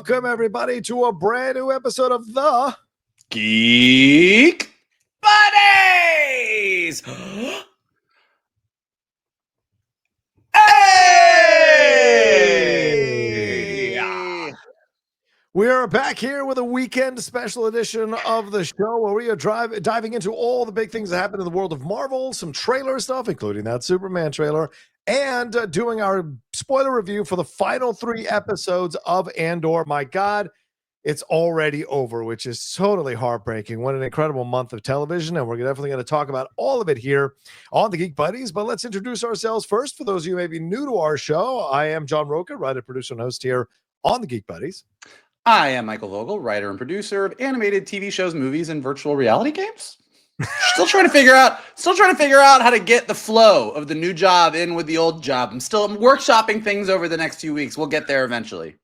Welcome, everybody, to a brand new episode of the Geek Buddies! Hey! We are back here with a weekend special edition of the show where we are diving into all the big things that happen in the world of Marvel, some trailer stuff, including that Superman trailer, and doing our spoiler review for the final 3 episodes of Andor. My God, it's already over, which is totally heartbreaking. What an incredible month of television, and we're definitely going to talk about all of it here on the Geek Buddies. But let's introduce ourselves first. For those of you who may be new to our show, I am John Rocha, writer, producer, and host here on the Geek Buddies. I am Michael Vogel, writer and producer of animated TV shows, movies, and virtual reality games. Still trying to figure out how to get the flow of the new job in with the old job. I'm workshopping things over the next few weeks. We'll get there eventually.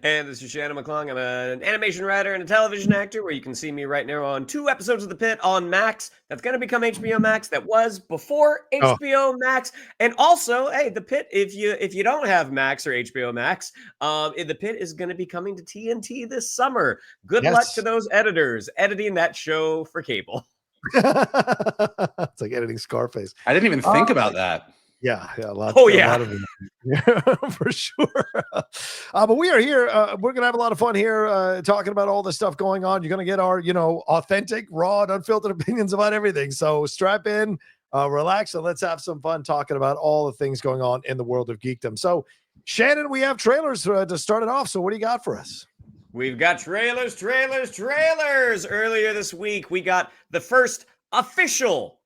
And this is Shannon McClung. I'm an animation writer and a television actor, where you can see me right now on 2 episodes of The Pit on Max. That's going to become HBO Max. That was before HBO Max. And also, hey, The Pit, if you don't have Max or HBO Max, The Pit is going to be coming to TNT this summer. Good luck to those editors editing that show for cable. It's like editing Scarface. I didn't even think about that. Yeah, a lot of for sure. But we are here. We're gonna have a lot of fun here, talking about all the stuff going on. You're gonna get our, authentic, raw, and unfiltered opinions about everything. So strap in, relax, and let's have some fun talking about all the things going on in the world of geekdom. So, Shannon, we have trailers to start it off. So, what do you got for us? We've got trailers. Earlier this week, we got the first official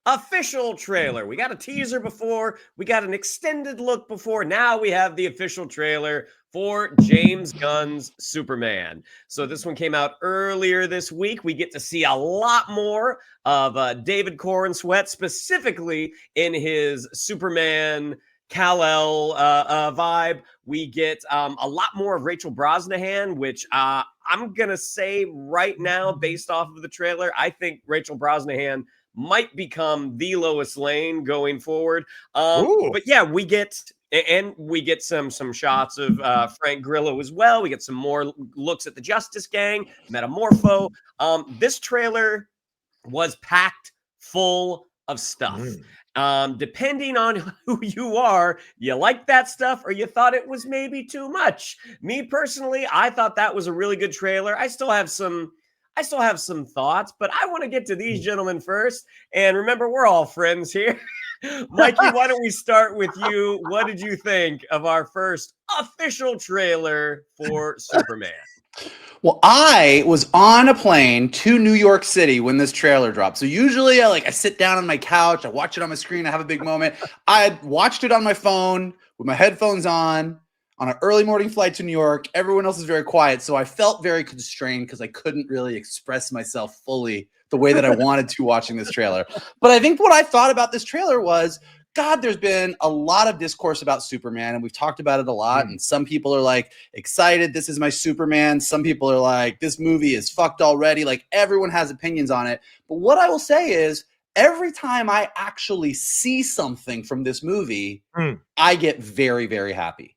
trailer. We got a teaser before, we got an extended look before. Now we have the official trailer for James Gunn's Superman. So this one came out earlier this week. We get to see a lot more of David Corenswet, specifically in his Superman Kal-El vibe. We get a lot more of Rachel Brosnahan, which I'm gonna say right now, based off of the trailer, I think Rachel Brosnahan might become the Lois Lane going forward. But yeah, we get some shots of Frank Grillo as well. We get some more looks at the Justice Gang, Metamorpho. This trailer was packed full of stuff. Depending on who you are, you like that stuff or you thought it was maybe too much. Me personally, I thought that was a really good trailer. I still have some thoughts, but I want to get to these gentlemen first. And remember, we're all friends here. Mikey, why don't we start with you? What did you think of our first official trailer for Superman? Well, I was on a plane to New York City when this trailer dropped. So usually I sit down on my couch, I watch it on my screen, I have a big moment. I watched it on my phone with my headphones on an early morning flight to New York. Everyone else is very quiet, so I felt very constrained because I couldn't really express myself fully the way that I wanted to watching this trailer. But I think what I thought about this trailer was, God, there's been a lot of discourse about Superman, and we've talked about it a lot. And some people are like, excited, this is my Superman. Some people are like, this movie is fucked already. Like, everyone has opinions on it. But what I will say is, every time I actually see something from this movie, I get very, very happy.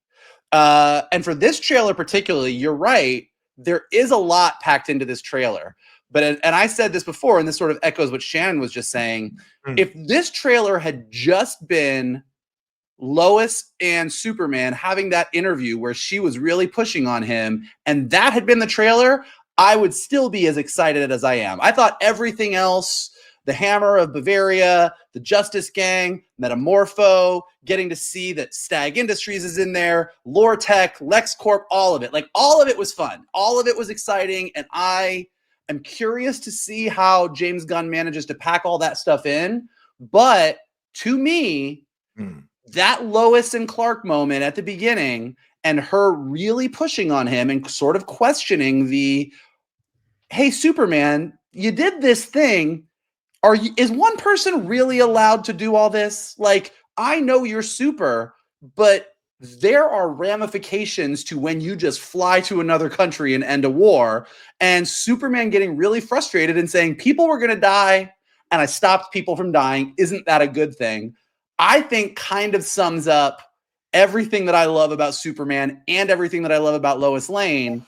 And for this trailer particularly, you're right, there is a lot packed into this trailer. And I said this before, and this sort of echoes what Shannon was just saying. If this trailer had just been Lois and Superman having that interview where she was really pushing on him, and that had been the trailer, I would still be as excited as I am. I thought everything else, the Hammer of Bavaria, the Justice Gang, Metamorpho, getting to see that Stag Industries is in there, Lore Tech, LexCorp, all of it. Like, all of it was fun. All of it was exciting, and I am curious to see how James Gunn manages to pack all that stuff in. But to me, that Lois and Clark moment at the beginning and her really pushing on him and sort of questioning hey, Superman, you did this thing. Is one person really allowed to do all this? Like, I know you're super, but there are ramifications to when you just fly to another country and end a war. And Superman getting really frustrated and saying, people were going to die, and I stopped people from dying. Isn't that a good thing? I think kind of sums up everything that I love about Superman and everything that I love about Lois Lane.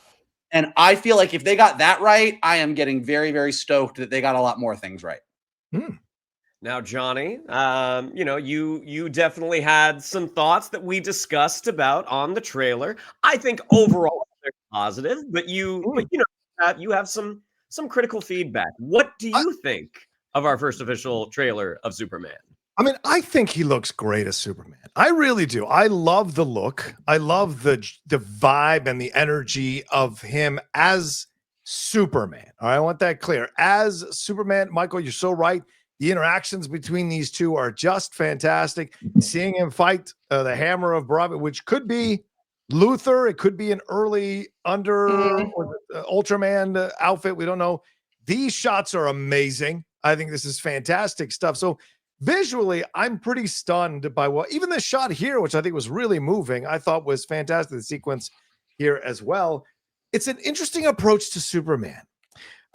And I feel like if they got that right, I am getting very, very stoked that they got a lot more things right. Now, Johnny, you definitely had some thoughts that we discussed about on the trailer. I think overall they're positive, but you have some critical feedback. What do you think of our first official trailer of Superman? I mean, I think he looks great as Superman. I really do. I love the look. I love the vibe and the energy of him as Superman. All right, I want that clear. As Superman, Michael, you're so right. The interactions between these two are just fantastic. Seeing him fight the Hammer of Bravo, which could be Luthor, it could be an early Ultraman outfit. We don't know. These shots are amazing. I think this is fantastic stuff. So visually, I'm pretty stunned by even this shot here, which I think was really moving, I thought was fantastic. The sequence here as well. It's an interesting approach to Superman.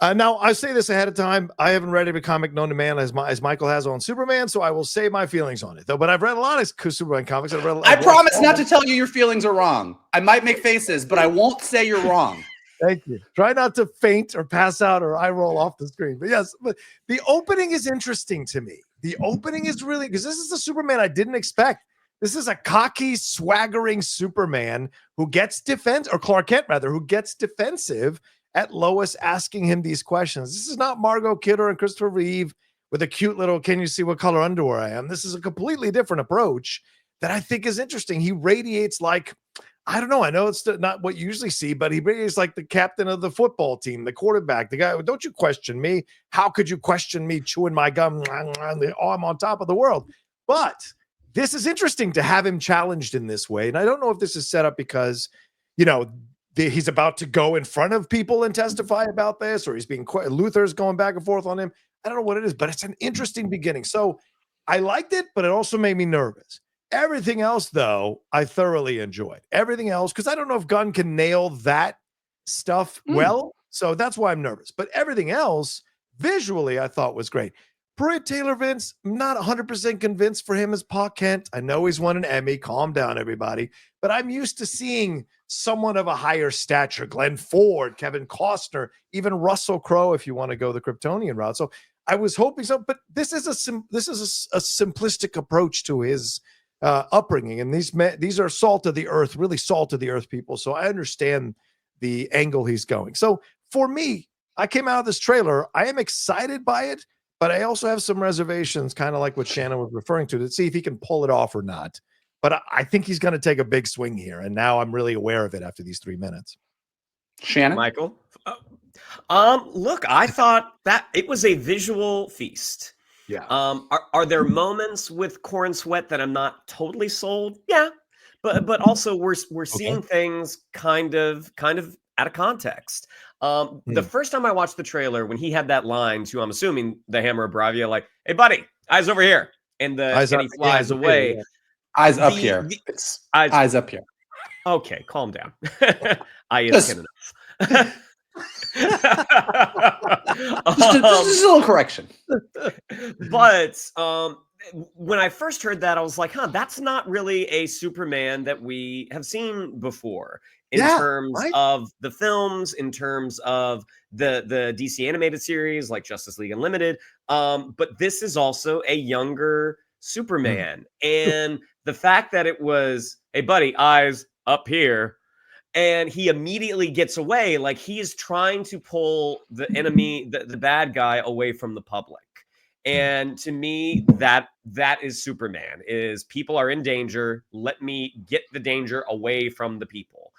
Now, I say this ahead of time. I haven't read every comic known to man as Michael has on Superman, so I will say my feelings on it, though. But I've read a lot of Superman comics. I promise not to tell you your feelings are wrong. I might make faces, but I won't say you're wrong. Thank you. Try not to faint or pass out or eye roll off the screen. But yes, but the opening is interesting to me. The opening is really, because this is the Superman I didn't expect. This is a cocky, swaggering Superman who gets Clark Kent rather, who gets defensive at Lois asking him these questions. This is not Margot Kidder and Christopher Reeve with a cute little, can you see what color underwear I am? This is a completely different approach that I think is interesting. He radiates like, I don't know. I know it's not what you usually see, but he radiates like the captain of the football team, the quarterback, the guy. Don't you question me? How could you question me chewing my gum? Oh, I'm on top of the world. But this is interesting to have him challenged in this way. And I don't know if this is set up because, he's about to go in front of people and testify about this, or he's being Luthor's going back and forth on him. I don't know what it is, but it's an interesting beginning. So I liked it, but it also made me nervous. Everything else, though, I thoroughly enjoyed. Everything else, because I don't know if Gunn can nail that stuff well. So that's why I'm nervous. But everything else, visually, I thought was great. Pruitt Taylor Vince, I'm not 100% convinced for him as Pa Kent. I know he's won an Emmy. Calm down, everybody. But I'm used to seeing someone of a higher stature. Glenn Ford, Kevin Costner, even Russell Crowe, if you want to go the Kryptonian route. So I was hoping so. But this is a simplistic approach to his upbringing. And these are salt of the earth, really salt of the earth people. So I understand the angle he's going. So for me, I came out of this trailer. I am excited by it. But I also have some reservations, kind of like what Shannon was referring to see if he can pull it off or not. But I think he's going to take a big swing here. And now I'm really aware of it after these 3 minutes. Shannon? Michael? Look, I thought that it was a visual feast. Yeah. Are there moments with Corn Sweat that I'm not totally sold? Yeah. But also we're seeing things kind of out of context. The first time I watched the trailer, when he had that line to, I'm assuming, the Hammer of Bravia, like, hey, buddy, eyes over here. And he flies away. Yeah. Eyes up here. Eyes up here. Okay, calm down. I is good enough. Just a little correction. But when I first heard that, I was like, that's not really a Superman that we have seen before in terms of the films, in terms of the DC animated series like Justice League Unlimited. But this is also a younger Superman. And the fact that it was, hey, buddy, eyes up here, and he immediately gets away, like he is trying to pull the enemy, the bad guy, away from the public. And to me, that is Superman, is people are in danger. Let me get the danger away from the people.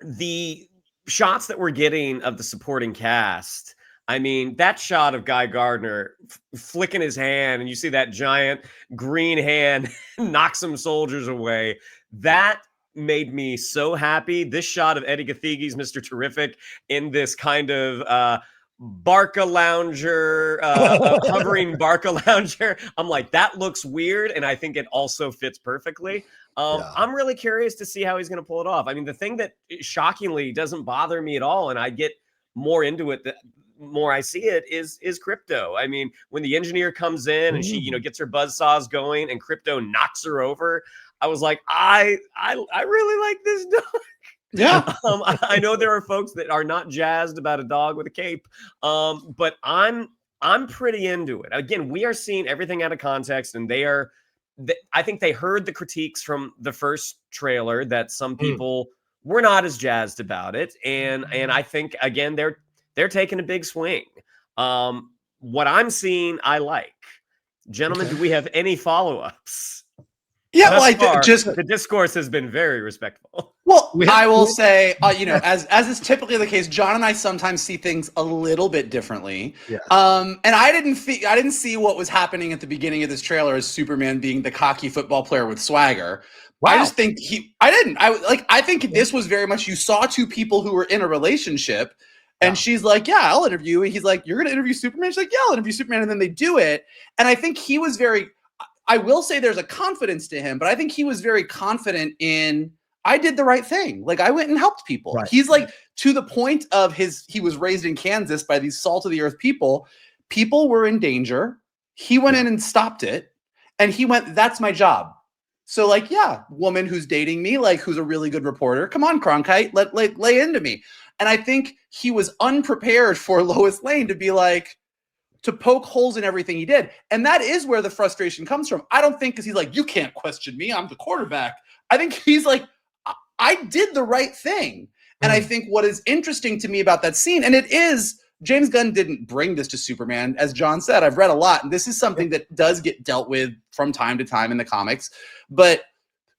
The shots that we're getting of the supporting cast, I mean, that shot of Guy Gardner flicking his hand, and you see that giant green hand knock some soldiers away. That made me so happy. This shot of Eddie Gathiegi's Mr. Terrific in this kind of Barca lounger, hovering Barca lounger. I'm like, that looks weird, and I think it also fits perfectly. I'm really curious to see how he's going to pull it off. I mean, the thing that shockingly doesn't bother me at all, and I get more into it the more I see it, is Krypto. I mean, when the engineer comes in and she, gets her buzzsaws going and Krypto knocks her over, I was like, I really like this dog. Yeah. I know there are folks that are not jazzed about a dog with a cape, but I'm pretty into it. Again, we are seeing everything out of context, and I think they heard the critiques from the first trailer that some people were not as jazzed about it, and I think again they're taking a big swing. What I'm seeing, I like. Gentlemen, do we have any follow-ups? Yeah, the discourse has been very respectful. Well, I will say, as is typically the case, John and I sometimes see things a little bit differently. Yeah. And I didn't see what was happening at the beginning of this trailer as Superman being the cocky football player with swagger. Wow. I just think I think this was very much, you saw two people who were in a relationship, and she's like, yeah, I'll interview. And he's like, you're going to interview Superman? She's like, yeah, I'll interview Superman. And then they do it. And I think he was I will say there's a confidence to him, but I think he was very confident in, I did the right thing. Like, I went and helped people. Right. He's like, to the point of he was raised in Kansas by these salt of the earth people. People were in danger. He went in and stopped it. And he went, that's my job. So like, yeah, woman who's dating me, like, who's a really good reporter. Come on, Cronkite, lay into me. And I think he was unprepared for Lois Lane to be like, to poke holes in everything he did. And that is where the frustration comes from. I don't think because he's like, you can't question me, I'm the quarterback. I think he's like, I did the right thing. And I think what is interesting to me about that scene, and it is, James Gunn didn't bring this to Superman. As John said, I've read a lot, and this is something that does get dealt with from time to time in the comics. But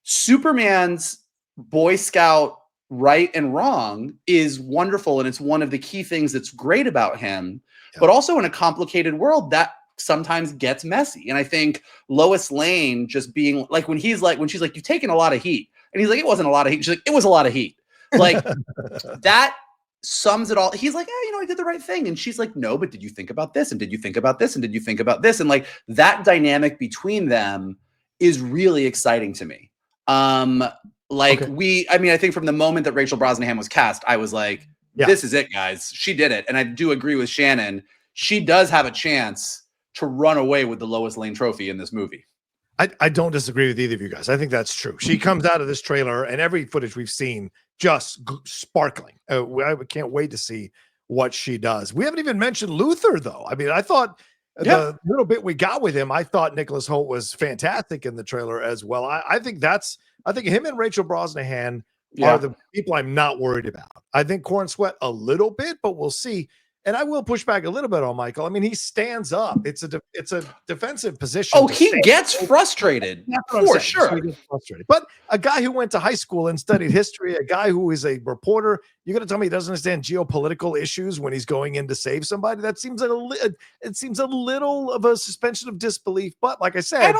Superman's Boy Scout right and wrong is wonderful, and it's one of the key things that's great about him. But also in a complicated world, that sometimes gets messy. And I think Lois Lane just being like, when she's like, you've taken a lot of heat. And he's like, it wasn't a lot of heat. She's like, it was a lot of heat. Like, that sums it all. He's like, I did the right thing. And she's like, no, but did you think about this? And did you think about this? And did you think about this? And like, that dynamic between them is really exciting to me. I think from the moment that Rachel Brosnahan was cast, I was like, this is it, guys. She did it. And I do agree with Shannon. She does have a chance to run away with the Lois Lane trophy in this movie. I don't disagree with either of you guys. I think that's true. She comes out of this trailer, and every footage we've seen just sparkling. I can't wait to see what she does. We haven't even mentioned Luthor, though. I mean, I thought the little bit we got with him, I thought Nicholas Hoult was fantastic in the trailer as well. I think him and Rachel Brosnahan are the people I'm not worried about. I think Corn Sweat a little bit, but we'll see. And I will push back a little bit on Michael. I mean, he stands up. It's a defensive position. Oh, he gets frustrated for sure. So he gets frustrated. But a guy who went to high school and studied history, a guy who is a reporter, you're going to tell me he doesn't understand geopolitical issues when he's going in to save somebody? That seems a little of a suspension of disbelief. But like I said,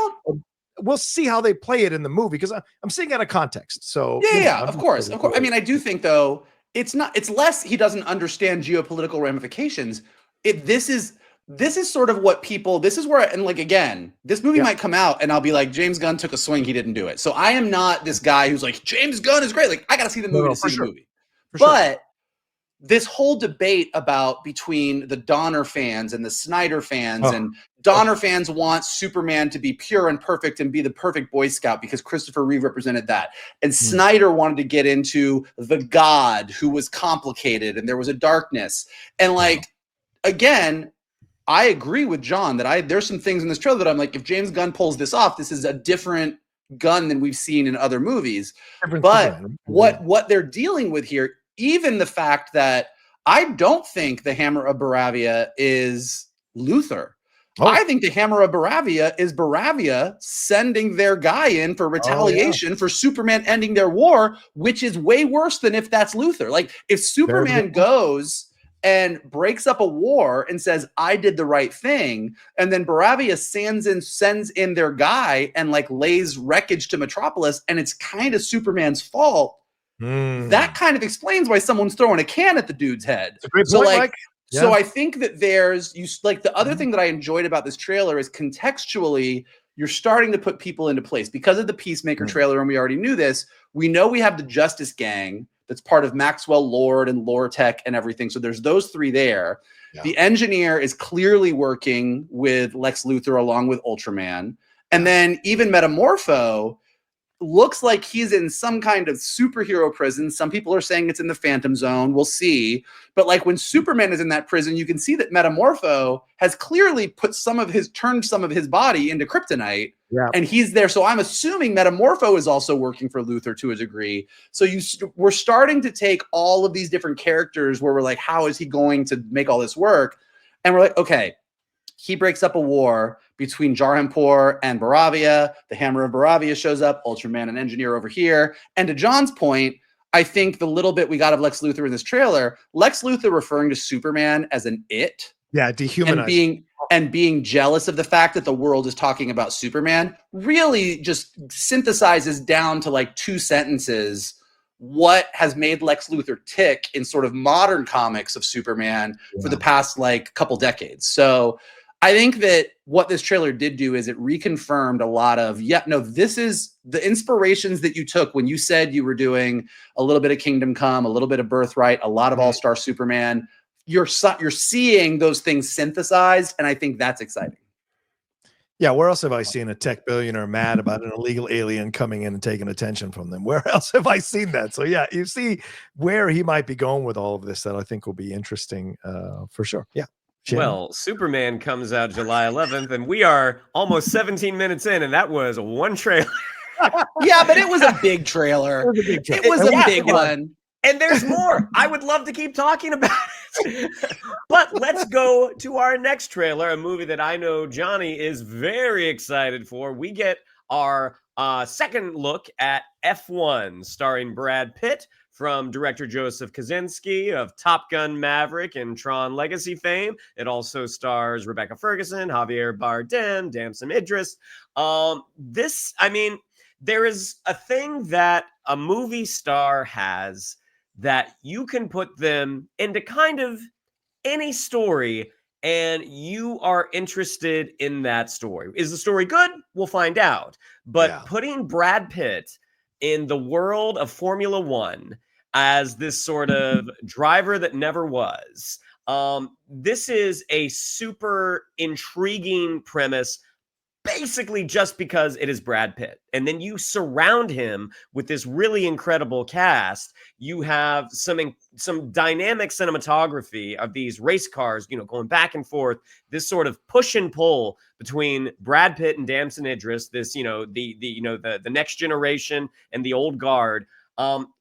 we'll see how they play it in the movie, because I'm seeing out of context. So of course. I mean, I do think though, it's less he doesn't understand geopolitical ramifications. This is sort of what people, this is where, and like, again, this movie might come out and I'll be like, James Gunn took a swing, he didn't do it. So I am not this guy who's like, James Gunn is great. Like, I got to see the movie to see the movie. But this whole debate between the Donner fans and the Snyder fans, and Donner fans want Superman to be pure and perfect and be the perfect Boy Scout because Christopher Reeve represented that. And Snyder wanted to get into the God who was complicated and there was a darkness. And like, again, I agree with John that there's some things in this trailer that I'm like, if James Gunn pulls this off, this is a different Gunn than we've seen in other movies. But what they're dealing with here, even the fact that I don't think the Hammer of Baravia is Luthor. I think the Hammer of Baravia is Baravia sending their guy in for retaliation for Superman ending their war, which is way worse than if that's Luthor. Like, if Superman goes and breaks up a war and says, I did the right thing, and then Baravia sends in their guy and like lays wreckage to Metropolis, and it's kind of Superman's fault. That kind of explains why someone's throwing a can at the dude's head. It's a great point, Mike. So I think that the other thing that I enjoyed about this trailer is contextually, you're starting to put people into place because of the Peacemaker trailer. And we already knew this. We know we have the Justice Gang that's part of Maxwell Lord and Lore Tech and everything. So there's those three there. Yeah. The Engineer is clearly working with Lex Luthor along with Ultraman. And then even Metamorpho, looks like he's in some kind of superhero prison. Some people are saying it's in the Phantom Zone. We'll see. But like when Superman is in that prison, you can see that Metamorpho has clearly turned some of his body into kryptonite. Yeah. And he's there. So I'm assuming Metamorpho is also working for Luthor to a degree. So we're starting to take all of these different characters where we're like, how is he going to make all this work? And we're like, okay, he breaks up a war between Jarhanpur and Baravia. The Hammer of Baravia shows up, Ultraman and Engineer over here. And to John's point, I think the little bit we got of Lex Luthor in this trailer, Lex Luthor referring to Superman as an it. Yeah, dehumanizing. And being jealous of the fact that the world is talking about Superman really just synthesizes down to like 2 sentences what has made Lex Luthor tick in sort of modern comics of Superman for the past like couple decades. So I think that what this trailer did do is it reconfirmed a lot of, this is the inspirations that you took when you said you were doing a little bit of Kingdom Come, a little bit of Birthright, a lot of All-Star Superman. You're seeing those things synthesized, and I think that's exciting. Yeah, where else have I seen a tech billionaire mad about an illegal alien coming in and taking attention from them? Where else have I seen that? So yeah, you see where he might be going with all of this that I think will be interesting for sure. Yeah. Shannon? Well, Superman comes out July 11th, and we are almost 17 minutes in, and that was one trailer. Yeah, but it was a big trailer. It was a big one. And there's more. I would love to keep talking about it. But let's go to our next trailer, a movie that I know Johnny is very excited for. We get our second look at F1, starring Brad Pitt, from director Joseph Kosinski of Top Gun Maverick and Tron Legacy fame. It also stars Rebecca Ferguson, Javier Bardem, Damson Idris. There is a thing that a movie star has that you can put them into kind of any story and you are interested in that story. Is the story good? We'll find out. But putting Brad Pitt in the world of Formula One as this sort of driver that never was, this is a super intriguing premise, basically just because it is Brad Pitt. And then you surround him with this really incredible cast. You have some dynamic cinematography of these race cars, going back and forth, this sort of push and pull between Brad Pitt and Damson Idris, this, the next generation and the old guard.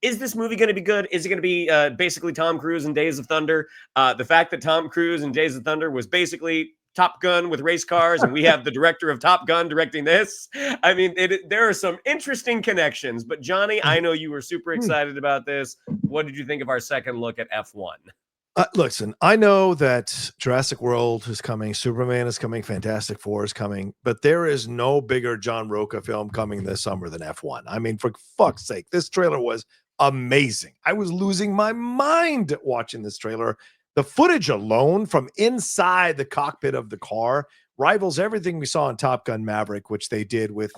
Is this movie going to be good? Is it going to be basically Tom Cruise in Days of Thunder? The fact that Tom Cruise in Days of Thunder was basically Top Gun with race cars, and we have the director of Top Gun directing this. I mean, there are some interesting connections. But Johnny, I know you were super excited about this. What did you think of our second look at F1? Listen, I know that Jurassic World is coming, Superman is coming, Fantastic Four is coming, but there is no bigger John Rocha film coming this summer than F1. I mean, for fuck's sake, this trailer was amazing. I was losing my mind watching this trailer. The footage alone from inside the cockpit of the car rivals everything we saw in Top Gun Maverick, which they did with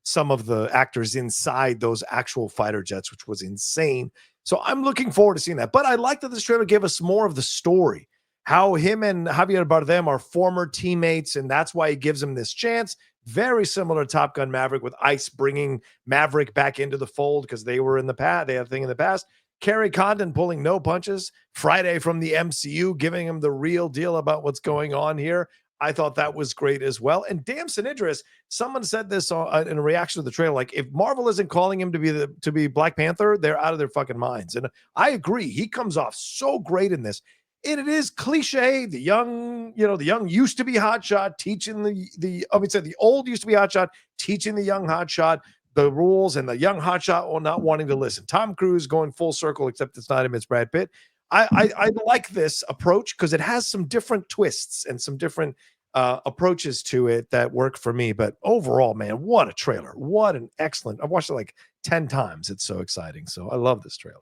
some of the actors inside those actual fighter jets, which was insane. So I'm looking forward to seeing that. But I like that this trailer gave us more of the story, how him and Javier Bardem are former teammates, and that's why he gives him this chance. Very similar to Top Gun Maverick, with ICE bringing Maverick back into the fold because they were in the past. They had a thing in the past. Kerry Condon pulling no punches. Friday from the MCU, giving him the real deal about what's going on here. I thought that was great as well. And Damson Idris, someone said this in a reaction to the trailer, like, if Marvel isn't calling him to be Black Panther, they're out of their fucking minds. And I agree. He comes off so great in this. And it is cliche. The young used to be hotshot teaching the old used to be hotshot teaching the young hotshot the rules, and the young hotshot not wanting to listen. Tom Cruise going full circle, except it's not him, it's Brad Pitt. I like this approach because it has some different twists and some different approaches to it that work for me. But overall, man, what a trailer. What an excellent. I've watched it like 10 times. It's so exciting. So I love this trailer.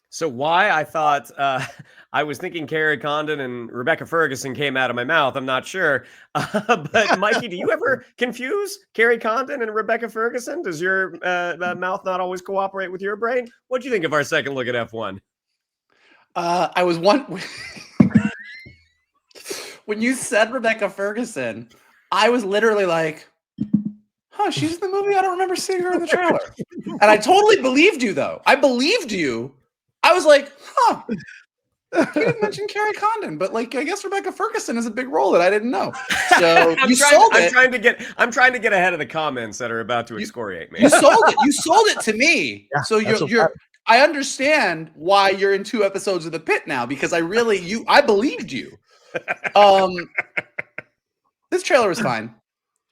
So why I thought I was thinking Kerry Condon and Rebecca Ferguson came out of my mouth, I'm not sure. But Mikey, do you ever confuse Kerry Condon and Rebecca Ferguson? Does your mouth not always cooperate with your brain? What do you think of our second look at F1? I was when you said Rebecca Ferguson, I was literally like, huh, she's in the movie? I don't remember seeing her in the trailer. And I totally believed you, though. I believed you. I was like, huh. He didn't mention Carrie Condon, but like I guess Rebecca Ferguson is a big role that I didn't know. So I'm trying to get ahead of the comments that are about to excoriate me. You sold it. You sold it to me. Yeah, so you're I understand why you're in 2 episodes of The Pit now, because I believed you. This trailer was fine.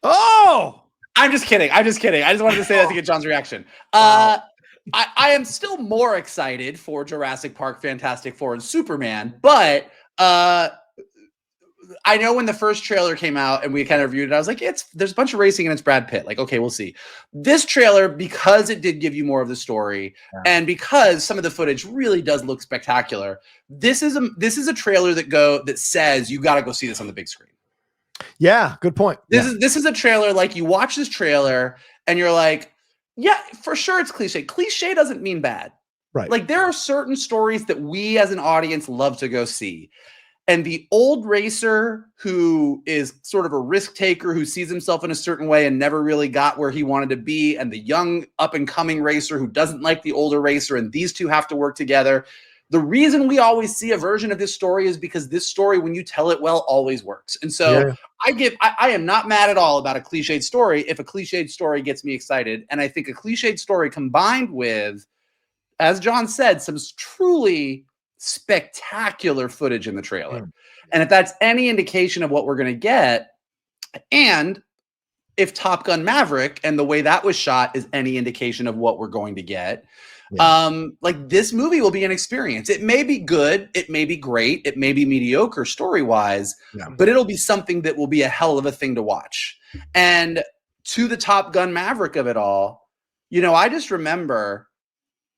Oh, I'm just kidding. I just wanted to say that to get John's reaction. Wow. I am still more excited for Jurassic Park, Fantastic Four, and Superman, but I know when the first trailer came out and we kind of reviewed it, I was like, there's a bunch of racing and it's Brad Pitt. Like, okay, we'll see. This trailer, because it did give you more of the story, and because some of the footage really does look spectacular, this is a trailer that says you got to go see this on the big screen. Yeah, good point. This is a trailer, like you watch this trailer and you're like, yeah, for sure it's cliche. Cliche doesn't mean bad. Right. Like there are certain stories that we as an audience love to go see. And the old racer who is sort of a risk taker, who sees himself in a certain way and never really got where he wanted to be, and the young up and coming racer who doesn't like the older racer, and these two have to work together. The reason we always see a version of this story is because this story, when you tell it well, always works. And so I am not mad at all about a cliched story if a cliched story gets me excited. And I think a cliched story combined with, as John said, some truly spectacular footage in the trailer. And if that's any indication of what we're going to get, and if Top Gun Maverick and the way that was shot is any indication of what we're going to get, like this movie will be an experience. It may be good, it may be great, it may be mediocre story-wise, but it'll be something that will be a hell of a thing to watch. And to the Top Gun Maverick of it all, I just remember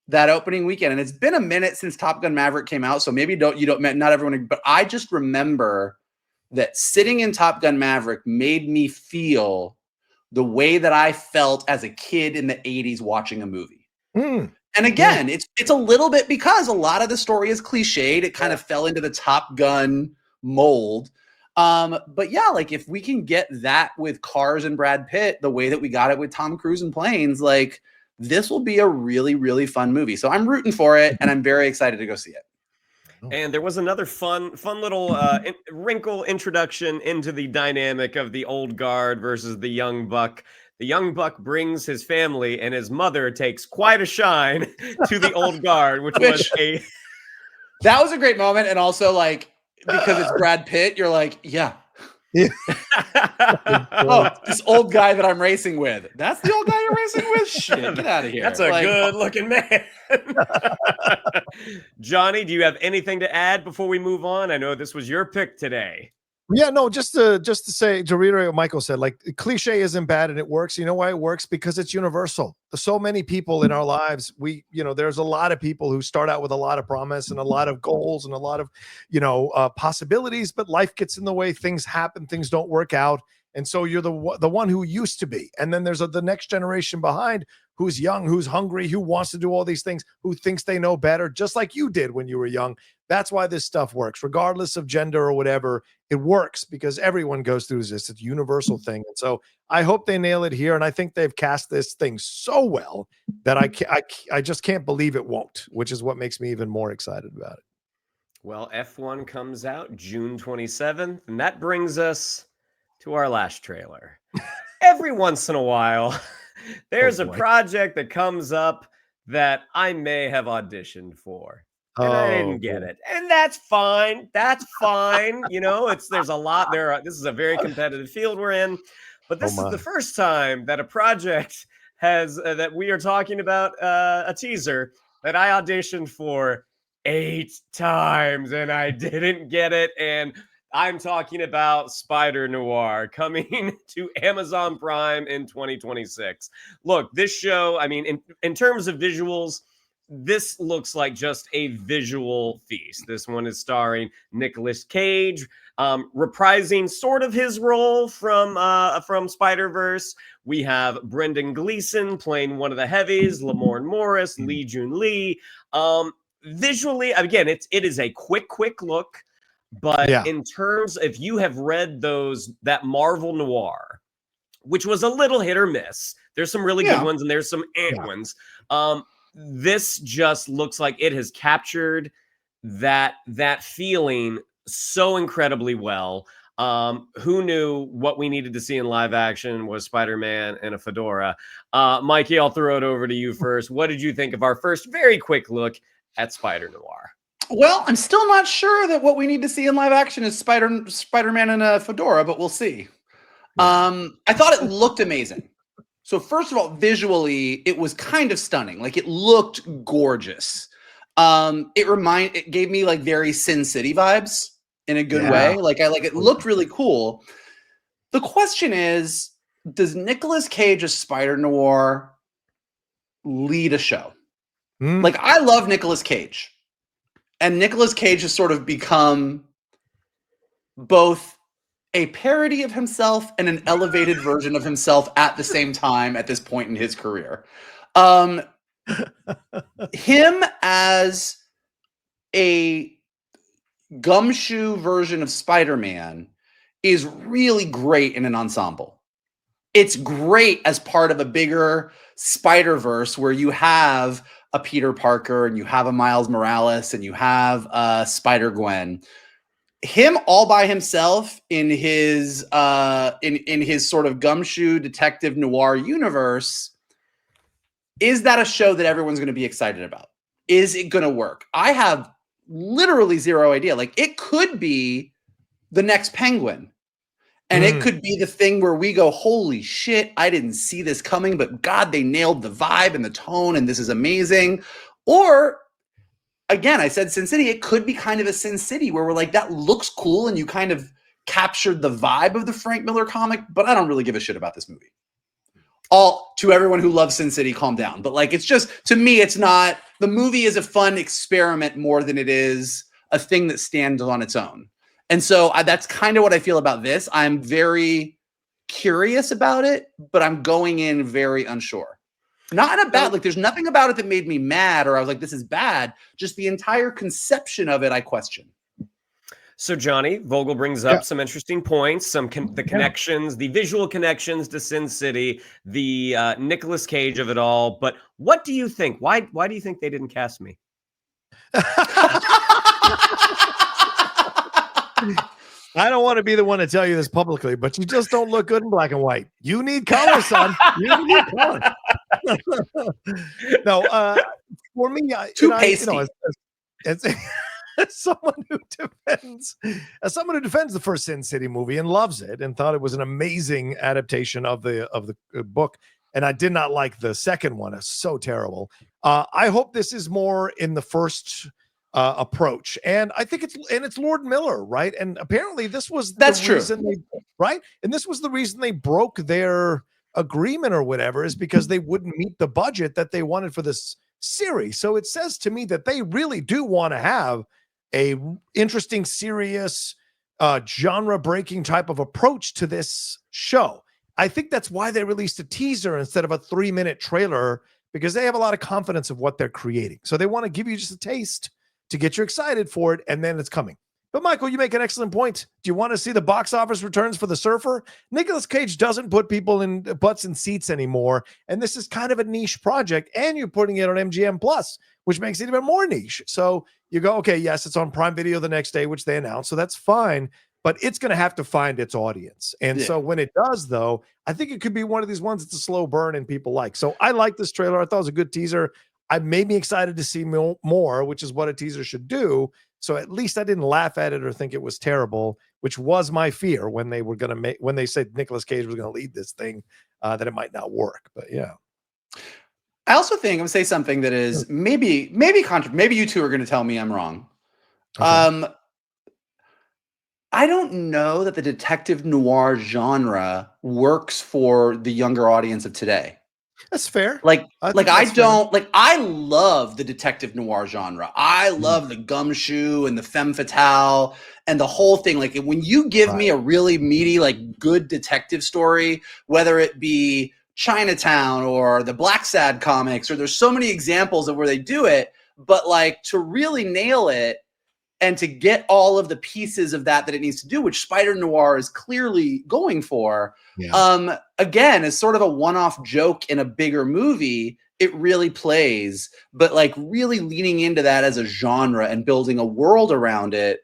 that opening weekend, and it's been a minute since Top Gun Maverick came out, so maybe not everyone, but I just remember that sitting in Top Gun Maverick made me feel the way that I felt as a kid in the 80s watching a movie. And again, it's a little bit because a lot of the story is cliched. It kind of fell into the Top Gun mold. But yeah, like if we can get that with cars and Brad Pitt, the way that we got it with Tom Cruise and planes, like this will be a really, really fun movie. So I'm rooting for it, and I'm very excited to go see it. And there was another fun little wrinkle introduction into the dynamic of the old guard versus the young buck. The young buck brings his family, and his mother takes quite a shine to the old guard, which was that was a great moment. And also, like, because it's Brad Pitt, you're like, yeah. Oh, this old guy that I'm racing with. That's the old guy you're racing with? Shit, get out of here. That's a good-looking man. Johnny, do you have anything to add before we move on? I know this was your pick today. Yeah, no, just to say, to reiterate what Michael said, like cliche isn't bad and it works. You know why it works? Because it's universal. There's so many people in our lives. There's a lot of people who start out with a lot of promise and a lot of goals and a lot of, possibilities, but life gets in the way. Things happen, things don't work out. And so you're the one who used to be. And then there's the next generation behind who's young, who's hungry, who wants to do all these things, who thinks they know better, just like you did when you were young. That's why this stuff works, regardless of gender or whatever. It works because everyone goes through this. It's a universal thing. And so I hope they nail it here. And I think they've cast this thing so well that I just can't believe it won't, which is what makes me even more excited about it. Well, F1 comes out June 27th, and that brings us to our last trailer. Every once in a while, there's a project that comes up that I may have auditioned for. And I didn't get it. And that's fine. That's fine. There's a lot there. This is a very competitive field we're in. But this is the first time that a project that we are talking about a teaser that I auditioned for 8 times and I didn't get it. And I'm talking about Spider Noir coming to Amazon Prime in 2026. Look, this show, I mean, in terms of visuals, this looks like just a visual feast. This one is starring Nicolas Cage, reprising sort of his role from Spider-Verse. We have Brendan Gleeson playing one of the heavies, Lamorne Morris, Lee Jun Lee. Visually, again, it is a quick look, but in terms, if you have read that Marvel Noir, which was a little hit or miss. There's some really good ones and there's some ones. This just looks like it has captured that feeling so incredibly well. Who knew what we needed to see in live action was Spider-Man and a fedora? Mikey, I'll throw it over to you first. What did you think of our first very quick look at Spider-Noir? Well, I'm still not sure that what we need to see in live action is Spider-Man and a fedora, but we'll see. I thought it looked amazing. So first of all, visually, it was kind of stunning. Like, it looked gorgeous. It gave me like very Sin City vibes in a good way. Like, it looked really cool. The question is, does Nicolas Cage as Spider-Noir lead a show? Like, I love Nicolas Cage. And Nicolas Cage has sort of become both a parody of himself and an elevated version of himself at the same time at this point in his career. Him as a gumshoe version of Spider-Man is really great in an ensemble. It's great as part of a bigger Spider-Verse where you have a Peter Parker and you have a Miles Morales and you have Spider-Gwen. Him all by himself in his in his sort of gumshoe detective noir universe, is that a show that everyone's going to be excited about? Is it going to work? I have literally zero idea. Like, it could be the next Penguin. And it could be the thing where we go, holy shit, I didn't see this coming, but God, they nailed the vibe and the tone, and this is amazing. Or, again, I said Sin City. It could be kind of a Sin City where we're like, that looks cool, and you kind of captured the vibe of the Frank Miller comic, but I don't really give a shit about this movie. To everyone who loves Sin City, calm down. But like, it's just, to me, it's not, the movie is a fun experiment more than it is a thing that stands on its own. And so that's kind of what I feel about this. I'm very curious about it, but I'm going in very unsure. Not in a bad, like, there's nothing about it that made me mad or I was like, this is bad. Just the entire conception of it, I question. So, Johnny, Vogel brings up some interesting points, the connections, the visual connections to Sin City, the Nicolas Cage of it all. But what do you think? Why do you think they didn't cast me? I don't want to be the one to tell you this publicly, but you just don't look good in black and white. You need color, son. You need color. No, for me, too pasty. As someone who defends the first Sin City movie and loves it and thought it was an amazing adaptation of the book, and I did not like the second one. It's so terrible. I hope this is more in the first approach, and I think it's Lord Miller, right? And apparently this was the reason right? And this was the reason they broke their agreement or whatever, is because they wouldn't meet the budget that they wanted for this series. So it says to me that they really do want to have a interesting, serious, genre-breaking type of approach to this show. I think that's why they released a teaser instead of a 3-minute trailer, because they have a lot of confidence of what they're creating. So they want to give you just a taste to get you excited for it, and then it's coming. But Michael, you make an excellent point. Do you want to see the box office returns for The Surfer? Nicolas Cage doesn't put people in butts in seats anymore, and this is kind of a niche project, and you're putting it on MGM Plus, which makes it even more niche. So you go, okay, yes, it's on Prime Video the next day, which they announced, so that's fine, but it's going to have to find its audience. And so when it does, though, I think it could be one of these ones that's a slow burn and people like. So I like this trailer. I thought it was a good teaser. I made me excited to see more, which is what a teaser should do. So at least I didn't laugh at it or think it was terrible, which was my fear when they were going to when they said Nicolas Cage was going to lead this thing, that it might not work. But yeah. I also think I'm going to say something that is maybe you two are going to tell me I'm wrong. Okay. I don't know that the detective noir genre works for the younger audience of today. That's fair. I love the detective noir genre. I love the gumshoe and the femme fatale and the whole thing. Like, when you give me a really meaty, like, good detective story, whether it be Chinatown or the Black Sad comics, or there's so many examples of where they do it, but like, to really nail it and to get all of the pieces of that it needs to do, which Spider Noir is clearly going for. again, as sort of a one-off joke in a bigger movie, it really plays. But like really leaning into that as a genre and building a world around it,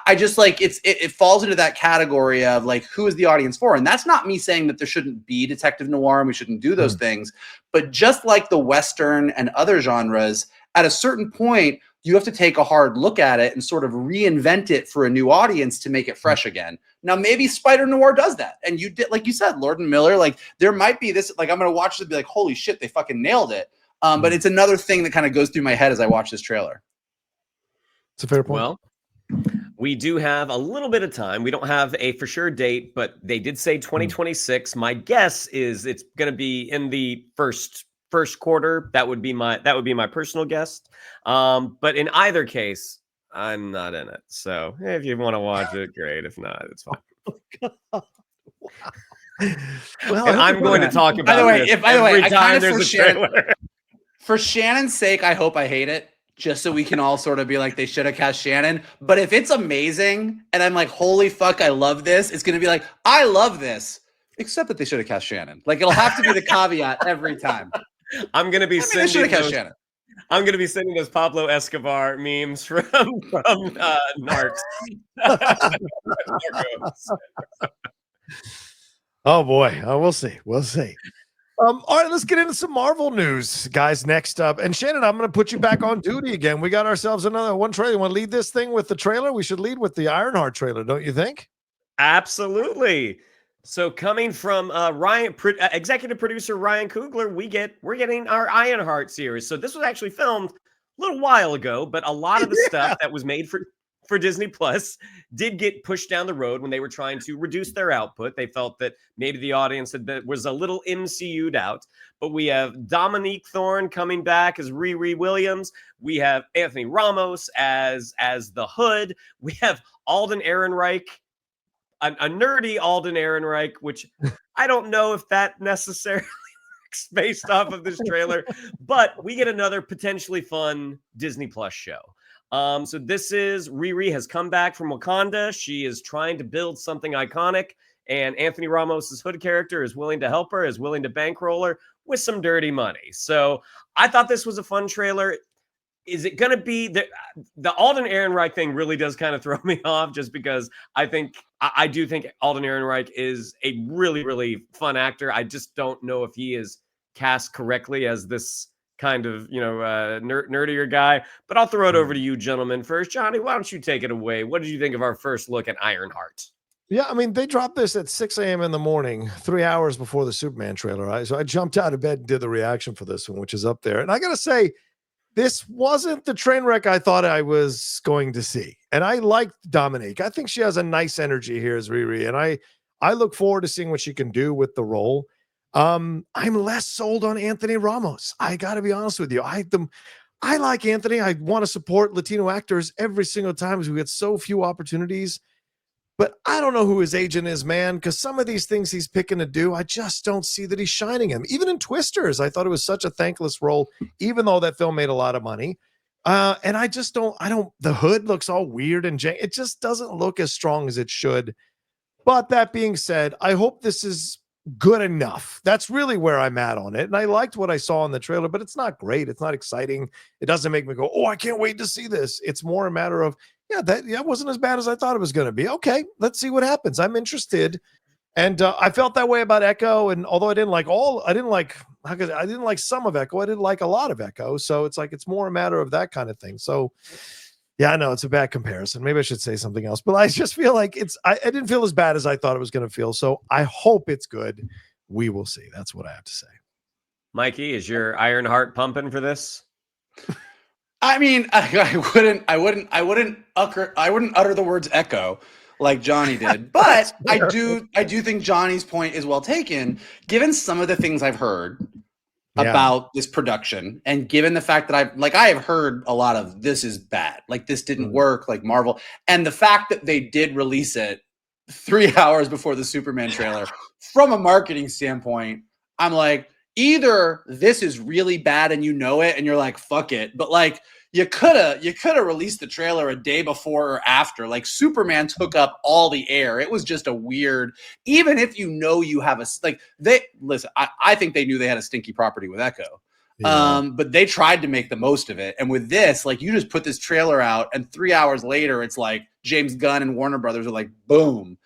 I just like it falls into that category of like, who is the audience for? And that's not me saying that there shouldn't be detective noir and we shouldn't do those things. But just like the Western and other genres, at a certain point, you have to take a hard look at it and sort of reinvent it for a new audience to make it fresh again. Now, maybe Spider Noir does that. And you did, like you said, Lord and Miller, like there might be this, like I'm going to watch this and be like, holy shit, they fucking nailed it. But it's another thing that kind of goes through my head as I watch this trailer. It's a fair point. Well, we do have a little bit of time. We don't have a for sure date, but they did say 2026. My guess is it's going to be in the first quarter. That would be my personal guess. But in either case, I'm not in it. So if you want to watch it, great. If not, it's fine. Well, and I'm going to talk about this every time there's a trailer. For Shannon's sake, I hope I hate it, just so we can all sort of be like, they should have cast Shannon. But if it's amazing and I'm like, holy fuck, I love this, it's going to be like, I love this, except that they should have cast Shannon. Like, it'll have to be the caveat every time. I'm going to be sending Shannon. I'm going to be sending those Pablo Escobar memes from Narcs. Oh boy, we'll see. We'll see. All right, let's get into some Marvel news, guys. Next up, and Shannon, I'm going to put you back on duty again. We got ourselves another one trailer. You want to lead this thing with the trailer? We should lead with the Ironheart trailer, don't you think? Absolutely. So coming from executive producer Ryan Coogler, we're getting our Ironheart series. So this was actually filmed a little while ago, but a lot of the stuff that was made for Disney Plus did get pushed down the road when they were trying to reduce their output. They felt that maybe the audience was a little MCU'd out. But we have Dominique Thorne coming back as Riri Williams. We have Anthony Ramos as the Hood. We have Alden Ehrenreich, a nerdy Alden Ehrenreich, which I don't know if that necessarily works based off of this trailer, but we get another potentially fun Disney Plus show. So this is Riri has come back from Wakanda. She is trying to build something iconic, and Anthony Ramos's Hood character is willing to help her, is willing to bankroll her with some dirty money. So I thought this was a fun trailer. Is it going to be the Alden Ehrenreich thing really does kind of throw me off, just because I do think Alden Ehrenreich is a really, really fun actor. I just don't know if he is cast correctly as this kind of, nerdier guy. But I'll throw it over to you gentlemen first. Johnny, why don't you take it away? What did you think of our first look at Ironheart? Yeah, I mean, they dropped this at 6 a.m. in the morning, 3 hours before the Superman trailer. So I jumped out of bed and did the reaction for this one, which is up there. And I got to say, this wasn't the train wreck I thought I was going to see. And I liked Dominique. I think she has a nice energy here as Riri. And I look forward to seeing what she can do with the role. I'm less sold on Anthony Ramos. I got to be honest with you. I like Anthony. I want to support Latino actors every single time because we get so few opportunities. But I don't know who his agent is, man, because some of these things he's picking to do, I just don't see that he's shining him. Even in Twisters, I thought it was such a thankless role, even though that film made a lot of money. And the Hood looks all weird and it just doesn't look as strong as it should. But that being said, I hope this is good enough. That's really where I'm at on it. And I liked what I saw in the trailer, but it's not great. It's not exciting. It doesn't make me go, oh, I can't wait to see this. It's more a matter of, that wasn't as bad as I thought it was going to be. Okay, let's see what happens. I'm interested. And I felt that way about Echo. And although I didn't like some of Echo, I didn't like a lot of Echo. So it's like, it's more a matter of that kind of thing. So yeah, I know it's a bad comparison. Maybe I should say something else, but I just feel like I didn't feel as bad as I thought it was going to feel. So I hope it's good. We will see. That's what I have to say. Mikey, is your Ironheart pumping for this? I mean, I wouldn't utter the words Echo like Johnny did, but I do think Johnny's point is well taken, given some of the things I've heard about this production, and given the fact that I have heard a lot of this is bad, like this didn't work, like Marvel, and the fact that they did release it 3 hours before the Superman trailer, from a marketing standpoint, I'm like, either this is really bad and you know it and you're like, fuck it, but like you could have released the trailer a day before or after. Like Superman took up all the air. It was just a weird, even if you know you have I think they knew they had a stinky property with Echo. Yeah. But they tried to make the most of it. And with this, like you just put this trailer out and 3 hours later, it's like James Gunn and Warner Brothers are like, boom.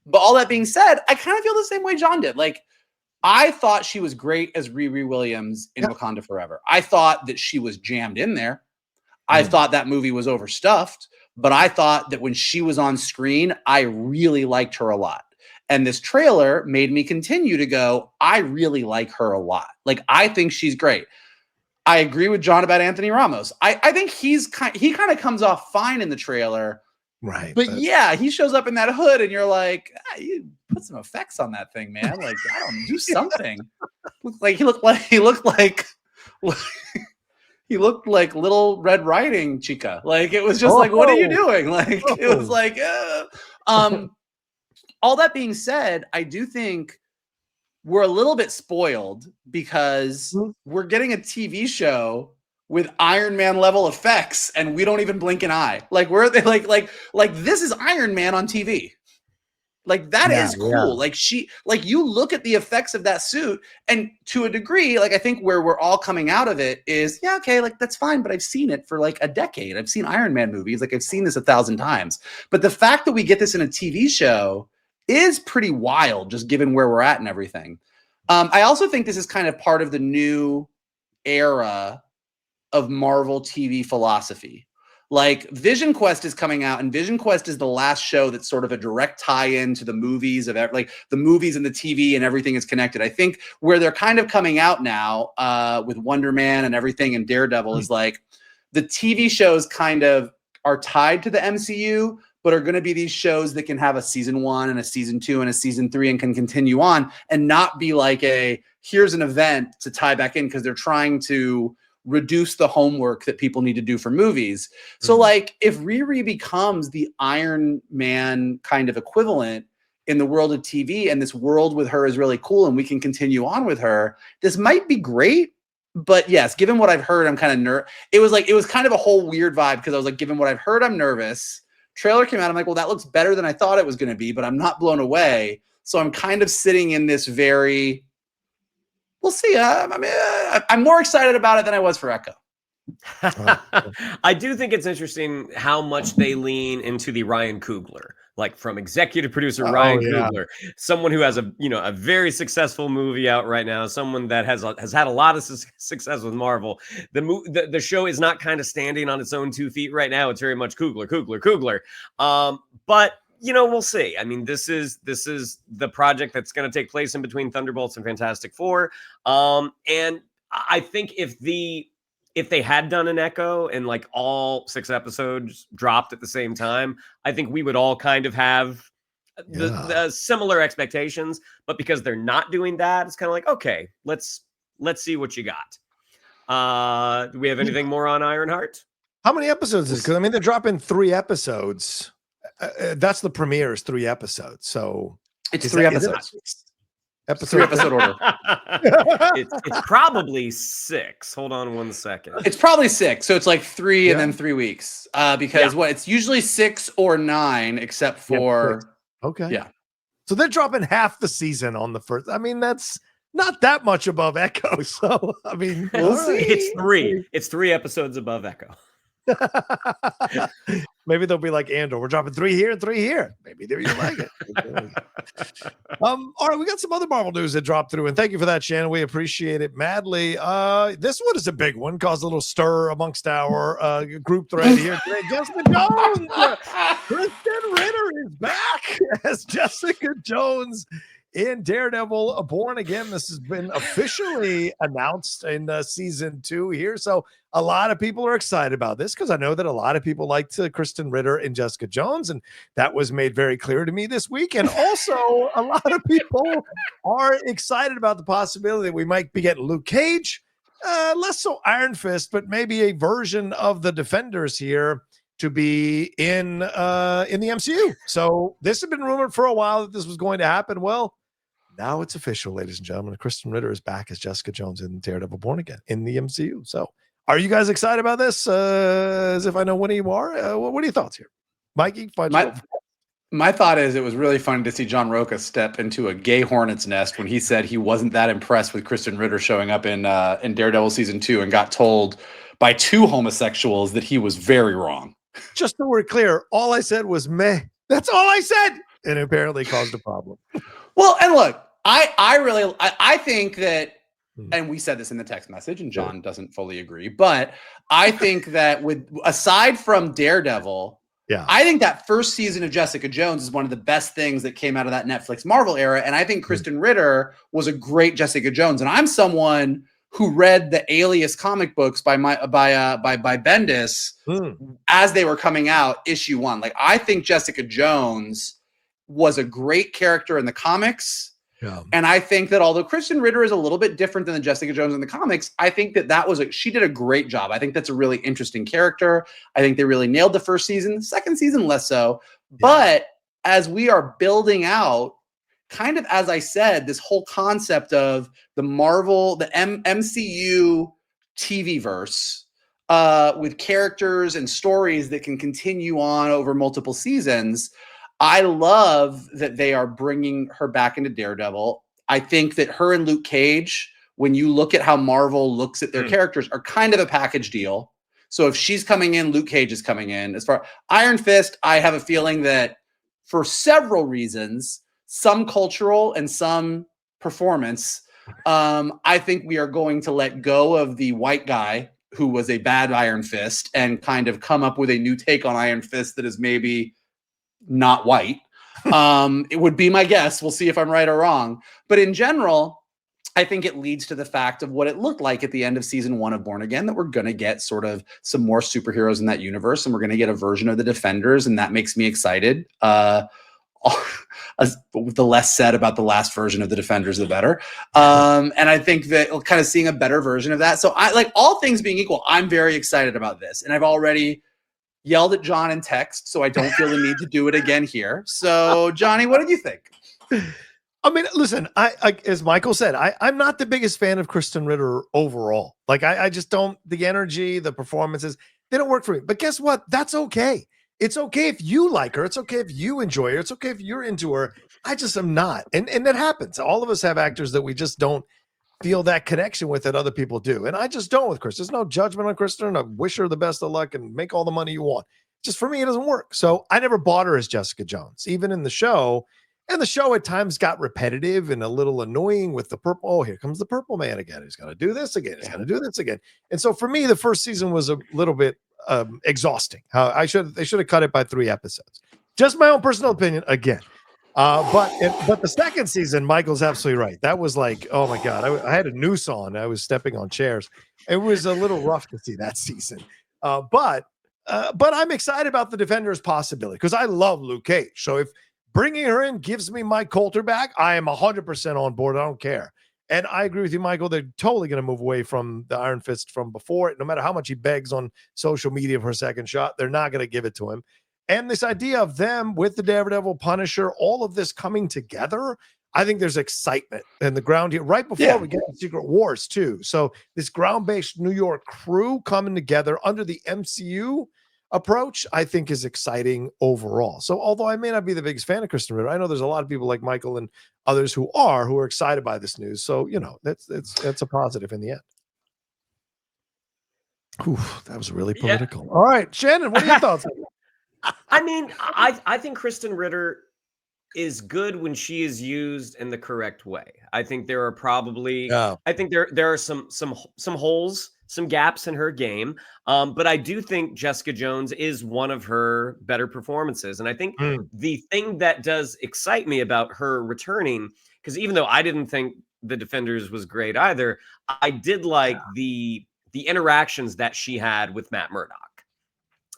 But all that being said, I kind of feel the same way John did. Like, I thought she was great as Riri Williams in Wakanda Forever. I thought that she was jammed in there. I thought that movie was overstuffed, but I thought that when she was on screen, I really liked her a lot. And this trailer made me continue to go, I really like her a lot. Like, I think she's great. I agree with John about Anthony Ramos. I think he kind of comes off fine in the trailer. Right. But yeah, he shows up in that hood and you're like, you put some effects on that thing, man. Like, I don't do something. He looked like Little Red Riding Chica. Like, it was just like, what are you doing? Like, it was like, all that being said, I do think we're a little bit spoiled because we're getting a TV show with Iron Man level effects and we don't even blink an eye. Like like this is Iron Man on TV. Like that is cool. Yeah. Like you look at the effects of that suit and to a degree, like I think where we're all coming out of it is, yeah, okay, like that's fine, but I've seen it for like a decade. I've seen Iron Man movies. Like I've seen this 1,000 times, but the fact that we get this in a TV show is pretty wild, just given where we're at and everything. I also think this is kind of part of the new era of Marvel TV philosophy. Like Vision Quest is coming out, and Vision Quest is the last show that's sort of a direct tie-in to the movies of like the movies and the TV and everything is connected. I think where they're kind of coming out now with Wonder Man and everything and Daredevil is like the TV shows kind of are tied to the MCU, but are going to be these shows that can have a season 1 and a season 2 and a season 3 and can continue on and not be like here's an event to tie back in because they're trying to reduce the homework that people need to do for movies. So like if Riri becomes the Iron Man kind of equivalent in the world of TV and this world with her is really cool and we can continue on with her, this might be great. But yes, given what I've heard, I'm kind of nervous. It was kind of a whole weird vibe because I was like, given what I've heard, I'm nervous. Trailer came out. I'm like, well, that looks better than I thought it was going to be, but I'm not blown away. So I'm kind of sitting in this very, we'll see. I'm more excited about it than I was for Echo. I do think it's interesting how much they lean into the Ryan Coogler, like from executive producer Ryan Coogler, someone who has a very successful movie out right now, someone that has had a lot of success with Marvel. The show is not kind of standing on its own 2 feet right now. It's very much Coogler. But we'll see. I mean, this is the project that's going to take place in between Thunderbolts and Fantastic Four. And I think if they had done an Echo and like all 6 episodes dropped at the same time, I think we would all kind of have the similar expectations. But because they're not doing that, it's kind of like, okay, let's see what you got. Do we have anything more on Ironheart? How many episodes is it? Because I mean, they're dropping 3 episodes. That's the premiere is 3 episodes. So it's 3 episodes. Episode order. It's probably 6. Hold on 1 second. It's probably 6. So it's like 3 and then 3 weeks. Because it's usually 6 or 9, except for Yeah. So they're dropping half the season on the first. I mean, that's not that much above Echo. So I mean, we'll see. It's 3. It's 3 episodes above Echo. Maybe they'll be like Andor. We're dropping 3 here and 3 here. Maybe there you like it. All right, we got some other Marvel news that dropped through, and thank you for that, Shannon. We appreciate it madly. This one is a big one, caused a little stir amongst our group thread here today. Jessica Jones, Krysten Ritter is back as Jessica Jones in Daredevil Born Again. This has been officially announced in season 2 here. So a lot of people are excited about this because I know that a lot of people liked Krysten Ritter and Jessica Jones, and that was made very clear to me this week. And also a lot of people are excited about the possibility that we might be getting Luke Cage, less so Iron Fist, but maybe a version of the Defenders here to be in the MCU. So this had been rumored for a while that this was going to happen. Well, Now it's official, ladies and gentlemen. Krysten Ritter is back as Jessica Jones in Daredevil Born Again in the MCU. So are you guys excited about this? As if I know when you are. What are your thoughts here? Mikey, My thought is it was really funny to see John Rocha step into a gay hornet's nest when he said he wasn't that impressed with Krysten Ritter showing up in Daredevil season 2 and got told by 2 homosexuals that he was very wrong. Just so we're clear, all I said was meh. That's all I said. And it apparently caused a problem. Well, and look, I think that, and we said this in the text message, and John doesn't fully agree, but I think that aside from Daredevil, I think that first season of Jessica Jones is one of the best things that came out of that Netflix Marvel era. And I think Krysten Ritter was a great Jessica Jones. And I'm someone who read the Alias comic books by Bendis as they were coming out, issue 1. Like, I think Jessica Jones was a great character in the comics. Yeah. And I think that although Krysten Ritter is a little bit different than the Jessica Jones in the comics, I think that she did a great job. I think that's a really interesting character. I think they really nailed the first season. The second season, less so. Yeah. But as we are building out, kind of as I said, this whole concept of the Marvel, the MCU TV verse, with characters and stories that can continue on over multiple seasons, I love that they are bringing her back into Daredevil. I think that her and Luke Cage, when you look at how Marvel looks at their characters, are kind of a package deal. So if she's coming in, Luke Cage is coming in. As far Iron Fist, I have a feeling that for several reasons, some cultural and some performance, I think we are going to let go of the white guy who was a bad Iron Fist and kind of come up with a new take on Iron Fist that is maybe not white. It would be my guess. We'll see if I'm right or wrong. But in general, I think it leads to the fact of what it looked like at the end of season 1 of Born Again, that we're going to get sort of some more superheroes in that universe, and we're going to get a version of the Defenders, and that makes me excited. The less said about the last version of the Defenders, the better. And I think that kind of seeing a better version of that. So I, like, all things being equal, I'm very excited about this. And I've already yelled at John in text, so I don't feel the need to do it again here. So, Johnny, what did you think? I mean, listen, I as Michael said, I'm not the biggest fan of Krysten Ritter overall. Like, I just don't, the energy, the performances, they don't work for me. But guess what? That's okay. It's okay if you like her. It's okay if you enjoy her. It's okay if you're into her. I just am not. And that happens. All of us have actors that we just don't feel that connection with that other people do. And I just don't with Kristen. There's no judgment on Kristen. I wish her the best of luck and make all the money you want. Just for me, it doesn't work. So I never bought her as Jessica Jones, even in the show. And the show at times got repetitive and a little annoying with the purple. Oh, here comes the purple man again. He's going to do this again. He's going to do this again. And so for me, the first season was a little bit exhausting. They should have cut it by 3 episodes. Just my own personal opinion again. But the second season, Michael's absolutely right. That was like, oh my God, I had a noose on. I was stepping on chairs. It was a little rough to see that season. But I'm excited about the Defenders possibility because I love Luke Cage. So if bringing her in gives me Mike Coulter back, I am 100% on board. I don't care. And I agree with you, Michael. They're totally going to move away from the Iron Fist from before. No matter how much he begs on social media for a second shot, they're not going to give it to him. And this idea of them with the Daredevil, Punisher, all of this coming together, I think there's excitement in the ground here right before we get to Secret Wars too. So this ground-based New York crew coming together under the MCU approach, I think is exciting overall. So although I may not be the biggest fan of Krysten Ritter, I know there's a lot of people like Michael and others who are excited by this news. So, you know, that's a positive in the end. Whew, that was really political. Yeah. All right, Shannon, what are your thoughts? I mean, I think Krysten Ritter is good when she is used in the correct way. I think there are probably, I think there are some holes, some gaps in her game. But I do think Jessica Jones is one of her better performances. And I think the thing that does excite me about her returning, because even though I didn't think The Defenders was great either, I did like the interactions that she had with Matt Murdock.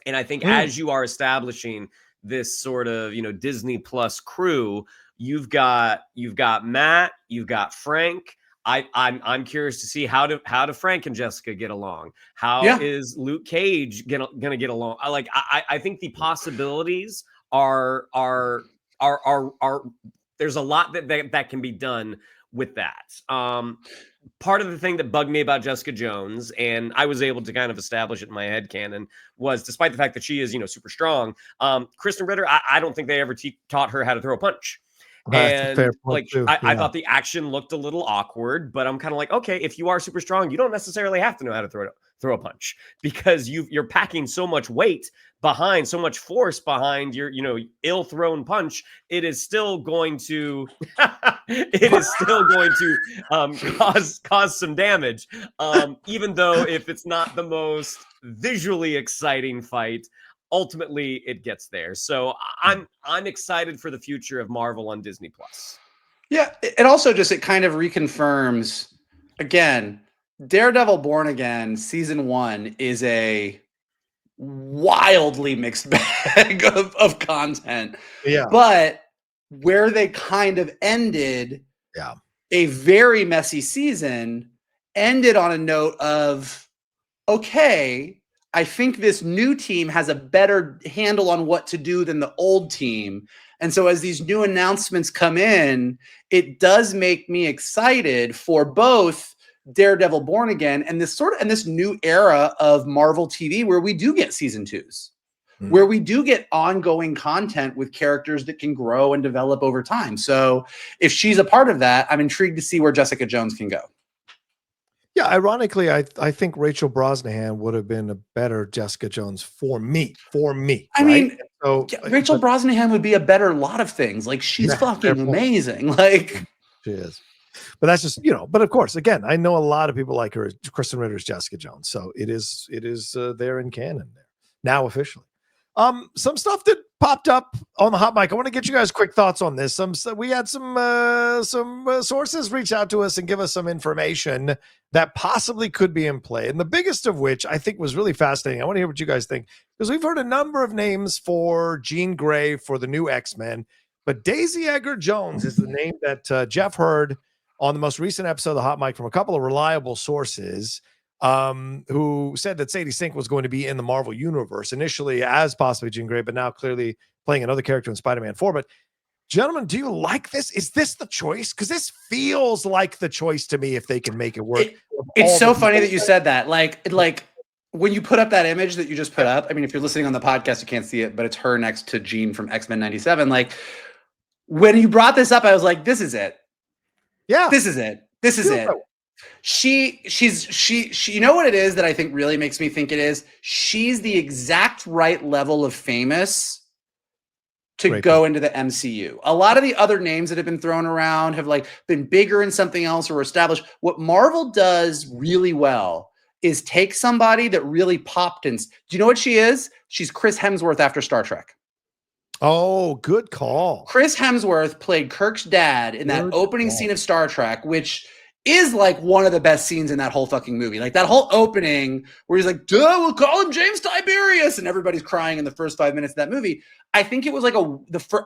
And I think as you are establishing this sort of, you know, Disney Plus crew, you've got Matt, you've got Frank. I'm curious to see how do Frank and Jessica get along? How is Luke Cage gonna get along? I think the possibilities are there's a lot that can be done with that. Part of the thing that bugged me about Jessica Jones, and I was able to kind of establish it in my head canon, was despite the fact that she is, super strong, Krysten Ritter, I don't think they ever taught her how to throw a punch. That's a fair And point, like, too. I thought the action looked a little awkward, but I'm kind of like, okay, if you are super strong, you don't necessarily have to know how to throw a punch, because you're packing so much weight behind, so much force behind your, ill thrown punch. It is still going to, cause some damage. Even though if it's not the most visually exciting fight, ultimately it gets there. So I'm excited for the future of Marvel on Disney Plus. Yeah, it also it kind of reconfirms again, Daredevil Born Again season 1 is a wildly mixed bag of content. Yeah. But where they kind of ended, a very messy season, ended on a note of, okay, I think this new team has a better handle on what to do than the old team. And so as these new announcements come in, it does make me excited for both Daredevil Born Again and this new era of Marvel TV where we do get season 2s, where we do get ongoing content with characters that can grow and develop over time. So if she's a part of that, I'm intrigued to see where Jessica Jones can go. Yeah, ironically, I think Rachel Brosnahan would have been a better Jessica Jones for me. I mean, Rachel Brosnahan would be a better lot of things. Like, she's fucking amazing. Like, she is. But that's just, but of course, again, I know a lot of people like her. Krysten Ritter's Jessica Jones. So it is there in canon there now officially. Some stuff that popped up on the hot mic. I want to get you guys quick thoughts on this. We had some sources reach out to us and give us some information that possibly could be in play. And the biggest of which I think was really fascinating. I want to hear what you guys think, because we've heard a number of names for Jean Grey for the new X-Men, but Daisy Edgar Jones is the name that Jeff heard on the most recent episode of the hot mic from a couple of reliable sources. Who said that Sadie Sink was going to be in the Marvel Universe initially as possibly Jean Grey, but now clearly playing another character in Spider-Man 4. But gentlemen, do you like this? Is this the choice? Because this feels like the choice to me if they can make it work. It's so funny that you said that. Like when you put up that image that you just put up, I mean, if you're listening on the podcast, you can't see it, but it's her next to Jean from X-Men 97. Like, when you brought this up, I was like, this is it. Yeah. This is it. This is it. She you know what it is that I think really makes me think it is? She's the exact right level of famous to go into the MCU. A lot of the other names that have been thrown around have been bigger in something else or established. What Marvel does really well is take somebody that really popped in. Do you know what she is? She's Chris Hemsworth after Star Trek. Oh, good call. Chris Hemsworth played Kirk's dad in that opening scene of Star Trek, which is one of the best scenes in that whole fucking movie. Like, that whole opening where he's like, duh, we'll call him James Tiberius, and everybody's crying in the first 5 minutes of that movie. I think it was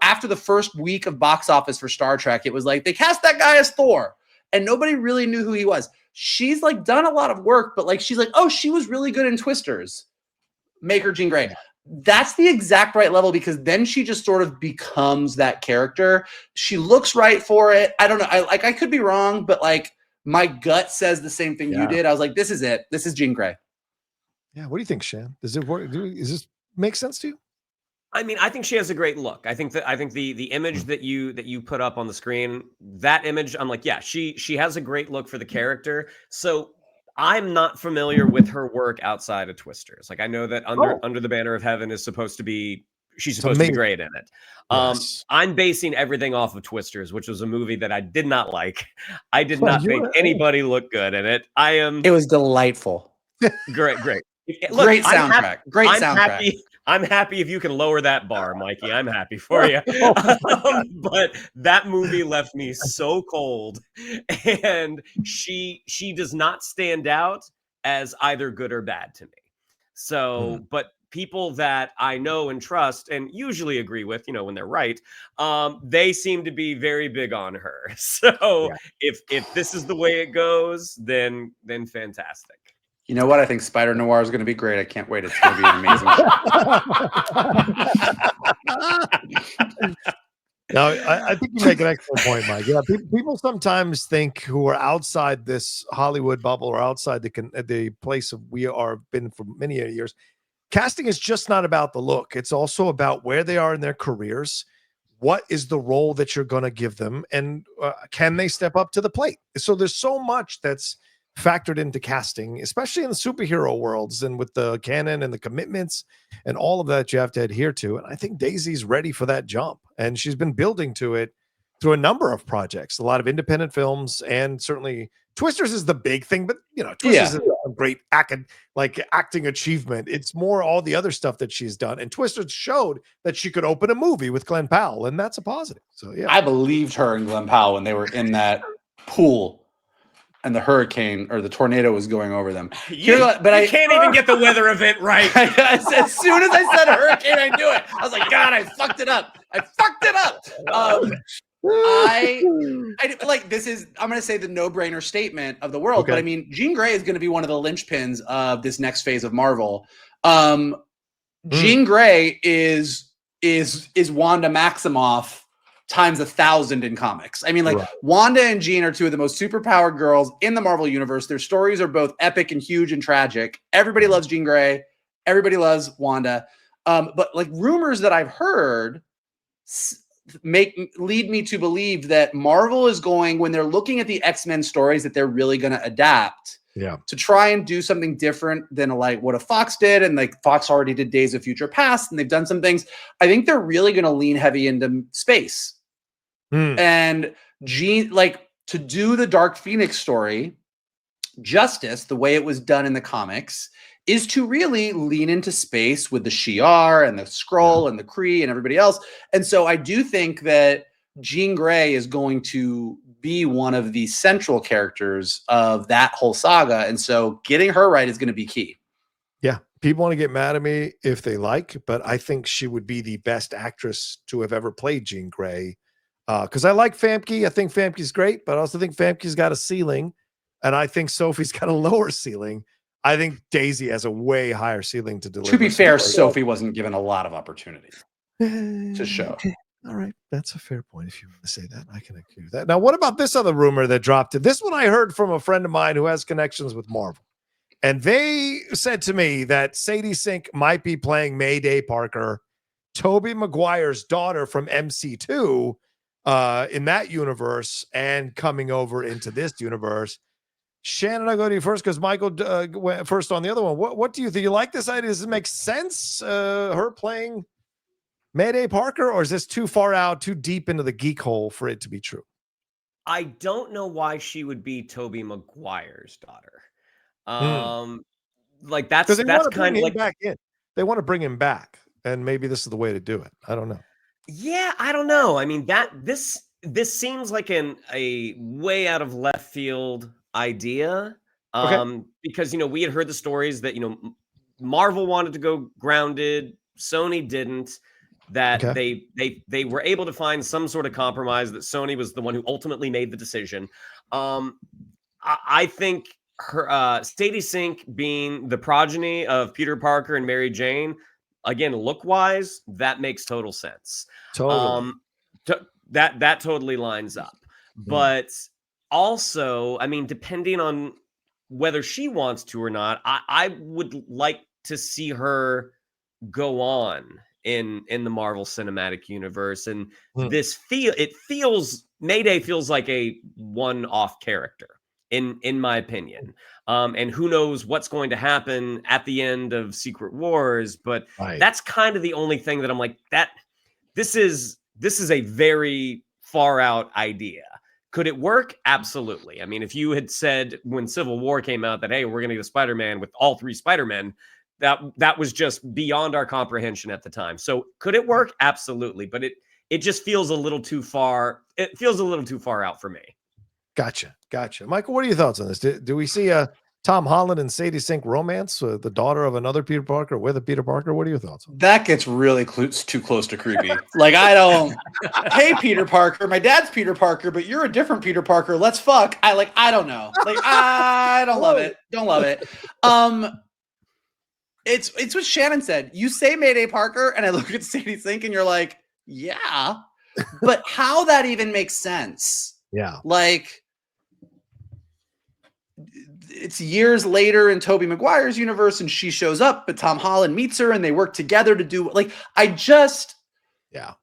after the first week of box office for Star Trek, it was like they cast that guy as Thor and nobody really knew who he was. She's done a lot of work, but she's oh, she was really good in Twisters. Make her Jean Grey. That's the exact right level, because then she just sort of becomes that character. She looks right for it. I don't know. I could be wrong, but my gut says the same thing you did. I was like, this is it. This is Jean Grey. Yeah. What do you think, Shan? Does it work? Does this make sense to you? I mean, I think she has a great look. I think the image that you put up on the screen, that image, I'm like, yeah, she has a great look for the character. So I'm not familiar with her work outside of Twisters. I know that Under the Banner of Heaven is supposed to be, she's supposed to be great in it. Yes. I'm basing everything off of Twisters, which was a movie that I did not like. I did not think anybody look good in it. It was delightful. Great. Look, great soundtrack. Great soundtrack. I'm happy if you can lower that bar, Mikey. I'm happy for you. But that movie left me so cold, and she does not stand out as either good or bad to me. So, but people that I know and trust and usually agree with, when they're right, they seem to be very big on her. So if this is the way it goes, then fantastic. You know what? I think Spider Noir is going to be great. I can't wait. It's going to be an amazing show. Now, I think you make an excellent point, Mike. Yeah, people sometimes think who are outside this Hollywood bubble or outside the place of we are been for many years. Casting is just not about the look. It's also about where they are in their careers. What is the role that you're going to give them, and can they step up to the plate? So there's so much that's factored into casting, especially in the superhero worlds and with the canon and the commitments and all of that you have to adhere to. And I think Daisy's ready for that jump, and she's been building to it through a number of projects, a lot of independent films, and certainly Twisters is the big thing. But Twisters is a great acting achievement. It's more all the other stuff that she's done, and Twisters showed that she could open a movie with Glenn Powell, and that's a positive. So yeah, I believed her and Glenn Powell when they were in that pool and the hurricane or the tornado was going over them. I can't even get the weather event right. As soon as I said hurricane, I knew it. I was like, God, I fucked it up. I like, this is, I'm going to say the no-brainer statement of the world, Okay. but I mean, Jean Grey is going to be one of the linchpins of this next phase of Marvel. Jean Grey is Wanda Maximoff times 1,000 in comics. I mean, like, Right. Wanda and Jean are two of the most superpowered girls in the Marvel universe. Their stories are both epic and huge and tragic. Everybody loves Jean Grey. Everybody loves Wanda. But like, rumors that I've heard lead me to believe that Marvel is going, when they're looking at the X-Men stories that they're really going to adapt, to try and do something different than like what a Fox did. And like, Fox already did Days of Future Past, and they've done some things. I think they're really going to lean heavy into space. And Jean, like, to do the Dark Phoenix story justice, the way it was done in the comics, is to really lean into space with the Shi'ar and the Skrull and the Kree and everybody else. And so I do think that Jean Grey is going to be one of the central characters of that whole saga. And so getting her right is going to be key. Yeah. People want to get mad at me if they like, but I think she would be the best actress to have ever played Jean Grey. Because I like Famke. I think Famke's great, but I also think Famke's got a ceiling, and I think Sophie's got a lower ceiling. I think Daisy has a way higher ceiling to deliver. To be fair, Sophie wasn't given a lot of opportunity to show. All right, that's a fair point. If you want to say that, I can agree with that. Now, what about this other rumor that dropped? This one I heard from a friend of mine who has connections with Marvel, and they said to me that Sadie Sink might be playing Mayday Parker, Tobey Maguire's daughter from MC2, in that universe, and coming over into this universe. Shannon, I'll go to you first because Michael went first on the other one. What do you think? You like this idea? Does it make sense? Her playing Mayday Parker, or is this too far out, too deep into the geek hole for it to be true? I don't know why she would be Tobey Maguire's daughter. Like that's kind of like back in. They want to bring him back, and maybe this is the way to do it. I don't know. Yeah, I don't know. I mean, this seems like a way out of left field idea. Because we had heard the stories that Marvel wanted to go grounded, Sony didn't. That they were able to find some sort of compromise. That Sony was the one who ultimately made the decision. I think her Sadie Sink being the progeny of Peter Parker and Mary Jane. Again, look-wise, that makes total sense. Totally. That totally lines up. But also, I mean, depending on whether she wants to or not, I would like to see her go on in the Marvel Cinematic Universe. And Mayday feels like a one-off character, in my opinion. And who knows what's going to happen at the end of Secret Wars, but that's kind of the only thing that I'm like, this is a very far out idea. Could it work? Absolutely. I mean, if you had said when Civil War came out that, hey, we're going to get a Spider-Man with all three Spider-Men, that was just beyond our comprehension at the time. So could it work? Absolutely. But it just feels a little too far. It feels a little too far out for me. Gotcha. Michael, what are your thoughts on this? Do we see a Tom Holland and Sadie Sink romance, the daughter of another Peter Parker with a Peter Parker? What are your thoughts on that? That gets really too close to creepy. Like, I don't, hey, Peter Parker, my dad's Peter Parker, but you're a different Peter Parker. Let's fuck. I don't know. Like, I don't love it. Don't love it. It's what Shannon said. You say Mayday Parker, and I look at Sadie Sink, and you're like, yeah. but how that even makes sense? Yeah. Like, it's years later in Tobey Maguire's universe, and she shows up, but Tom Holland meets her, and they work together to do like. Yeah.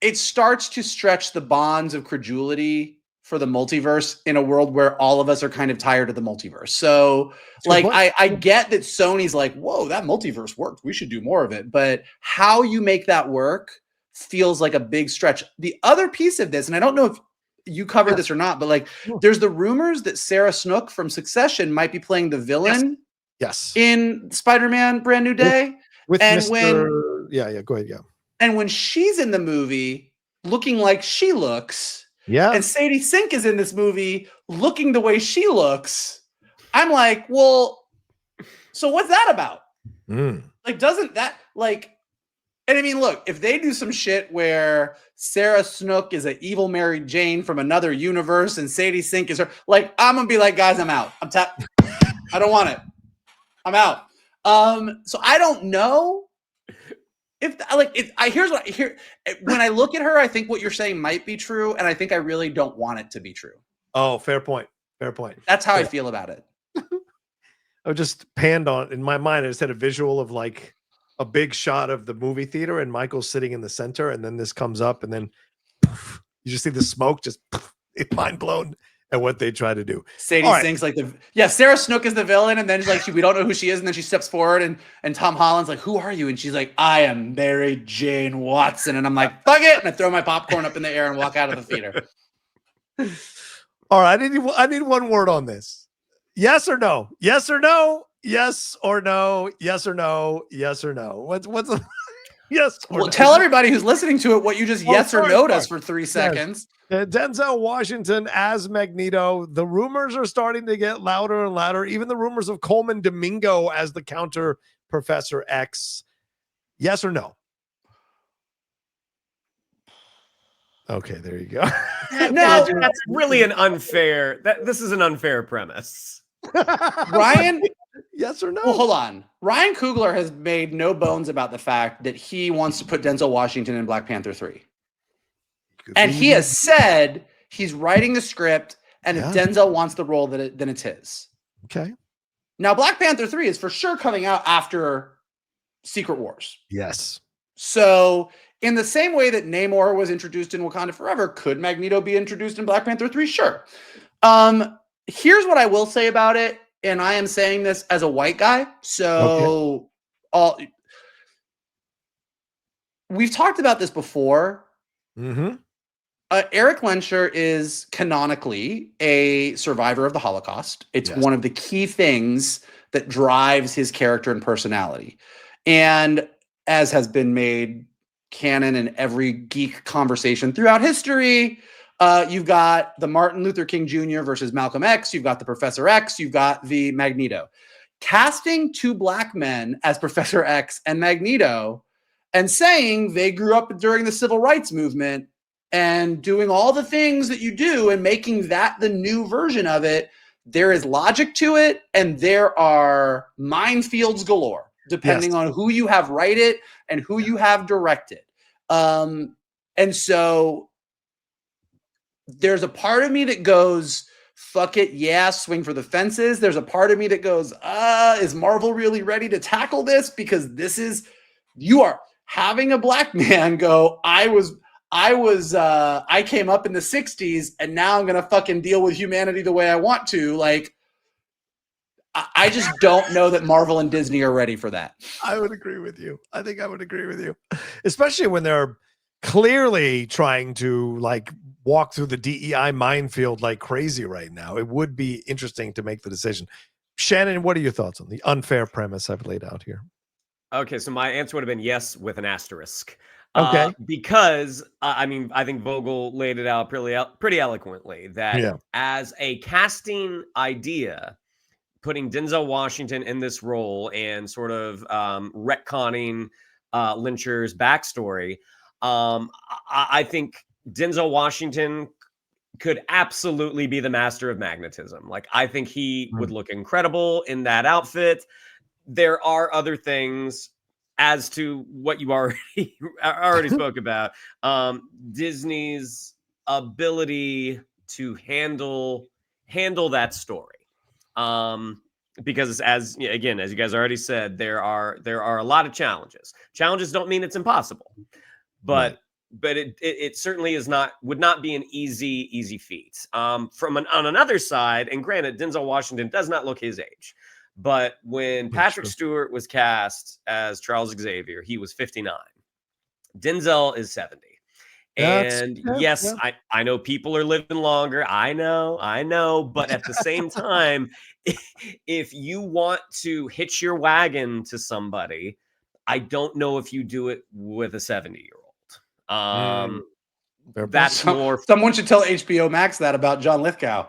It starts to stretch the bonds of credulity for the multiverse in a world where all of us are kind of tired of the multiverse. So like, I get that Sony's like, whoa, that multiverse worked. We should do more of it. But how you make that work feels like a big stretch. The other piece of this, and I don't know if you covered this or not, but like there's the rumors that Sarah Snook from Succession might be playing the villain in Spider-Man Brand New Day. With and Mr. Yeah, go ahead. Yeah. And when she's in the movie looking like she looks, and Sadie Sink is in this movie looking the way she looks, I'm like, well, so what's that about? Like, doesn't that like, and I mean, look, if they do some shit where Sarah Snook is an evil Mary Jane from another universe and Sadie Sink is her, like, I'm gonna be like, guys, I'm out. I don't want it. I'm out. So I don't know. Here's what I hear when I look at her, I think what you're saying might be true, and I think I really don't want it to be true. Oh, fair point. Fair point. That's how I feel about it. I just panned on in my mind. I just had a visual of like a big shot of the movie theater, and Michael's sitting in the center, and then this comes up, and then poof, you just see the smoke. Just it's mind blown at what they try to do. Sadie Sink's like Sarah Snook is the villain, and then she's like, we don't know who she is, and then she steps forward, and Tom Holland's like, who are you? And she's like, I am Mary Jane Watson, and I'm like, fuck it, and I throw my popcorn up in the air and walk out of the theater. All right, I need one word on this. Yes or no? Yes or no? Yes or no? Yes or no? Yes or no? What's the yes? Or Well, no? tell everybody who's listening to it what you just yes or no does for 3 seconds. Denzel Washington as Magneto. The rumors are starting to get louder and louder. Even the rumors of Coleman Domingo as the counter Professor X. Yes or no? Okay, there you go. No, that's really an unfair. This is an unfair premise. Ryan, yes or no? Well, hold on. Ryan Coogler has made no bones about the fact that he wants to put Denzel Washington in Black Panther 3. And he has said he's writing the script, and if Denzel wants the role, then it's his. Okay. Now, Black Panther 3 is for sure coming out after Secret Wars. Yes. So, in the same way that Namor was introduced in Wakanda Forever, could Magneto be introduced in Black Panther 3? Sure. Here's what I will say about it, and I am saying this as a white guy. So, we've talked about this before. Mm-hmm. Eric Lenscher is canonically a survivor of the Holocaust. It's one of the key things that drives his character and personality. And as has been made canon in every geek conversation throughout history, you've got the Martin Luther King Jr. versus Malcolm X. You've got the Professor X. You've got the Magneto. Casting 2 black men as Professor X and Magneto and saying they grew up during the civil rights movement and doing all the things that you do and making that the new version of it, there is logic to it, and there are minefields galore, depending on who you have write it and who you have directed. And so there's a part of me that goes, fuck it, swing for the fences. There's a part of me that goes, is Marvel really ready to tackle this? Because you are having a black man go, I came up in the 60s and now I'm going to fucking deal with humanity the way I want to. Like, I just don't know that Marvel and Disney are ready for that. I would agree with you. I think I would agree with you, especially when they're clearly trying to like walk through the DEI minefield like crazy right now. It would be interesting to make the decision. Shannon, what are your thoughts on the unfair premise I've laid out here? Okay, so my answer would have been yes with an asterisk. Okay. Because I mean, I think Vogel laid it out pretty eloquently that as a casting idea, putting Denzel Washington in this role and sort of retconning Lyncher's backstory, I think Denzel Washington could absolutely be the master of magnetism. Like, I think he would look incredible in that outfit. There are other things as to what you already spoke about, Disney's ability to handle that story. Because as you guys already said, there are a lot of challenges. Challenges don't mean it's impossible, but it certainly would not be an easy feat. On another side, and granted, Denzel Washington does not look his age, but when Patrick Stewart was cast as Charles Xavier, he was 59. Denzel is 70. And yes, I know people are living longer. I know. But at the same time, if you want to hitch your wagon to somebody, I don't know if you do it with a 70-year-old. That's more. Someone should tell HBO Max that about John Lithgow.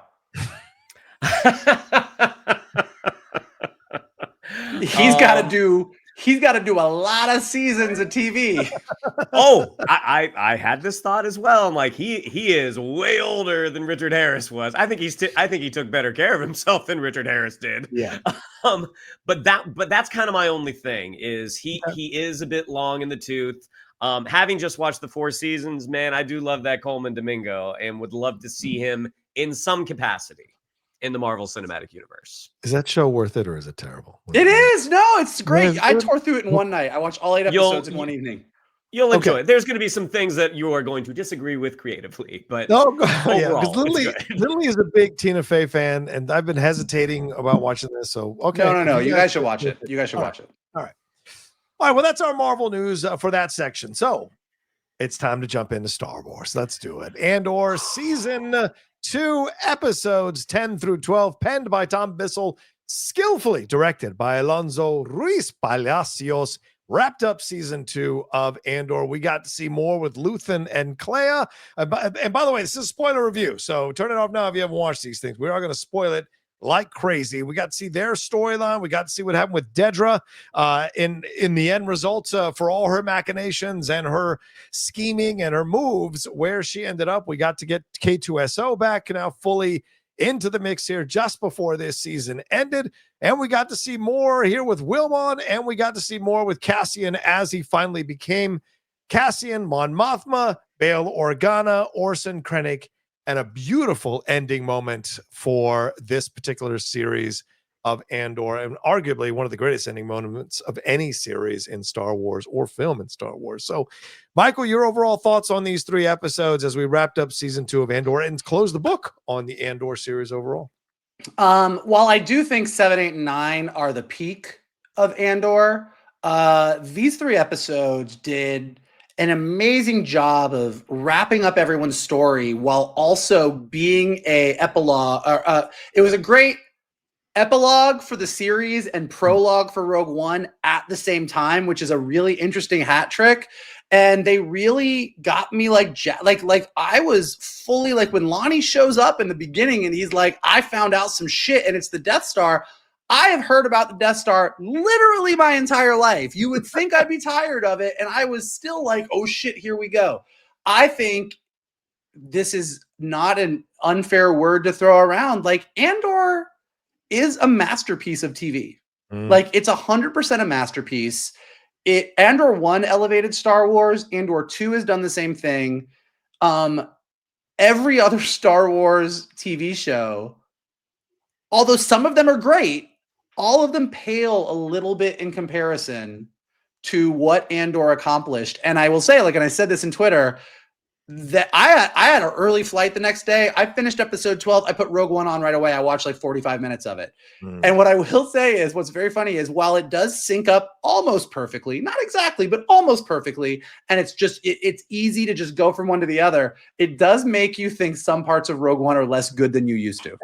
He's got to do a lot of seasons of TV. I had this thought as well. I'm like, he is way older than Richard Harris was. I think he took better care of himself than Richard Harris did. Yeah. But that's kind of my only thing is he is a bit long in the tooth. Having just watched the 4 seasons, man, I do love that Coleman Domingo and would love to see him in some capacity in the Marvel Cinematic Universe. Is that show worth it or is it terrible? It is. No, it's great. I tore through it in one night. I watched all 8 episodes in one evening. You'll enjoy it. There's going to be some things that you are going to disagree with creatively, but because Lily is a big Tina Fey fan, and I've been hesitating about watching this. So no, you guys should watch it. You guys should watch it. All right. Well, that's our Marvel news for that section. So it's time to jump into Star Wars. Let's do it. Andor season 2 episodes 10 through 12, penned by Tom Bissell, skillfully directed by Alonso Ruiz Palacios, wrapped up season 2 of Andor. We got to see more with Luthen and Clea. And by the way, this is a spoiler review, so turn it off now if you haven't watched these things. We are going to spoil it like crazy. We got to see their storyline. We got to see what happened with Dedra in the end results for all her machinations and her scheming and her moves, where she ended up. We got to get K2SO back now fully into the mix here just before this season ended. And we got to see more here with Wilmon, and we got to see more with Cassian as he finally became Cassian, Mon Mothma, Bail Organa, Orson Krennic, and a beautiful ending moment for this particular series of Andor, and arguably one of the greatest ending moments of any series in Star Wars or film in Star Wars. So, Michael, your overall thoughts on these 3 episodes as we wrapped up season 2 of Andor and closed the book on the Andor series overall? While I do think 7, 8, and 9 are the peak of Andor, these 3 episodes did an amazing job of wrapping up everyone's story while also being a epilogue. It was a great epilogue for the series and prologue for Rogue One at the same time, which is a really interesting hat trick. And they really got me like I was fully like when Lonnie shows up in the beginning and he's like, I found out some shit and it's the Death Star. I have heard about the Death Star literally my entire life. You would think I'd be tired of it. And I was still like, oh shit, here we go. I think this is not an unfair word to throw around. Like Andor is a masterpiece of TV. Like it's 100% a masterpiece. Andor 1 elevated Star Wars. Andor 2 has done the same thing. Every other Star Wars TV show, although some of them are great, all of them pale a little bit in comparison to what Andor accomplished. And I will say, like, and I said this in Twitter, that I had an early flight the next day. I finished episode 12. I put Rogue One on right away. I watched like 45 minutes of it. And what I will say is what's very funny is while it does sync up almost perfectly, not exactly, but almost perfectly, and it's just, it's easy to just go from one to the other. It does make you think some parts of Rogue One are less good than you used to.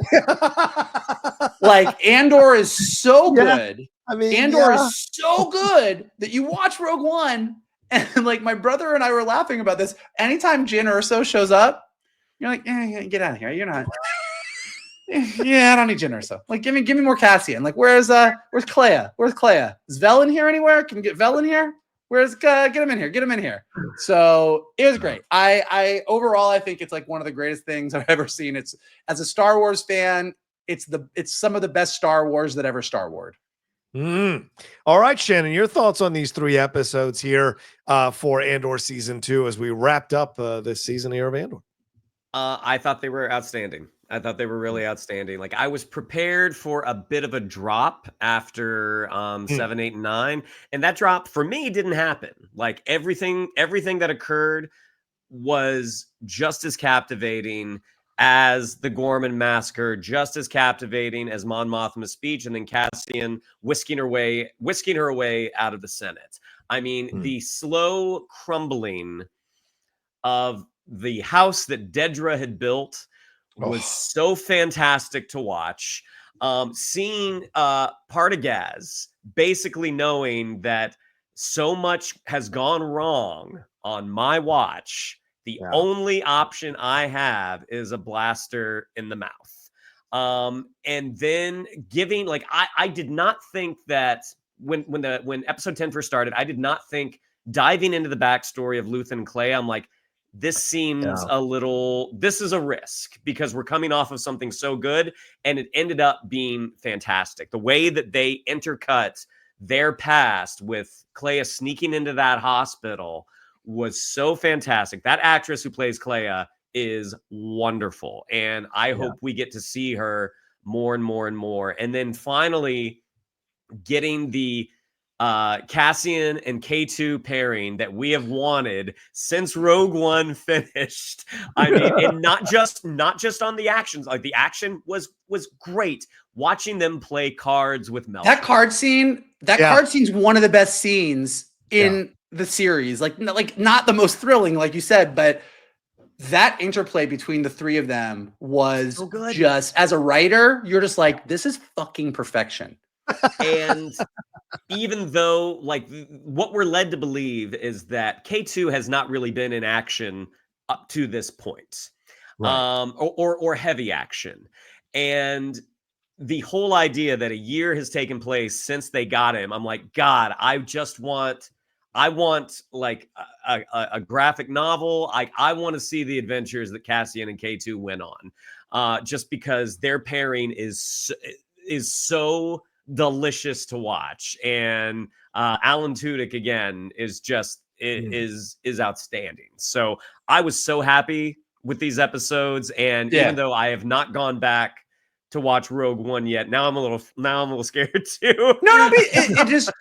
Like Andor is so good. I mean, Andor is so good that you watch Rogue One and like my brother and I were laughing about this. Anytime Jyn Erso shows up, you're like, get out of here. You're not. Yeah, I don't need Jyn Erso. Like, give me more Cassian. Like, where's Clea? Where's Clea? Is Vel in here anywhere? Can we get Vel in here? Get him in here. Get him in here. So it was great. I overall, I think it's like one of the greatest things I've ever seen. It's as a Star Wars fan, it's some of the best Star Wars that ever Star Wars. Mm. All right, Shannon, your thoughts on these 3 episodes here for Andor season 2 as we wrapped up this season here of Andor. I thought they were outstanding. I thought they were really outstanding. Like I was prepared for a bit of a drop after 7, 8, and 9, and that drop for me didn't happen. Like everything that occurred was just as captivating as the Gorman massacre, just as captivating as Mon Mothma's speech, and then Cassian whisking her away out of the Senate. I mean, the slow crumbling of the house that Dedra had built was so fantastic to watch. Seeing Partagaz basically knowing that so much has gone wrong on my watch, the only option I have is a blaster in the mouth. And then giving, like, I did not think that when episode 10 first started, I did not think diving into the backstory of Luthen and Clay, I'm like, this seems this is a risk because we're coming off of something so good, and it ended up being fantastic. The way that they intercut their past with Clea sneaking into that hospital was so fantastic. That actress who plays Clea is wonderful, and I hope we get to see her more and more and more. And then finally getting the Cassian and K2 pairing that we have wanted since Rogue One finished. I mean, and not just on the actions. Like the action was great. Watching them play cards with Mel. That card scene's one of the best scenes in the series. Like not the most thrilling, like you said, but that interplay between the 3 of them was so good. Just as a writer, you're just like, this is fucking perfection. And even though, like, what we're led to believe is that K2 has not really been in action up to this point, or heavy action, and the whole idea that a year has taken place since they got him, I'm like, God, I want like a graphic novel. I want to see the adventures that Cassian and K2 went on, just because their pairing is so delicious to watch. And Alan Tudyk again is just is outstanding. So I was so happy with these episodes, and even though I have not gone back to watch Rogue One yet, now I'm a little scared too. No, it just,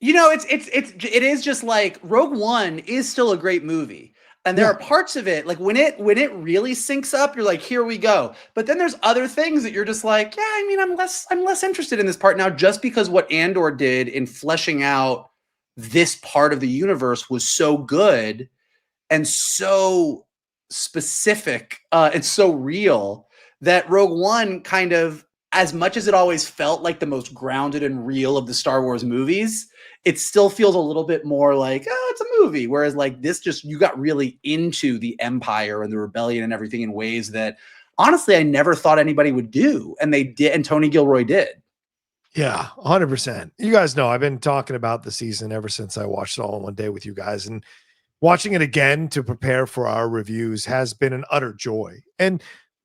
you know, it is just like Rogue One is still a great movie. And there are parts of it, like when it really syncs up, you're like, here we go. But then there's other things that you're just like, yeah, I mean, I'm less interested in this part now, just because what Andor did in fleshing out this part of the universe was so good and so specific and so real that Rogue One kind of, as much as it always felt like the most grounded and real of the Star Wars movies, it still feels a little bit more like, oh, it's a movie. Whereas like this, just, you got really into the Empire and the rebellion and everything in ways that honestly, I never thought anybody would do. And they did. And Tony Gilroy did. Yeah, 100%. You guys know I've been talking about the season ever since I watched it all in one day with you guys, and watching it again to prepare for our reviews has been an utter joy. And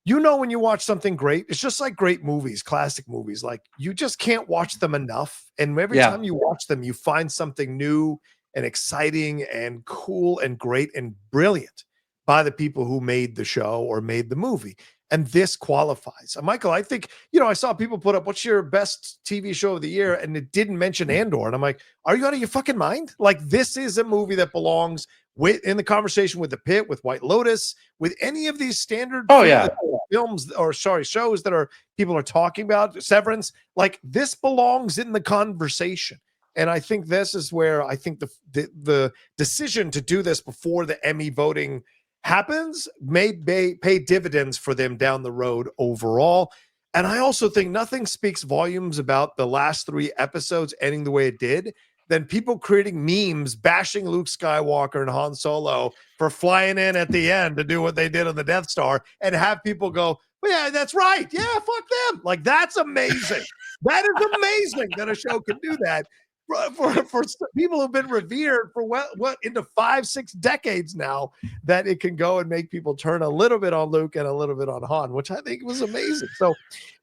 you know, when you watch something great, it's just like great movies, classic movies. Like you just can't watch them enough. And every time you watch them, you find something new and exciting and cool and great and brilliant by the people who made the show or made the movie. And this qualifies. Michael, I think, you know, I saw people put up, what's your best TV show of the year? And it didn't mention Andor. And I'm like, are you out of your fucking mind? Like, this is a movie that belongs in the conversation with The Pit, with White Lotus, with any of these standard films, or shows that people are talking about, Severance. Like, this belongs in the conversation. And I think this is where I think the decision to do this before the Emmy voting happens may pay dividends for them down the road overall. And I also think nothing speaks volumes about the last 3 episodes ending the way it did than people creating memes bashing Luke Skywalker and Han Solo for flying in at the end to do what they did on the Death Star, and have people go, well, yeah, that's right. Yeah, fuck them. Like, that's amazing. That is amazing that a show can do that. for people who've been revered for what into 5-6 decades now, that it can go and make people turn a little bit on Luke and a little bit on Han, which I think was amazing. So,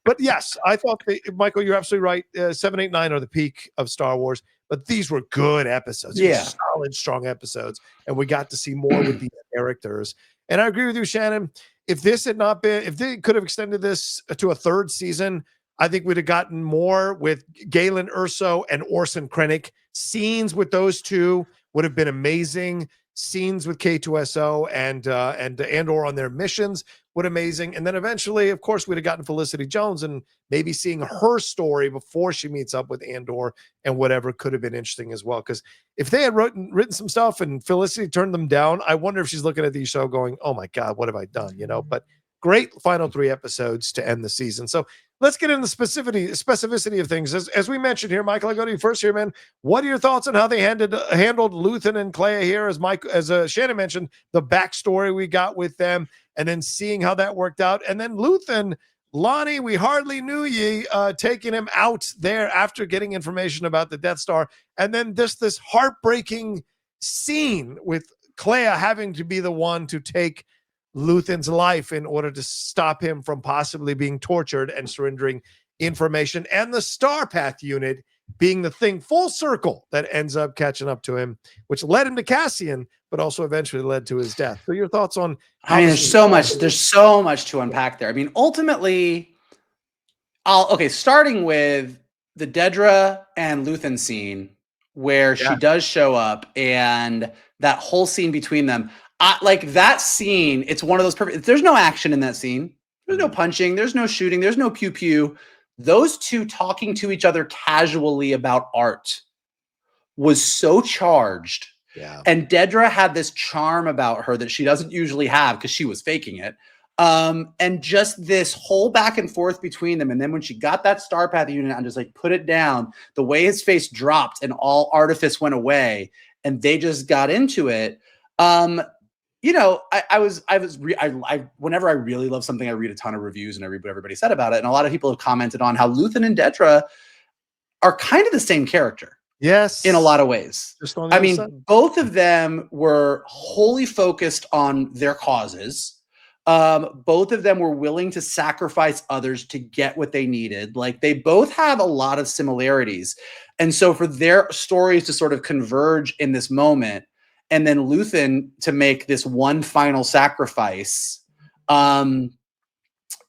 but yes, I thought Michael, you're absolutely right. 7, 8, 9 are the peak of Star Wars, but these were good episodes. These were solid, strong episodes, and we got to see more with these characters. And I agree with you, Shannon. If this had not been, if they could have extended this to a third season, I think we'd have gotten more with Galen Erso and Orson Krennic. Scenes with those two would have been amazing. Scenes with K2SO and Andor on their missions would amazing. And then eventually, of course, we'd have gotten Felicity Jones and maybe seeing her story before she meets up with Andor and whatever could have been interesting as well. Because if they had written some stuff and Felicity turned them down, I wonder if she's looking at the show going, "Oh my God, what have I done?" But great final 3 episodes to end the season. So let's get into the specificity of things. As we mentioned here, Michael, I go to you first here, man. What are your thoughts on how they handled Luthen and Clea here? As Shannon mentioned, the backstory we got with them, and then seeing how that worked out. And then Luthen, Lonnie, we hardly knew ye, taking him out there after getting information about the Death Star. And then this heartbreaking scene with Clea having to be the one to take Luthen's life in order to stop him from possibly being tortured and surrendering information, and the Star Path unit being the thing full circle that ends up catching up to him, which led him to Cassian, but also eventually led to his death. So your thoughts on how there's so much to unpack there. I mean, ultimately, starting with the Dedra and Luthen scene where she does show up, and that whole scene between them. Like that scene, it's one of those perfect. There's no action in that scene. There's no punching. There's no shooting. There's no pew pew. Those two talking to each other casually about art was so charged. Yeah. And Dedra had this charm about her that she doesn't usually have because she was faking it. And just this whole back and forth between them. And then when she got that Star Path unit and just like put it down, the way his face dropped and all artifice went away and they just got into it. Whenever I really love something, I read a ton of reviews and I read what everybody said about it. And a lot of people have commented on how Luthen and Dedra are kind of the same character. Yes. In a lot of ways. Both of them were wholly focused on their causes. Both of them were willing to sacrifice others to get what they needed. Like they both have a lot of similarities. And so for their stories to sort of converge in this moment, and then Luthen to make this one final sacrifice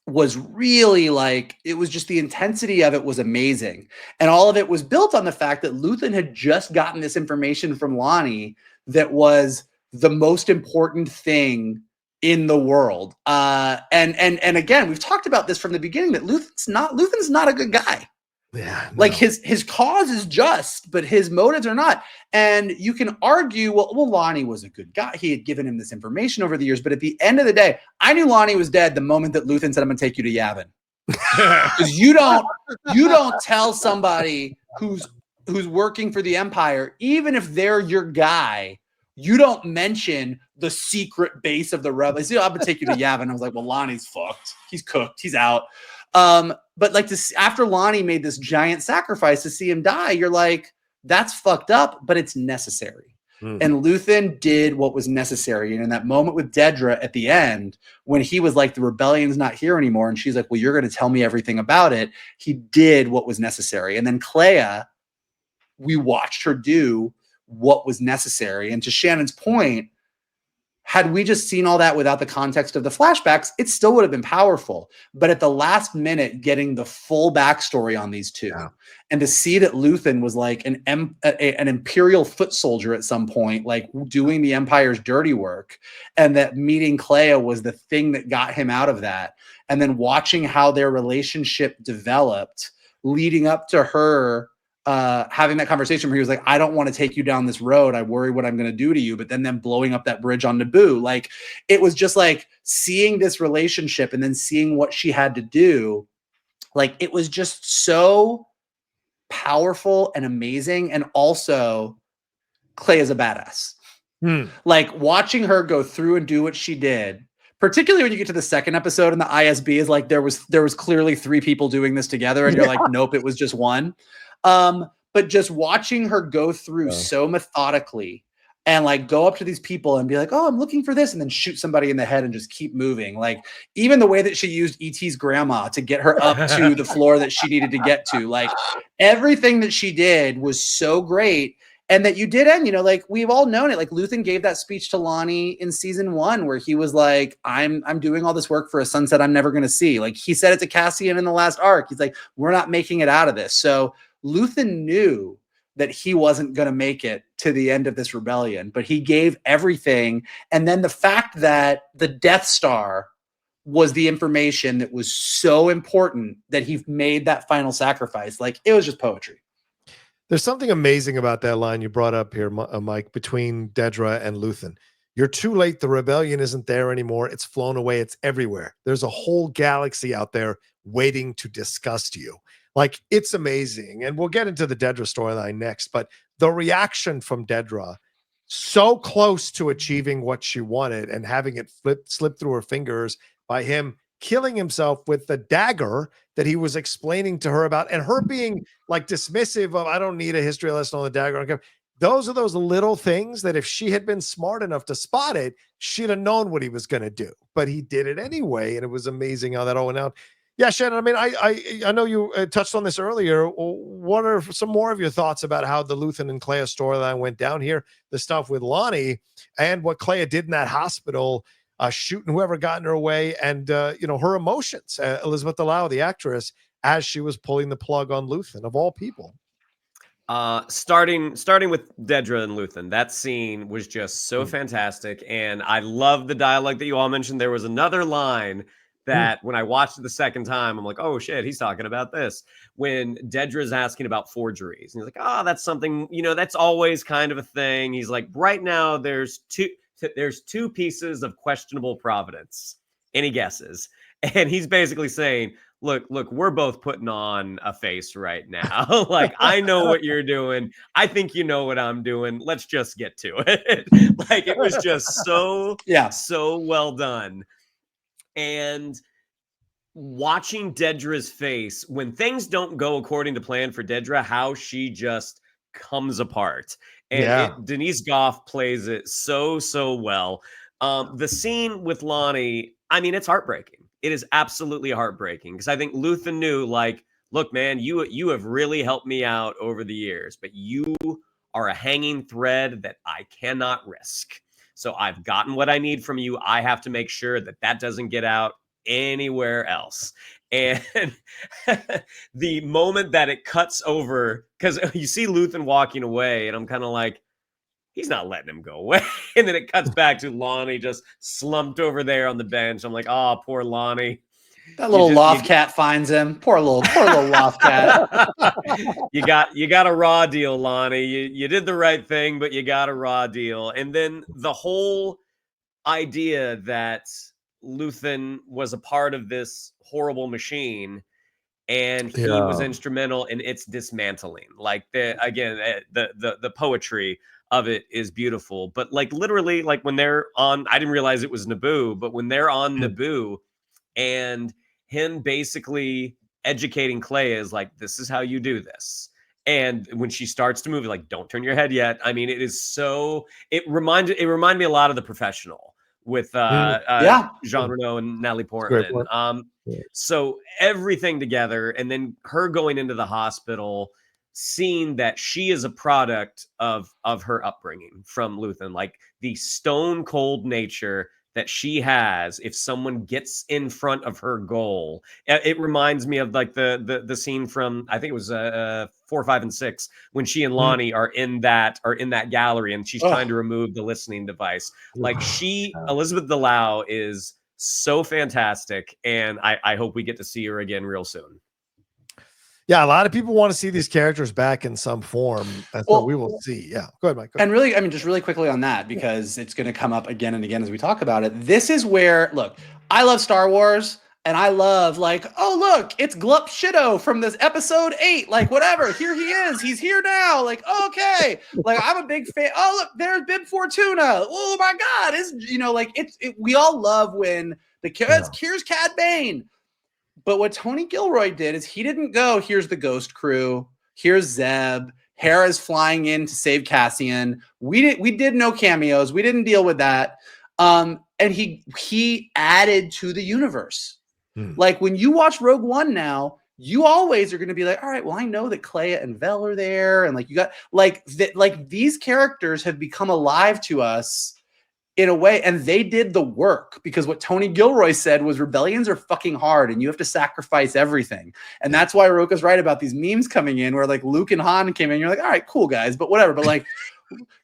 was really like, it was just the intensity of it was amazing. And all of it was built on the fact that Luthen had just gotten this information from Lonnie that was the most important thing in the world. And again, we've talked about this from the beginning that Luthen's not a good guy. Yeah, no. Like his cause is just, but his motives are not. And you can argue, well, Lonnie was a good guy. He had given him this information over the years. But at the end of the day, I knew Lonnie was dead the moment that Luthen said, "I'm going to take you to Yavin." Because you don't tell somebody who's working for the Empire, even if they're your guy, you don't mention the secret base of the rebels. I'm going to take you to Yavin. I was like, well, Lonnie's fucked. He's cooked. He's out. But like after Lonnie made this giant sacrifice to see him die, you're like, that's fucked up, but it's necessary. And Luthen did what was necessary. And in that moment with Dedra at the end, when he was like, the rebellion's not here anymore, and she's like, well, you're going to tell me everything about it. He did what was necessary. And then Clea, we watched her do what was necessary. And to Shannon's point, had we just seen all that without the context of the flashbacks, it still would have been powerful. But at the last minute, getting the full backstory on these two, and to see that Luthen was like an Imperial foot soldier at some point, like doing the Empire's dirty work, and that meeting Clea was the thing that got him out of that. And then watching how their relationship developed leading up to her having that conversation where he was like, I don't want to take you down this road. I worry what I'm going to do to you. But then them blowing up that bridge on Naboo. Like, it was just like seeing this relationship and then seeing what she had to do. Like, it was just so powerful and amazing. And also, Clay is a badass. Like, watching her go through and do what she did, particularly when you get to the second episode and the ISB is like, there was clearly 3 people doing this together. And you're like, nope, it was just one. but just watching her go through so methodically and like go up to these people and be like, oh, I'm looking for this, and then shoot somebody in the head and just keep moving. Like even the way that she used E.T.'s grandma to get her up to the floor that she needed to get to, like everything that she did was so great. And that you did end, you know, like we've all known it. Like Luthen gave that speech to Lonnie in season 1 where he was like, I'm doing all this work for a sunset I'm never going to see. Like he said it to Cassian in the last arc. He's like, we're not making it out of this. So Luthen knew that he wasn't going to make it to the end of this rebellion, but he gave everything. And then the fact that the Death Star was the information that was so important that he made that final sacrifice. Like it was just poetry. There's something amazing about that line you brought up here, Mike, between Dedra and Luthen. You're too late. The rebellion isn't there anymore. It's flown away. It's everywhere. There's a whole galaxy out there waiting to disgust you. Like, it's amazing. And we'll get into the Dedra storyline next, but the reaction from Dedra, so close to achieving what she wanted and having it slip through her fingers by him killing himself with the dagger that he was explaining to her about, and her being like dismissive of, I don't need a history lesson on the dagger. Those are those little things that if she had been smart enough to spot it, she'd have known what he was going to do, but he did it anyway. And it was amazing how that all went out. Yeah, Shannon, I mean, I know you touched on this earlier. What are some more of your thoughts about how the Luthen and Clea storyline went down here, the stuff with Lonnie and what Clea did in that hospital, shooting whoever got in her way, and you know, her emotions, Elizabeth Delau, the actress, as she was pulling the plug on Luthen of all people. Starting with Dedra and Luthen, that scene was just so fantastic, and I love the dialogue that you all mentioned. There was another line that when I watched it the second time, I'm like, oh shit, he's talking about this. When Dedra's asking about forgeries, and he's like, oh, that's something, you know, that's always kind of a thing. He's like, right now there's two pieces of questionable providence. Any guesses? And he's basically saying, look, we're both putting on a face right now. Like, I know what you're doing. I think you know what I'm doing. Let's just get to it. Like, it was just so well done. And watching Dedra's face when things don't go according to plan for Dedra, how she just comes apart. And Denise Goff plays it so well. The scene with Lonnie, I mean, it's heartbreaking. It is absolutely heartbreaking because I think Luthen knew, like, look, man, you have really helped me out over the years, but you are a hanging thread that I cannot risk. So I've gotten what I need from you. I have to make sure that that doesn't get out anywhere else. And the moment that it cuts over, because you see Luthen walking away, and I'm kind of like, he's not letting him go away. And then it cuts back to Lonnie just slumped over there on the bench. I'm like, oh, poor Lonnie. That little loft cat finds him. Poor little loft cat. You got a raw deal, Lonnie. You did the right thing, but you got a raw deal. And then the whole idea that Luthen was a part of this horrible machine and he was instrumental in its dismantling. Like the poetry of it is beautiful. But like literally, like when they're on, I didn't realize it was Naboo, but when they're on Naboo and him basically educating Clea is like, this is how you do this. And when she starts to move, like, don't turn your head yet. I mean, it is so, it reminded me a lot of The Professional with Jean Reno and Natalie Portman. So everything together, and then her going into the hospital, seeing that she is a product of her upbringing from Luthen, like the stone cold nature that she has. If someone gets in front of her goal, it reminds me of like the scene from, I think it was 4, 5, and 6, when she and Lonnie are in that gallery and she's trying to remove the listening device. Like Elizabeth Delau is so fantastic, and I hope we get to see her again real soon. Yeah, a lot of people want to see these characters back in some form. That's what we will see. Yeah, go ahead, Mike. Go ahead. And really, I mean, just really quickly on that, because it's going to come up again and again as we talk about it. This is where, look, I love Star Wars, and I love, like, oh, look, it's Glup Shido from this episode 8, like, whatever. Here he is. He's here now. Like, okay. Like, I'm a big fan. Oh, look, there's Bib Fortuna. Oh, my God. We all love when the kids, here's Cad Bane. But what Tony Gilroy did is he didn't go, here's the Ghost Crew, here's Zeb, Hera's flying in to save Cassian. We did no cameos. We didn't deal with that. And he added to the universe. Like when you watch Rogue One now, you always are going to be like, all right, well, I know that Clea and Vel are there, and like you got like these characters have become alive to us in a way, and they did the work, because what Tony Gilroy said was rebellions are fucking hard and you have to sacrifice everything. And that's why Rocha's right about these memes coming in where like Luke and Han came in, you're like, all right, cool guys, but whatever. But like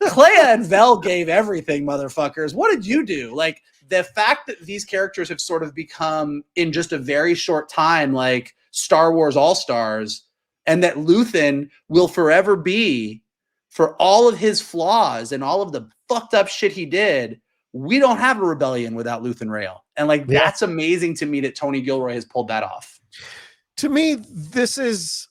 Clea and Vel gave everything, motherfuckers. What did you do? Like the fact that these characters have sort of become in just a very short time like Star Wars All-Stars, and that Luthen will forever be, for all of his flaws and all of the fucked up shit he did, we don't have a rebellion without Luthen Rail. And like, that's amazing to me that Tony Gilroy has pulled that off. To me, this is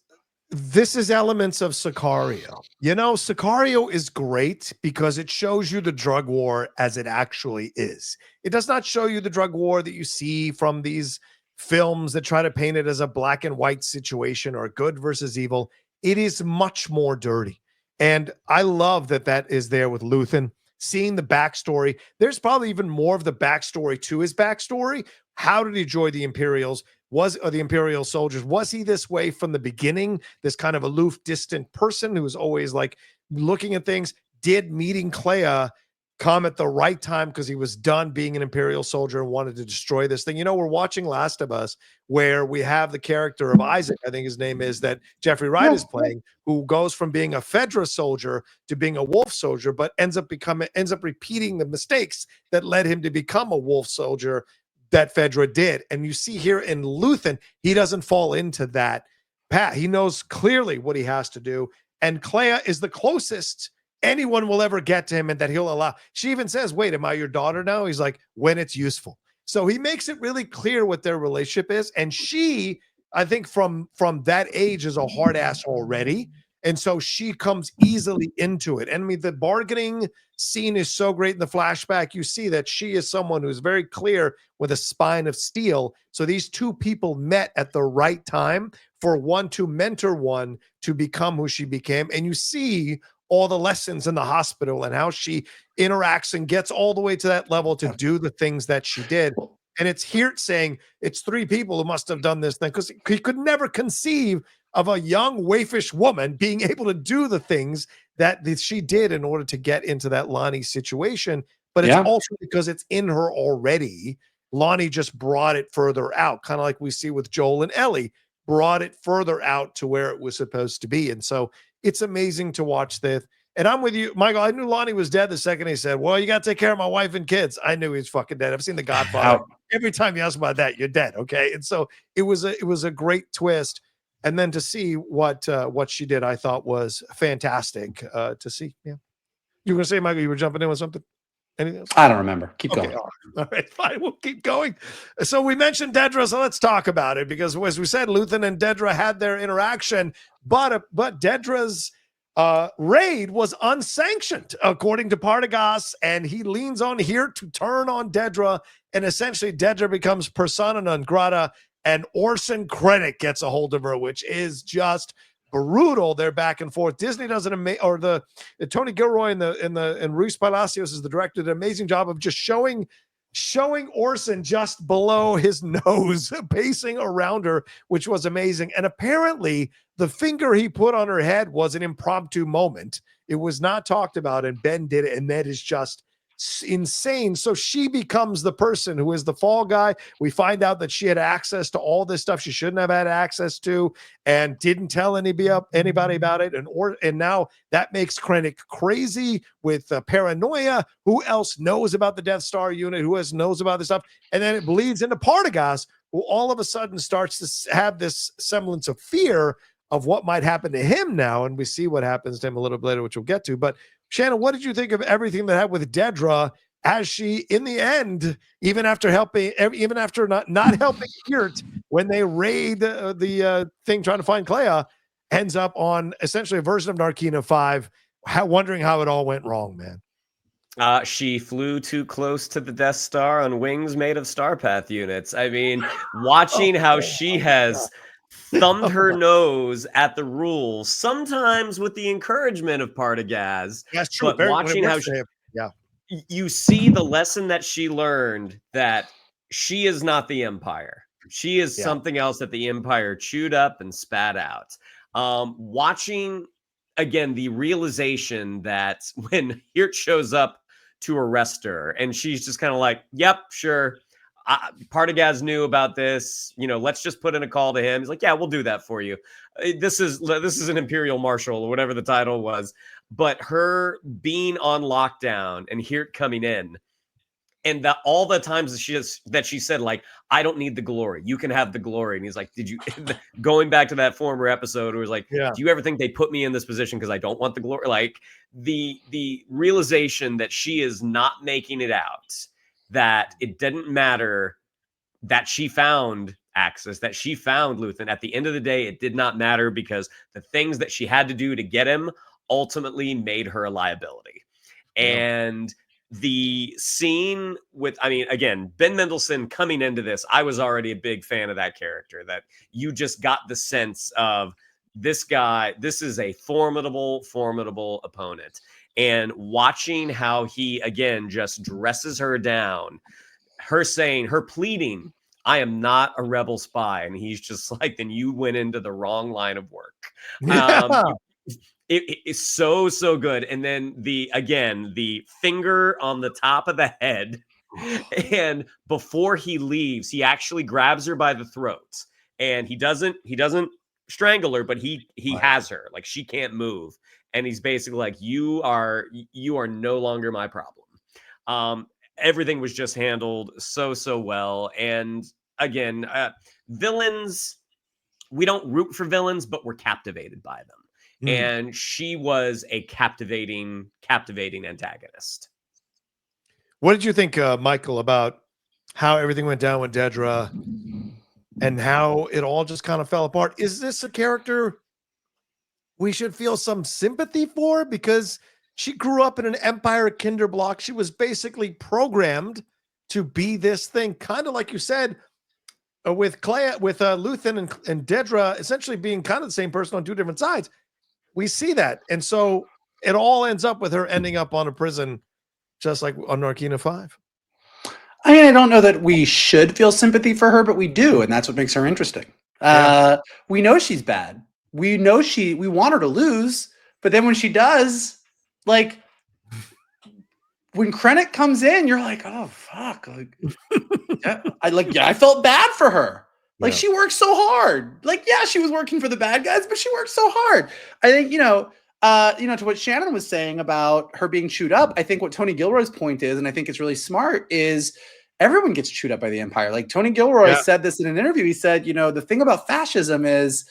elements of Sicario. You know, Sicario is great because it shows you the drug war as it actually is. It does not show you the drug war that you see from these films that try to paint it as a black and white situation or good versus evil. It is much more dirty. And I love that that is there with Luthen, seeing the backstory. There's probably even more of the backstory to his backstory. How did he join the Imperials? The Imperial soldiers? Was he this way from the beginning? This kind of aloof, distant person who was always like looking at things? Did meeting Clea come at the right time because he was done being an Imperial soldier and wanted to destroy this thing? You know, we're watching Last of Us, where we have the character of Isaac, I think his name is, that Jeffrey Wright is playing, who goes from being a Fedra soldier to being a Wolf soldier, but ends up repeating the mistakes that led him to become a Wolf soldier that Fedra did. And you see here in Luthen, he doesn't fall into that path. He knows clearly what he has to do. And Clea is the closest anyone will ever get to him, and that he'll allow. She even says, wait, am I your daughter now? He's like, when it's useful. So he makes it really clear what their relationship is. And she, I think from that age, is a hard ass already. And so she comes easily into it. And I mean, the bargaining scene is so great in the flashback. You see that she is someone who's very clear with a spine of steel. So these two people met at the right time for one to mentor one to become who she became. And you see all the lessons in the hospital and how she interacts and gets all the way to that level to do the things that she did. And it's Hirt saying it's three people who must have done this thing, because he could never conceive of a young waifish woman being able to do the things that she did in order to get into that Lonnie situation. But it's also because it's in her already. Lonnie just brought it further out, kind of like we see with Joel and Ellie, brought it further out to where it was supposed to be. And so it's amazing to watch this. And I'm with you, Michael. I knew Lonnie was dead the second he said, well, you got to take care of my wife and kids. I knew he was fucking dead. I've seen The Godfather. Every time you ask about that, you're dead. Okay. And so it was a great twist. And then to see what she did, I thought was fantastic to see. Yeah. You were going to say, Michael, you were jumping in with something? Anything else? I don't remember. Keep going. All right, fine. We'll keep going. So we mentioned Dedra, so let's talk about it, because as we said, Luthen and Dedra had their interaction, but Dedra's raid was unsanctioned, according to Partagas, and he leans on here to turn on Dedra, and essentially Dedra becomes persona non grata, and Orson Krennic gets a hold of her, which is just brutal. They're back and forth. Disney does an amazing, or the Tony Gilroy and Ruiz Palacios is the director, did an amazing job of just showing Orson just below his nose, pacing around her, which was amazing. And apparently the finger he put on her head was an impromptu moment. It was not talked about, and Ben did it, and that is just insane. So she becomes the person who is the fall guy. We find out that she had access to all this stuff she shouldn't have had access to, and didn't tell anybody about it. And now that makes Krennic crazy with paranoia. Who else knows about the Death Star unit? Who else knows about this stuff? And then it bleeds into Partagas, who all of a sudden starts to have this semblance of fear of what might happen to him now. And we see what happens to him a little bit later, which we'll get to. But Shannon, what did you think of everything that happened with Dedra, as she, in the end, even after not helping Hirt when they raid the thing trying to find Clea, ends up on essentially a version of Narkina 5, wondering how it all went wrong, man? She flew too close to the Death Star on wings made of Starpath units. I mean, watching how she has thumbed her nose at the rules, sometimes with the encouragement of Partagaz. That's true. But watching how you see the lesson that she learned, that she is not the Empire. She is something else that the Empire chewed up and spat out. Watching, again, the realization that when Hirt shows up to arrest her, and she's just kind of like, yep, sure. Partagaz knew about this. Let's just put in a call to him. He's like, yeah, we'll do that for you. This is an Imperial Marshal or whatever the title was. But her being on lockdown and Hirt coming in, and all the times that she said, like, I don't need the glory. You can have the glory. And he's like, did you, going back to that former episode where it was like, do you ever think they put me in this position because I don't want the glory? Like, the realization that she is not making it out, that it didn't matter that she found Axis, that she found Luthen. At the end of the day, it did not matter because the things that she had to do to get him ultimately made her a liability. And the scene with, again, Ben Mendelsohn coming into this, I was already a big fan of that character, that you just got the sense of this guy, this is a formidable opponent. And watching how he, again, just dresses her down, her pleading, I am not a rebel spy. And he's just like, then you went into the wrong line of work. It is so good. And then the finger on the top of the head. And before he leaves, he actually grabs her by the throat. And he doesn't strangle her, but he has her. Like, she can't move. And he's basically like, you are no longer my problem. Everything was just handled so well. And again, villains, we don't root for villains, but we're captivated by them. And she was a captivating antagonist. What did you think, Michael, about how everything went down with Dedra and how it all just kind of fell apart? Is this a character we should feel some sympathy for? Because she grew up in an Empire Kinderblock. She was basically programmed to be this thing, kind of like you said, with Luthen and Dedra essentially being kind of the same person on two different sides. We see that. And so it all ends up with her ending up on a prison, just like on Narkina 5. I don't know that we should feel sympathy for her, but we do. And that's what makes her interesting. We know she's bad. We know we want her to lose, but then when she does, like, when Krennic comes in, you're like, oh fuck. Like, I felt bad for her. Like, she worked so hard. Like, she was working for the bad guys, but she worked so hard. I think, to what Shannon was saying about her being chewed up, I think what Tony Gilroy's point is, and I think it's really smart, is everyone gets chewed up by the Empire. Like, Tony Gilroy said this in an interview. He said, the thing about fascism is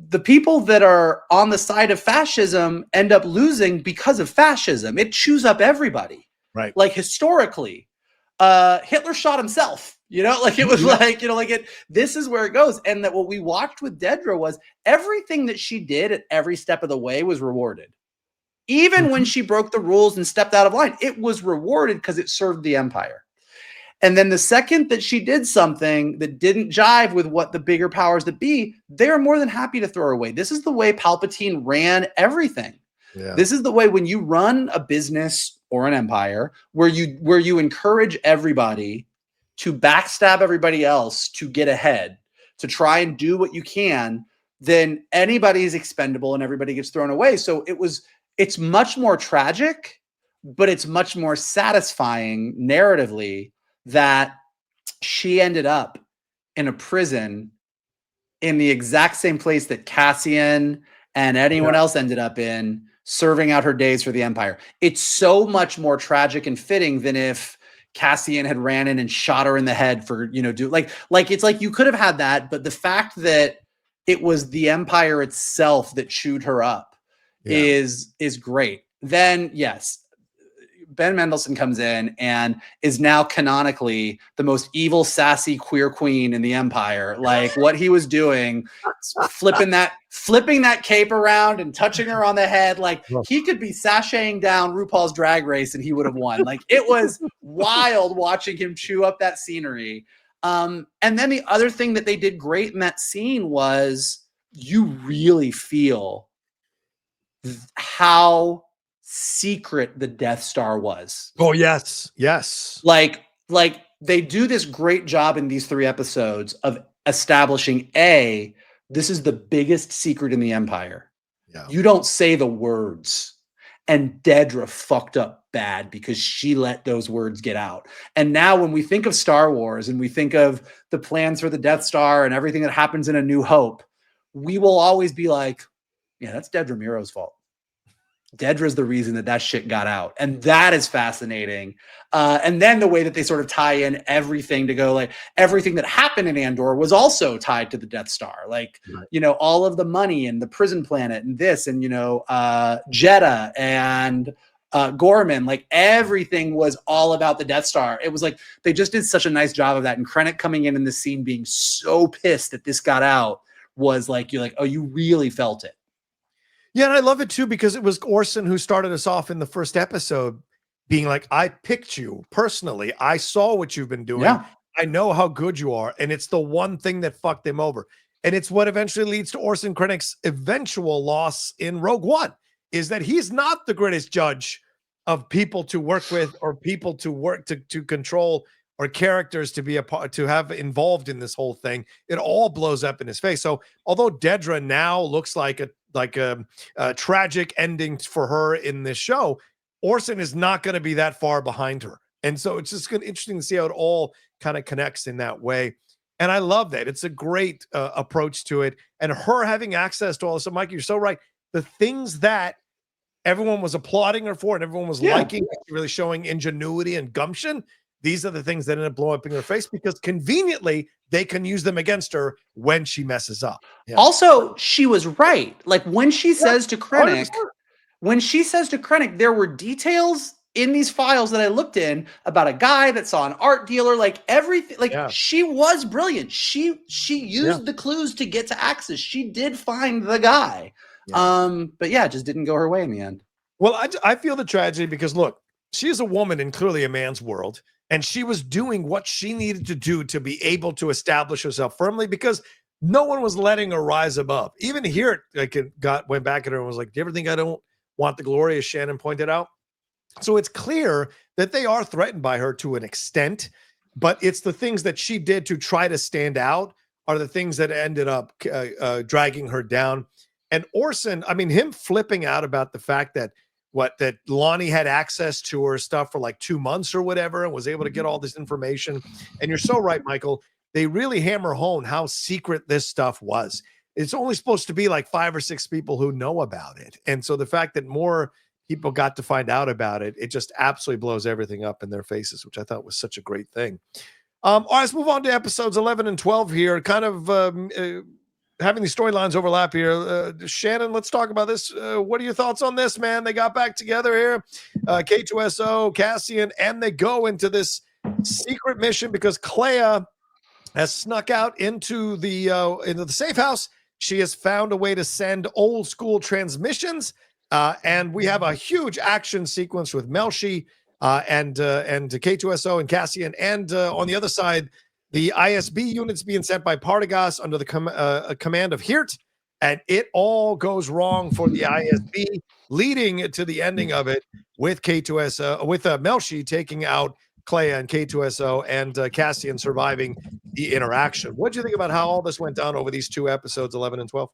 the people that are on the side of fascism end up losing because of fascism. It chews up everybody. Right. Like, historically, Hitler shot himself. Like, it was this is where it goes. And that what we watched with Dedra was everything that she did at every step of the way was rewarded. Even when she broke the rules and stepped out of line, it was rewarded because it served the Empire. And then the second that she did something that didn't jive with what the bigger powers that be, they're more than happy to throw her away. This is the way Palpatine ran everything. Yeah. This is the way when you run a business or an empire where you encourage everybody to backstab everybody else to get ahead, to try and do what you can, then anybody is expendable and everybody gets thrown away. So it's much more tragic, but it's much more satisfying narratively that she ended up in a prison in the exact same place that Cassian and anyone else ended up in, serving out her days for the Empire. It's so much more tragic and fitting than if Cassian had ran in and shot her in the head for, it's like you could have had that, but the fact that it was the Empire itself that chewed her up is great. Then, yes, Ben Mendelsohn comes in and is now canonically the most evil, sassy queer queen in the Empire. Like, what he was doing, flipping that cape around and touching her on the head. Like, he could be sashaying down RuPaul's Drag Race and he would have won. Like, it was wild watching him chew up that scenery. And then the other thing that they did great in that scene was you really feel how secret the Death Star was. Oh, yes. Yes. Like they do this great job in these 3 episodes of establishing this is the biggest secret in the Empire. Yeah. You don't say the words. And Dedra fucked up bad because she let those words get out. And now when we think of Star Wars and we think of the plans for the Death Star and everything that happens in A New Hope, we will always be like, yeah, that's Dedra Miro's fault. Dedra's the reason that shit got out. And that is fascinating. And then the way that they sort of tie in everything to go, like, everything that happened in Andor was also tied to the Death Star. Like, you know, all of the money and the prison planet and this and, you know, Jeddah and Gorman, like everything was all about the Death Star. It was like, they just did such a nice job of that. And Krennic coming in the scene being so pissed that this got out was like, you're like, oh, you really felt it. Yeah, and I love it too because it was Orson who started us off in the first episode being like, I picked you personally. I saw what you've been doing. Yeah. I know how good you are. And it's the one thing that fucked him over. And it's what eventually leads to Orson Krennic's eventual loss in Rogue One, is that he's not the greatest judge of people to work with or people to work to control or characters to be a part, to have involved in this whole thing. It all blows up in his face. So although Dedra now looks like a tragic ending for her in this show, Orson is not going to be that far behind her. And so it's just interesting to see how it all kind of connects in that way. And I love that. It's a great approach to it. And her having access to all this. So Mike, you're so right. The things that everyone was applauding her for and everyone was liking, really showing ingenuity and gumption, these are the things that end up blowing up in her face because conveniently they can use them against her when she messes up. Yeah. Also, she was right. Like when she says to Krennic, there were details in these files that I looked in about a guy that saw an art dealer, like everything. Like she was brilliant. She used the clues to get to Axis. She did find the guy. Yeah. But yeah, it just didn't go her way in the end. Well, I feel the tragedy because look, she is a woman in clearly a man's world. And she was doing what she needed to do to be able to establish herself firmly because no one was letting her rise above. Even here, went back at her and was like, do you ever think I don't want the glory, as Shannon pointed out? So it's clear that they are threatened by her to an extent, but it's the things that she did to try to stand out are the things that ended up dragging her down. And Orson, I mean, him flipping out about the fact that Lonnie had access to her stuff for like 2 months or whatever and was able to get all this information. And you're so right, Michael. They really hammer home how secret this stuff was. It's only supposed to be like 5 or 6 people who know about it. And so the fact that more people got to find out about it, it just absolutely blows everything up in their faces, which I thought was such a great thing. All right, let's move on to episodes 11 and 12 here. Kind of having these storylines overlap here. Shannon, let's talk about this. What are your thoughts on this, man? They got back together here. K2SO, Cassian, and they go into this secret mission because Clea has snuck out into the safe house. She has found a way to send old school transmissions. And we have a huge action sequence with Melshi and K2SO and Cassian. And on the other side, the ISB units being sent by Partagas under the command of Hirt, and it all goes wrong for the ISB, leading to the ending of it with K2SO, with Melshi taking out Clea and K2SO, and Cassian surviving the interaction. What do you think about how all this went down over these 2 episodes, 11 and 12?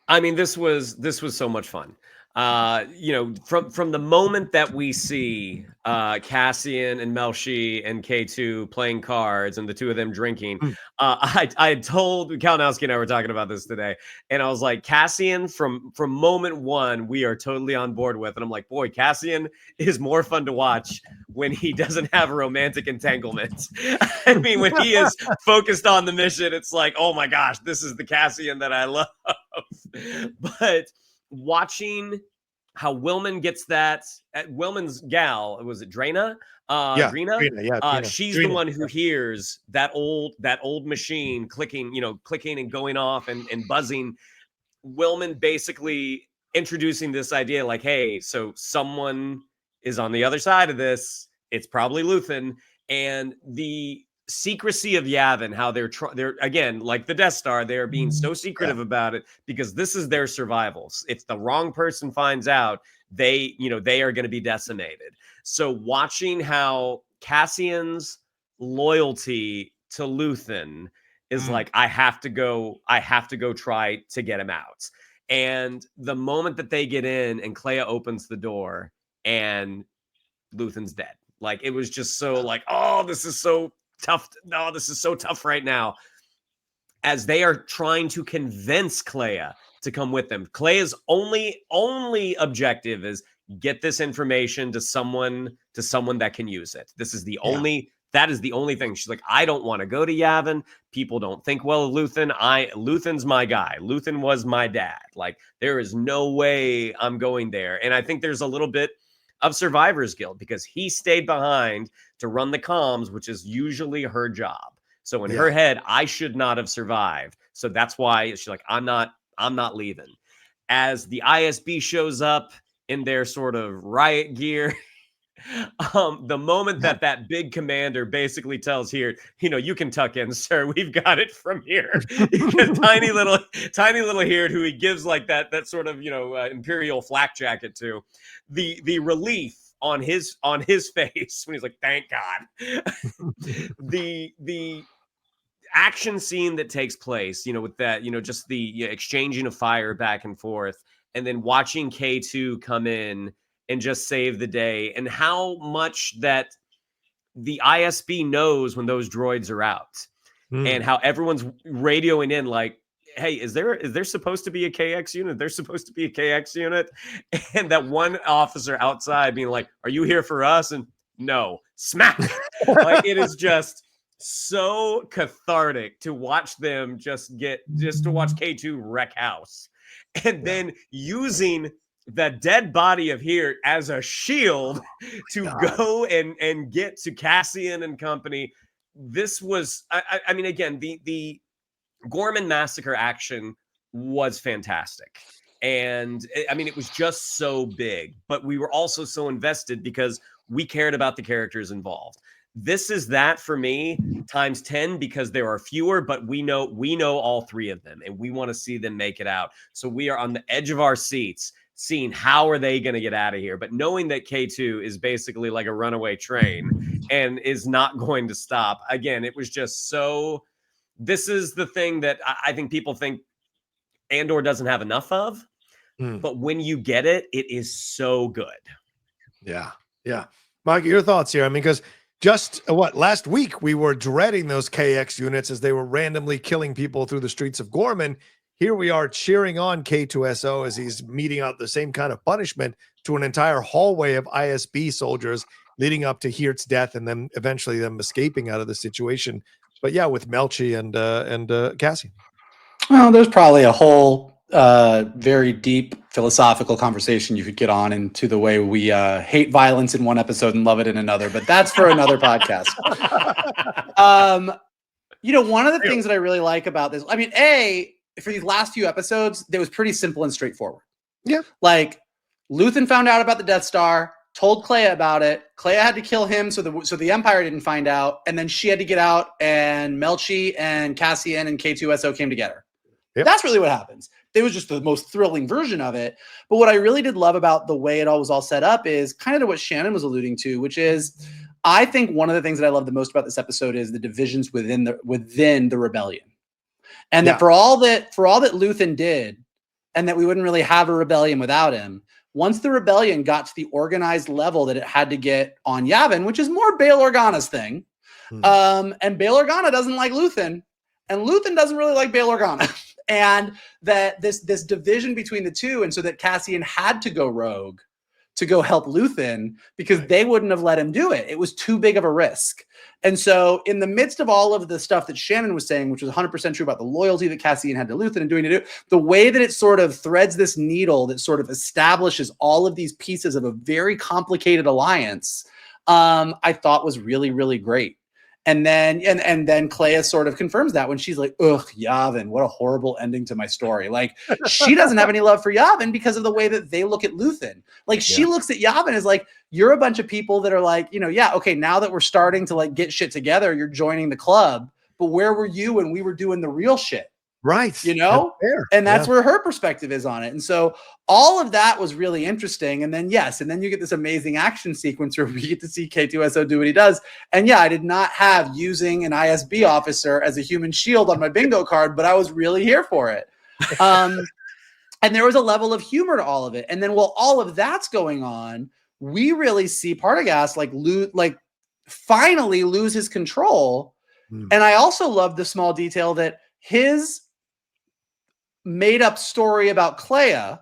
I mean, this was so much fun. You know, from the moment that we see Cassian and Melshi and K2 playing cards and the 2 of them drinking, I had told Kalinowski and I were talking about this today, and I was like, Cassian from moment 1 we are totally on board with, and I'm like, boy, Cassian is more fun to watch when he doesn't have a romantic entanglement. I mean, when he is focused on the mission, it's like, oh my gosh, this is the Cassian that I love. But watching how Willman gets that, Willman's gal, was it Drina? Drina, she's the one who hears that old machine clicking and going off and buzzing. Willman basically introducing this idea like, hey, so someone is on the other side of this. It's probably Luthen. And the secrecy of Yavin, how they're again, like the Death Star, they're being so secretive about it because this is their survival. If the wrong person finds out, they are going to be decimated. So watching how Cassian's loyalty to Luthen is like, I have to go try to get him out. And the moment that they get in and Clea opens the door and Luthen's dead. Like, it was just so like, oh, this is so tough. No, this is so tough right now. As they are trying to convince Clea to come with them. Clea's only objective is get this information to someone that can use it. This is the that is the only thing. She's like, I don't want to go to Yavin. People don't think well of Luthen. Luthen's my guy. Luthen was my dad. Like, there is no way I'm going there. And I think there's a little bit of survivor's guilt because he stayed behind to run the comms, which is usually her job. So in her head, I should not have survived. So that's why she's like, I'm not leaving. As the ISB shows up in their sort of riot gear, the moment that big commander basically tells here, you can tuck in, sir. We've got it from here. tiny little here who he gives like that sort of imperial flak jacket to. The relief on his face when he's like, thank God. the action scene that takes place, with that, just the exchanging of fire back and forth, and then watching K2 come in and just save the day, and how much that the ISB knows when those droids are out, and how everyone's radioing in like, hey, is there supposed to be a KX unit? There's supposed to be a KX unit. And that one officer outside being like, are you here for us? And no, smack. Like, it is just so cathartic to watch them just to watch K2 wreck house. And then using the dead body of here as a shield to go and get to Cassian and company. This was, I mean, again, the Gorman massacre action was fantastic. And I mean, it was just so big, but we were also so invested because we cared about the characters involved. This is that for me times 10 because there are fewer, but we know all three of them and we want to see them make it out. So we are on the edge of our seats seeing how are they going to get out of here, but knowing that K2 is basically like a runaway train and is not going to stop. Again, it was just so, this is the thing that I think people think Andor doesn't have enough of, but when you get it, it is so good. Yeah. Yeah. Mike, your thoughts here? I mean, because just last week we were dreading those KX units as they were randomly killing people through the streets of Gorman. Here we are cheering on K2SO as he's meting out the same kind of punishment to an entire hallway of ISB soldiers leading up to Heert's death and then eventually them escaping out of the situation. But yeah, with Melchi and Cassian. Well, there's probably a whole very deep philosophical conversation you could get on into the way we hate violence in one episode and love it in another, but that's for another podcast. One of the things that I really like about this, I mean, for these last few episodes, it was pretty simple and straightforward. Yeah. Like, Luthen found out about the Death Star, told Clea about it. Clea had to kill him so the Empire didn't find out, and then she had to get out, and Melchi and Cassian and K2SO came to get her. Yep. That's really what happens. It was just the most thrilling version of it. But what I really did love about the way it all was all set up is kind of to what Shannon was alluding to, which is I think one of the things that I love the most about this episode is the divisions within the rebellion. And that for all that Luthen did, and that we wouldn't really have a rebellion without him, once the rebellion got to the organized level that it had to get on Yavin, which is more Bail Organa's thing, and Bail Organa doesn't like Luthen, and Luthen doesn't really like Bail Organa. And that this division between the two, and so that Cassian had to go rogue to go help Luthen because they wouldn't have let him do it. It was too big of a risk. And so in the midst of all of the stuff that Shannon was saying, which was 100% true about the loyalty that Cassian had to Luthen and doing to do, the way that it sort of threads this needle that sort of establishes all of these pieces of a very complicated alliance, I thought was really, really great. And then Clea sort of confirms that when she's like, ugh, Yavin, what a horrible ending to my story. Like, she doesn't have any love for Yavin because of the way that they look at Luthen. Like, she looks at Yavin as like, you're a bunch of people that are like, you know, yeah, okay, now that we're starting to like get shit together, you're joining the club, but where were you when we were doing the real shit? Right. You know? And that's where her perspective is on it. And so all of that was really interesting. And then, yes, and then you get this amazing action sequence where we get to see K2SO do what he does. And yeah, I did not have using an ISB officer as a human shield on my bingo card, but I was really here for it. And there was a level of humor to all of it. And then while all of that's going on, we really see Partagaz like finally lose his control. And I also love the small detail that his made up story about Clea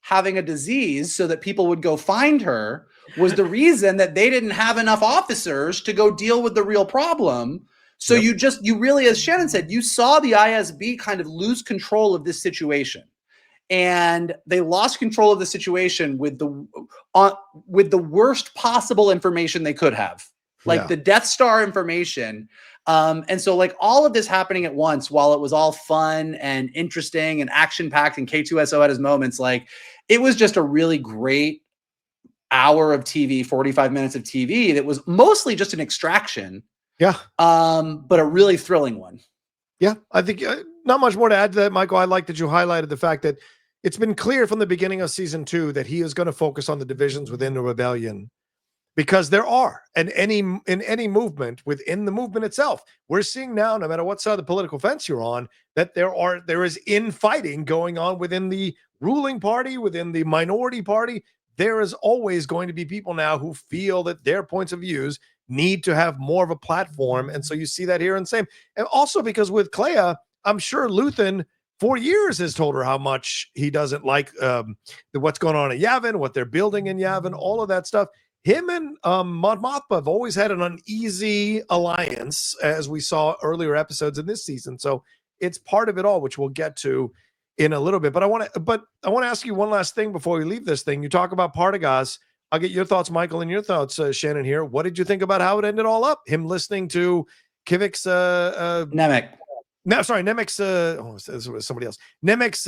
having a disease so that people would go find her was the reason that they didn't have enough officers to go deal with the real problem. So you really, as Shannon said, you saw the ISB kind of lose control of this situation. And they lost control of the situation with the worst possible information they could have, like the Death Star information. And so like all of this happening at once, while it was all fun and interesting and action packed, and K2SO had his moments, like it was just a really great hour of TV, 45 minutes of TV that was mostly just an extraction. Yeah. But a really thrilling one. Yeah. I think not much more to add to that, Michael. I like that you highlighted the fact that it's been clear from the beginning of season 2 that he is going to focus on the divisions within the rebellion. Because there are, and in any movement within the movement itself, we're seeing now, no matter what side of the political fence you're on, that there is infighting going on within the ruling party, within the minority party. There is always going to be people now who feel that their points of views need to have more of a platform, and so you see that here and same. And also because with Clea, I'm sure Luthen for years has told her how much he doesn't like what's going on in Yavin, what they're building in Yavin, all of that stuff. Him and Mon Mothma have always had an uneasy alliance, as we saw earlier episodes in this season. So it's part of it all, which we'll get to in a little bit. But I want to ask you one last thing before we leave this thing. You talk about Partagaz. I'll get your thoughts, Michael, and your thoughts, Shannon. Here, what did you think about how it ended all up? Him listening to Kivik's Nemec. No, sorry, Nemec's. It was somebody else. Nemec's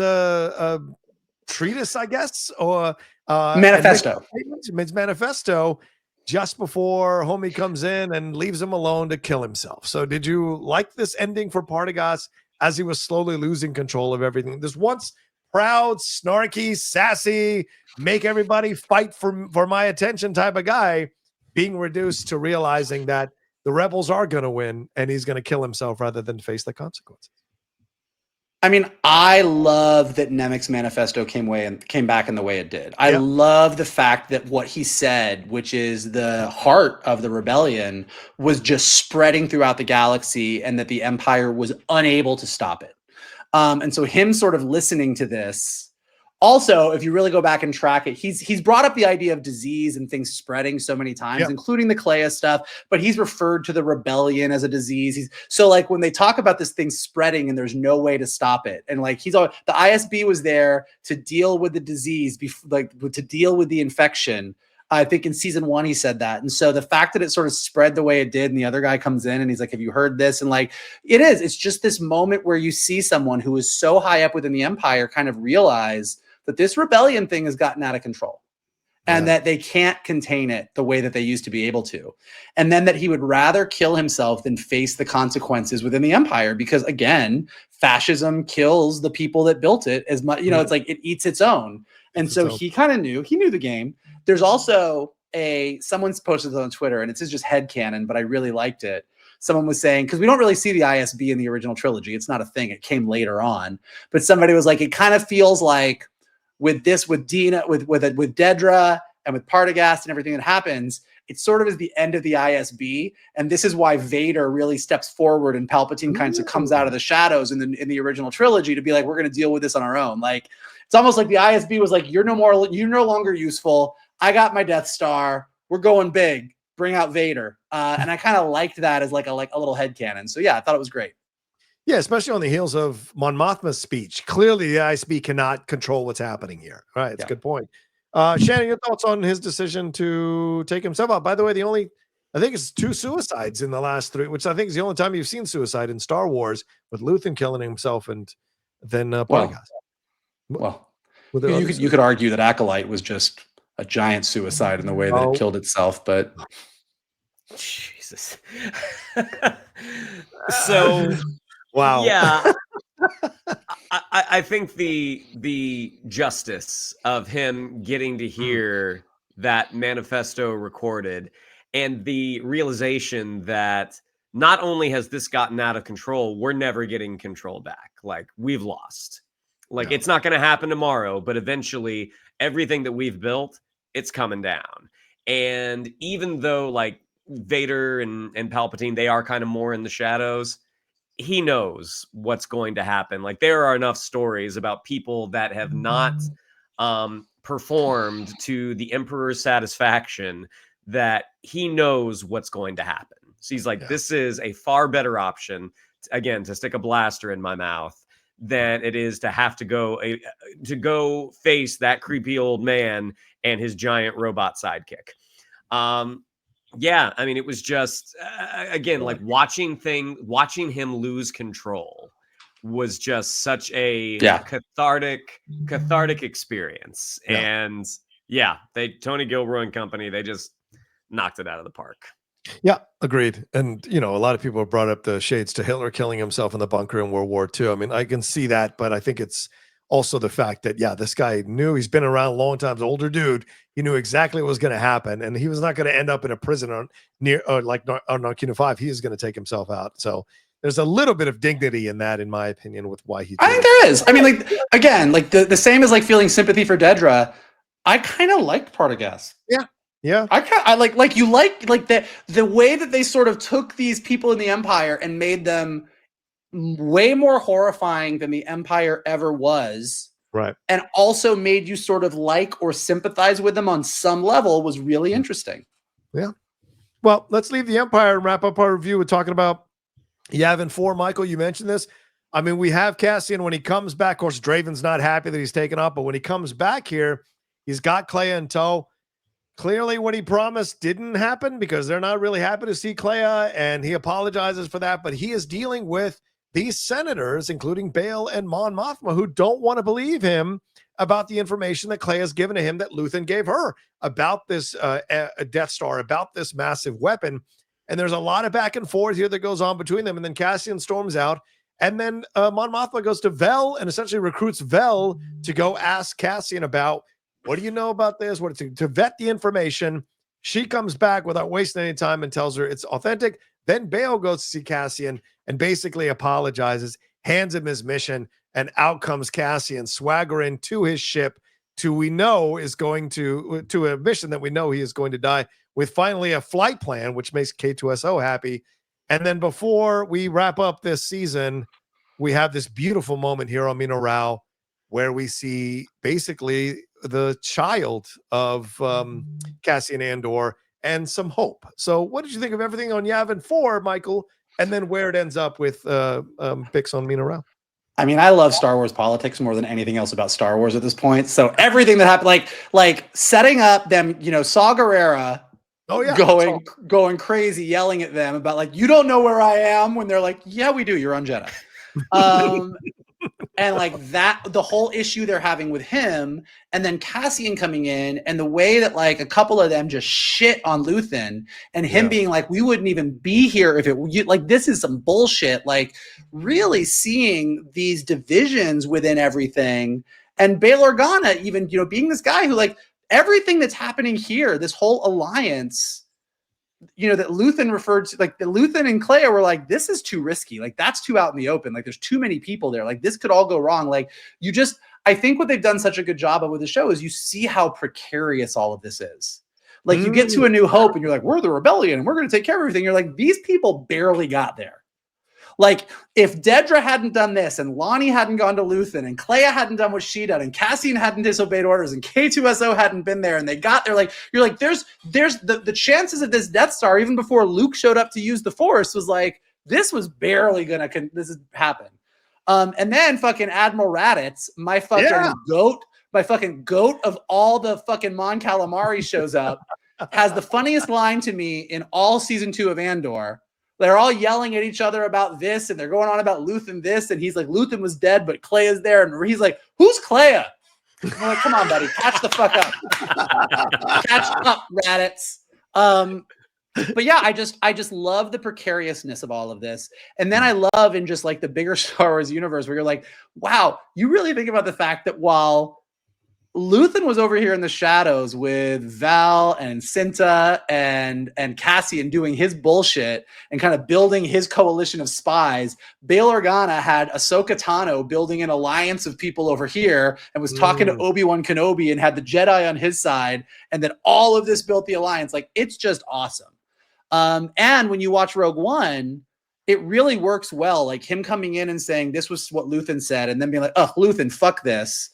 treatise, I guess, or manifesto. His manifesto just before Homie comes in and leaves him alone to kill himself. So did you like this ending for Partagaz as he was slowly losing control of everything? This once proud, snarky, sassy, make everybody fight for my attention type of guy being reduced to realizing that the rebels are going to win and he's going to kill himself rather than face the consequences. I mean, I love that Nemec's manifesto came back in the way it did. I love the fact that what he said, which is the heart of the rebellion, was just spreading throughout the galaxy and that the Empire was unable to stop it. And so him sort of listening to this. Also, if you really go back and track it, he's brought up the idea of disease and things spreading so many times, including the Clea stuff, but he's referred to the rebellion as a disease. So like when they talk about this thing spreading and there's no way to stop it, and like the ISB was there to deal with the disease, to deal with the infection. I think in season 1 he said that. And so the fact that it sort of spread the way it did and the other guy comes in and he's like, have you heard this? And like, it's just this moment where you see someone who is so high up within the Empire kind of realize that this rebellion thing has gotten out of control and that they can't contain it the way that they used to be able to. And then that he would rather kill himself than face the consequences within the Empire, because again, fascism kills the people that built it as much, it's like it eats its own. And so he kind of knew the game. There's also someone's posted this on Twitter and it's just headcanon, but I really liked it. Someone was saying, because we don't really see the ISB in the original trilogy. It's not a thing. It came later on. But somebody was like, it kind of feels like with Dina, with Dedra and with Partagaz and everything that happens, it sort of is the end of the ISB. And this is why Vader really steps forward and Palpatine kind of comes out of the shadows in the original trilogy to be like, we're going to deal with this on our own. Like, it's almost like the ISB was like, you're no longer useful. I got my Death Star. We're going big. Bring out Vader. And I kind of liked that as like a little headcanon. So yeah, I thought it was great. Yeah, especially on the heels of Mon Mothma's speech. Clearly, the ISB cannot control what's happening here. All right, it's a good point. Shannon, your thoughts on his decision to take himself out? By the way, the only I think it's 2 suicides in the last 3, which I think is the only time you've seen suicide in Star Wars, with Luthen killing himself and then Partagas. Well, Were there you other could argue that Acolyte was just a giant suicide in the way that it killed itself, but Jesus. So wow. yeah, I think the justice of him getting to hear that manifesto recorded, and the realization that not only has this gotten out of control, we're never getting control back. Like, we've lost. Like, it's not going to happen tomorrow, but eventually everything that we've built, it's coming down. And even though like Vader and Palpatine, they are kind of more in the shadows, he knows what's going to happen. Like, there are enough stories about people that have not performed to the Emperor's satisfaction that he knows what's going to happen. So he's like, this is a far better option, again, to stick a blaster in my mouth than it is to have to go face that creepy old man and his giant robot sidekick. Yeah, I mean, it was just again, like watching him lose control was just such a cathartic experience. And Tony Gilroy and company, they just knocked it out of the park. Yeah, agreed. And, you know, a lot of people have brought up the shades to Hitler killing himself in the bunker in World War II. I mean, I can see that, but I think it's also the fact that, this guy knew, he's been around a long time, older dude. He knew exactly what was going to happen, and he was not going to end up in a prison on Narkina 5. He is going to take himself out. So there's a little bit of dignity in that, in my opinion, with why he did I think there is. I mean, like, again, like the same as like feeling sympathy for Dedra. I kind of liked Partagas. Yeah. I like the way that they sort of took these people in the Empire and made them way more horrifying than the Empire ever was. Right. And also made you sort of like or sympathize with them on some level was really interesting. Yeah. Well, let's leave the Empire and wrap up our review with talking about Yavin 4. Michael, you mentioned this. I mean, we have Cassian when he comes back. Of course, Draven's not happy that he's taken off, but when he comes back here, he's got Clea in tow. Clearly, what he promised didn't happen because they're not really happy to see Clea, and he apologizes for that. But he is dealing with these senators, including Bail and Mon Mothma, who don't want to believe him about the information that Clea has given to him that Luthen gave her about this Death Star, about this massive weapon. And there's a lot of back and forth here that goes on between them. And then Cassian storms out. And then Mon Mothma goes to Vel and essentially recruits Vel to go ask Cassian about, what do you know about this? What to vet the information. She comes back without wasting any time and tells her it's authentic. Then Bail goes to see Cassian and basically apologizes, hands him his mission, and out comes Cassian swaggering to his ship to a mission that we know he is going to die with, finally a flight plan, which makes K2SO happy. And then before we wrap up this season, we have this beautiful moment here on Mino Rao where we see basically the child of Cassian Andor and some hope. So what did you think of everything on Yavin 4, Michael? And then where it ends up with Bix on Mino Rao? I mean, I love Star Wars politics more than anything else about Star Wars at this point. So everything that happened, like setting up them, Saw Gerrera going crazy, yelling at them about like, you don't know where I am, when they're like, yeah, we do. You're on Jedha. And like that, the whole issue they're having with him, and then Cassian coming in, and the way that like a couple of them just shit on Luthen, and him being like, we wouldn't even be here if like, this is some bullshit. Like, really seeing these divisions within everything, and Bail Organa even, being this guy who, like, everything that's happening here, this whole alliance, that Luthen referred to, like, the Luthen and Clea were like, this is too risky. Like, that's too out in the open. Like, there's too many people there. Like, this could all go wrong. Like, I think what they've done such a good job of with the show is you see how precarious all of this is. Like, you get to A New Hope and you're like, we're the rebellion and we're going to take care of everything. You're like, these people barely got there. Like, if Dedra hadn't done this, and Lonnie hadn't gone to Luthen, and Clea hadn't done what she done, and Cassian hadn't disobeyed orders, and K2SO hadn't been there, and they got there, like, you're like, there's the chances of this Death Star, even before Luke showed up to use the Force, was like, this was barely gonna happen. And then fucking Admiral Raditz, my fucking goat of all the fucking Mon Calamari shows up has the funniest line to me in all season 2 of Andor. They're all yelling at each other about this, and they're going on about Luthen this, and he's like, Luthen was dead, but Clea's there, and he's like, who's Clea? I'm like, come on, buddy, catch the fuck up. Catch up, Raditz. But yeah, I just love the precariousness of all of this. And then I love in just like the bigger Star Wars universe where you're like, wow, you really think about the fact that while Luthen was over here in the shadows with Val and Cinta and Cassian doing his bullshit and kind of building his coalition of spies, Bail Organa had Ahsoka Tano building an alliance of people over here and was talking to Obi-Wan Kenobi and had the Jedi on his side. And then all of this built the alliance. Like, it's just awesome. And when you watch Rogue One, it really works well. Like him coming in and saying, this was what Luthen said. And then being like, oh, Luthen, fuck this.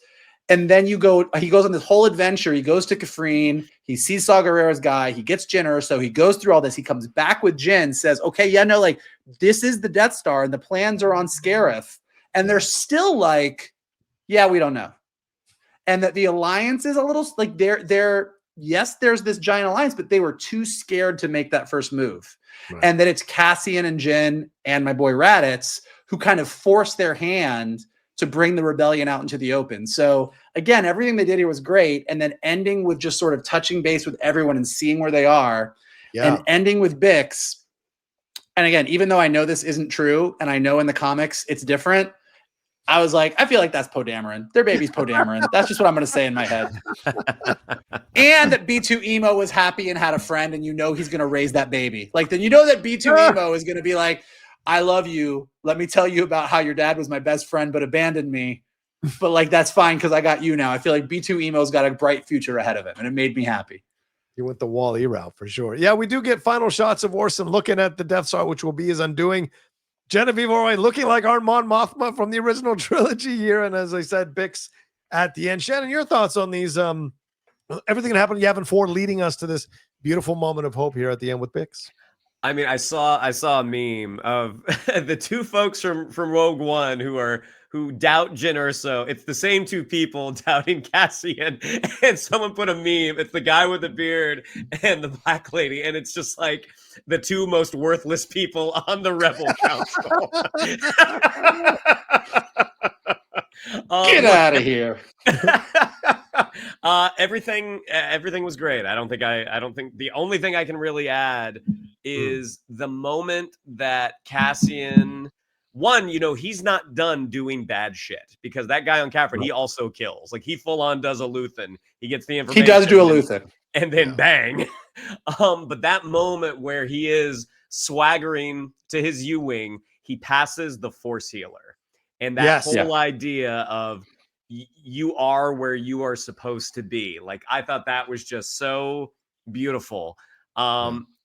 And then he goes on this whole adventure. He goes to Kafrene. He sees Saw Gerrera's guy. He gets Jyn Erso. He goes through all this. He comes back with Jyn, says, okay, yeah, no, like this is the Death Star and the plans are on Scarif. And they're still like, yeah, we don't know. And that the alliance is a little like yes, there's this giant alliance, but they were too scared to make that first move. Right. And that it's Cassian and Jyn and my boy Raditz who kind of forced their hand to bring the rebellion out into the open. So again, everything they did here was great. And then ending with just sort of touching base with everyone and seeing where they are and ending with Bix. And again, even though I know this isn't true and I know in the comics it's different, I was like, I feel like that's Poe Dameron. Their baby's Poe Dameron. That's just what I'm going to say in my head. And that B2 Emo was happy and had a friend and you know he's going to raise that baby. Like, then you know that B2 Emo is going to be like, I love you. Let me tell you about how your dad was my best friend but abandoned me. But like, that's fine because I got you now. I feel like B2 Emo's got a bright future ahead of him and it made me happy. You went the Wall-E route for sure. Yeah, we do get final shots of Orson looking at the Death Star, which will be his undoing. Genevieve Roy looking like our Mon Mothma from the original trilogy here. And as I said, Bix at the end. Shannon, your thoughts on these, everything that happened in Yavin 4 leading us to this beautiful moment of hope here at the end with Bix? I mean, I saw a meme of the two folks from Rogue One who doubt Jyn Erso. It's the same two people doubting Cassian, and someone put a meme. It's the guy with the beard and the black lady, and it's just like the two most worthless people on the Rebel Council. Get out of here. Everything was great. I don't think the only thing I can really add is the moment that Cassian, one, you know, he's not done doing bad shit because that guy on Caffrey, he also kills. Like he full on does a Luthen. He gets the information. He does do a Luthen. And then bang. But that moment where he is swaggering to his U-Wing, he passes the Force Healer. And that whole idea of you are where you are supposed to be. Like, I thought that was just so beautiful.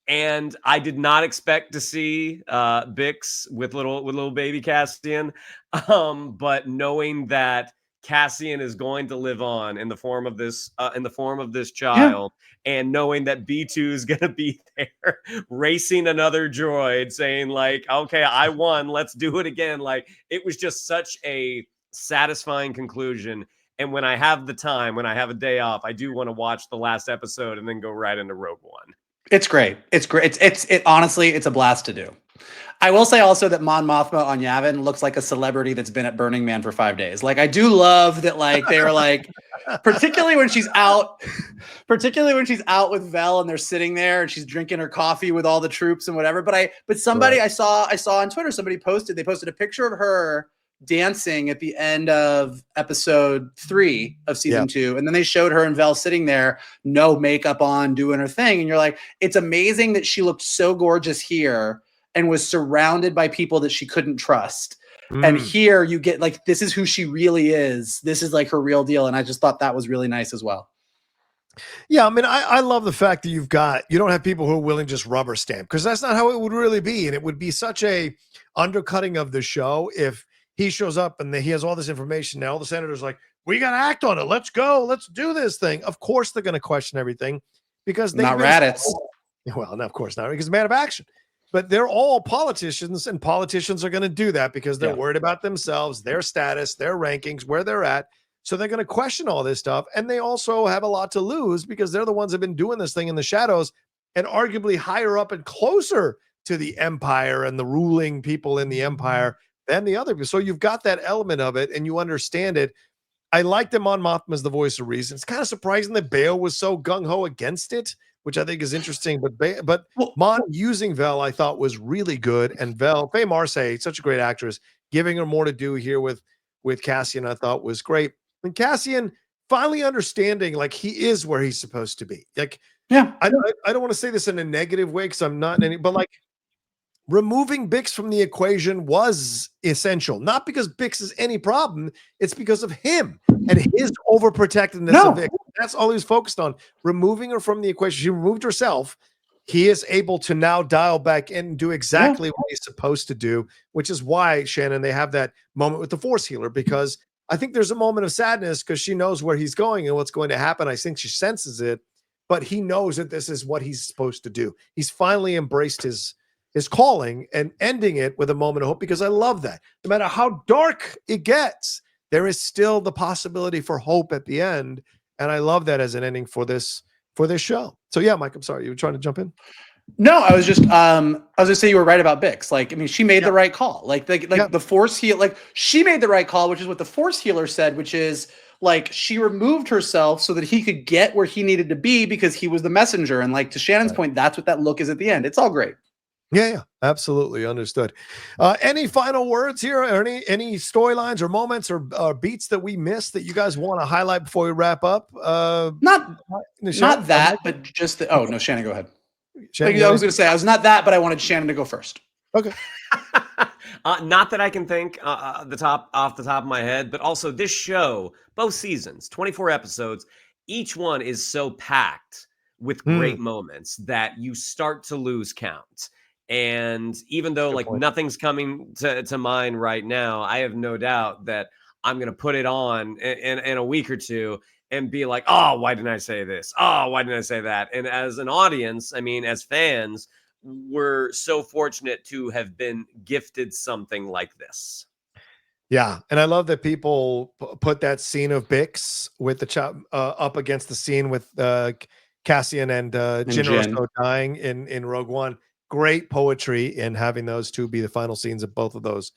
And I did not expect to see Bix with little baby Cassian. But knowing that Cassian is going to live on in the form of this child, and knowing that B2 is going to be there racing another droid saying like, okay, I won, let's do it again. Like, it was just such a satisfying conclusion. And when I have the time, when I have a day off, I do want to watch the last episode and then go right into Rogue One. It's great. It's great. It's honestly, it's a blast to do. I will say also that Mon Mothma on Yavin looks like a celebrity that's been at Burning Man for 5 days. Like, I do love that, like, they were like, particularly when she's out with Vel and they're sitting there and she's drinking her coffee with all the troops and whatever. But somebody I saw on Twitter, they posted a picture of her dancing at the end of episode 3 of season 2. And then they showed her and Vel sitting there, no makeup on, doing her thing. And you're like, it's amazing that she looked so gorgeous here and was surrounded by people that she couldn't trust. And here you get like, this is who she really is. This is like her real deal. And I just thought that was really nice as well. Yeah, I mean, I love the fact that you don't have people who are willing to just rubber stamp, because that's not how it would really be. And it would be such a undercutting of the show if he shows up and he has all this information. Now all the senators are like, we got to act on it. Let's go. Let's do this thing. Of course they're going to question everything because they've not Raditz. Well, no, of course not, because man of action. But they're all politicians, and politicians are going to do that because they're worried about themselves, their status, their rankings, where they're at. So they're going to question all this stuff. And they also have a lot to lose because they're the ones that have been doing this thing in the shadows and arguably higher up and closer to the empire and the ruling people in the empire than the other. So you've got that element of it and you understand it. I liked him on Mothma as the voice of reason. It's kind of surprising that Bale was so gung-ho against it, which I think is interesting. But Mon using Vel, I thought was really good. And Vel, Faye Marseille, such a great actress, giving her more to do here with Cassian, I thought was great. And Cassian finally understanding like he is where he's supposed to be. Like, yeah, I don't want to say this in a negative way because I'm not in any, but like removing Bix from the equation was essential. Not because Bix is any problem, it's because of him and his overprotectiveness of Bix. That's all he was focused on. Removing her from the equation. She removed herself. He is able to now dial back in and do exactly what he's supposed to do, which is why, Shannon, they have that moment with the Force healer, because I think there's a moment of sadness because she knows where he's going and what's going to happen. I think she senses it, but he knows that this is what he's supposed to do. He's finally embraced his calling and ending it with a moment of hope, because I love that. No matter how dark it gets, there is still the possibility for hope at the end. And I love that as an ending for this show. So yeah, Mike, I'm sorry. You were trying to jump in? No, I was gonna say you were right about Bix. Like, I mean, she made the right call. Like the Force heal, like she made the right call, which is what the Force healer said, which is like she removed herself so that he could get where he needed to be because he was the messenger. And like to Shannon's point, that's what that look is at the end. It's all great. Yeah, absolutely understood. Any final words here, or any storylines or moments or beats that we missed that you guys want to highlight before we wrap up? Not that, but just the, no, Shannon, go ahead. Shannon, I was going to say I was not that, but I wanted Shannon to go first. Okay. Not that I can think off the top of my head, but also this show, both seasons, 24 episodes, each one is so packed with great moments that you start to lose count. And even though nothing's coming to mind right now, I have no doubt that I'm going to put it on in a week or two and be like, oh, why didn't I say this? Oh, why didn't I say that? And as an audience, I mean, as fans, we're so fortunate to have been gifted something like this. Yeah. And I love that people put that scene of Bix with the chop up against the scene with Cassian and Jyn Erso dying in Rogue One. Great poetry in having those two be the final scenes of both of those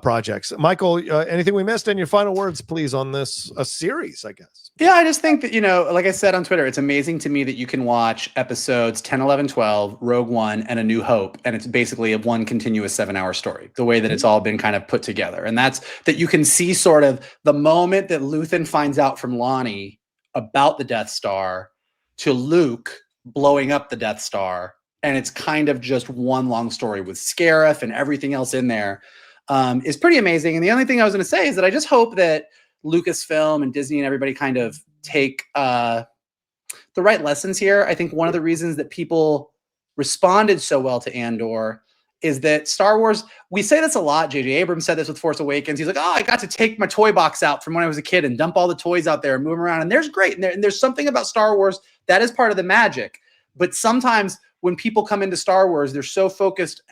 projects. Michael, anything we missed? And your final words, please, on this series, I guess. Yeah, I just think that, like I said on Twitter, it's amazing to me that you can watch episodes 10, 11, 12, Rogue One, and A New Hope, and it's basically a one continuous 7-hour story, the way that it's all been kind of put together. And that's that you can see sort of the moment that Luthen finds out from Lonnie about the Death Star to Luke blowing up the Death Star. And it's kind of just one long story with Scarif and everything else in there is pretty amazing. And the only thing I was going to say is that I just hope that Lucasfilm and Disney and everybody kind of take the right lessons here. I think one of the reasons that people responded so well to Andor is that Star Wars, we say this a lot. J.J. Abrams said this with Force Awakens. He's like, oh, I got to take my toy box out from when I was a kid and dump all the toys out there and move them around. And there's great. And there's something about Star Wars that is part of the magic. But sometimes when people come into Star Wars, they're so focused.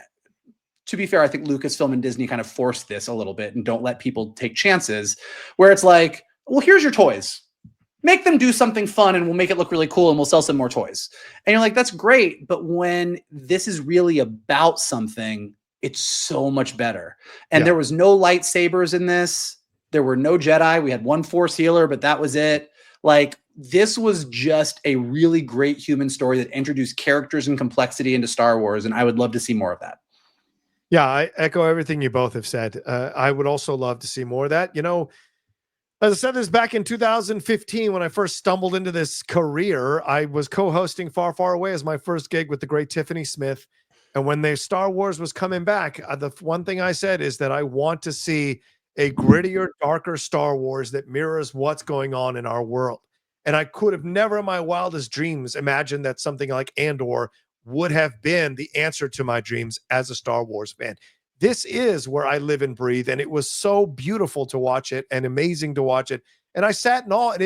To be fair, I think Lucasfilm and Disney kind of forced this a little bit and don't let people take chances where it's like, well, here's your toys. Make them do something fun and we'll make it look really cool and we'll sell some more toys. And you're like, that's great. But when this is really about something, it's so much better. And there was no lightsabers in this. There were no Jedi. We had one Force healer, but that was it. Like, this was just a really great human story that introduced characters and complexity into Star Wars. And I would love to see more of that. Yeah, I echo everything you both have said. I would also love to see more of that. As I said this back in 2015, when I first stumbled into this career, I was co-hosting Far, Far Away as my first gig with the great Tiffany Smith. And when the Star Wars was coming back, the one thing I said is that I want to see a grittier, darker Star Wars that mirrors what's going on in our world. And I could have never in my wildest dreams imagined that something like Andor would have been the answer to my dreams as a Star Wars fan. This is where I live and breathe. And it was so beautiful to watch it and amazing to watch it. And I sat in awe, and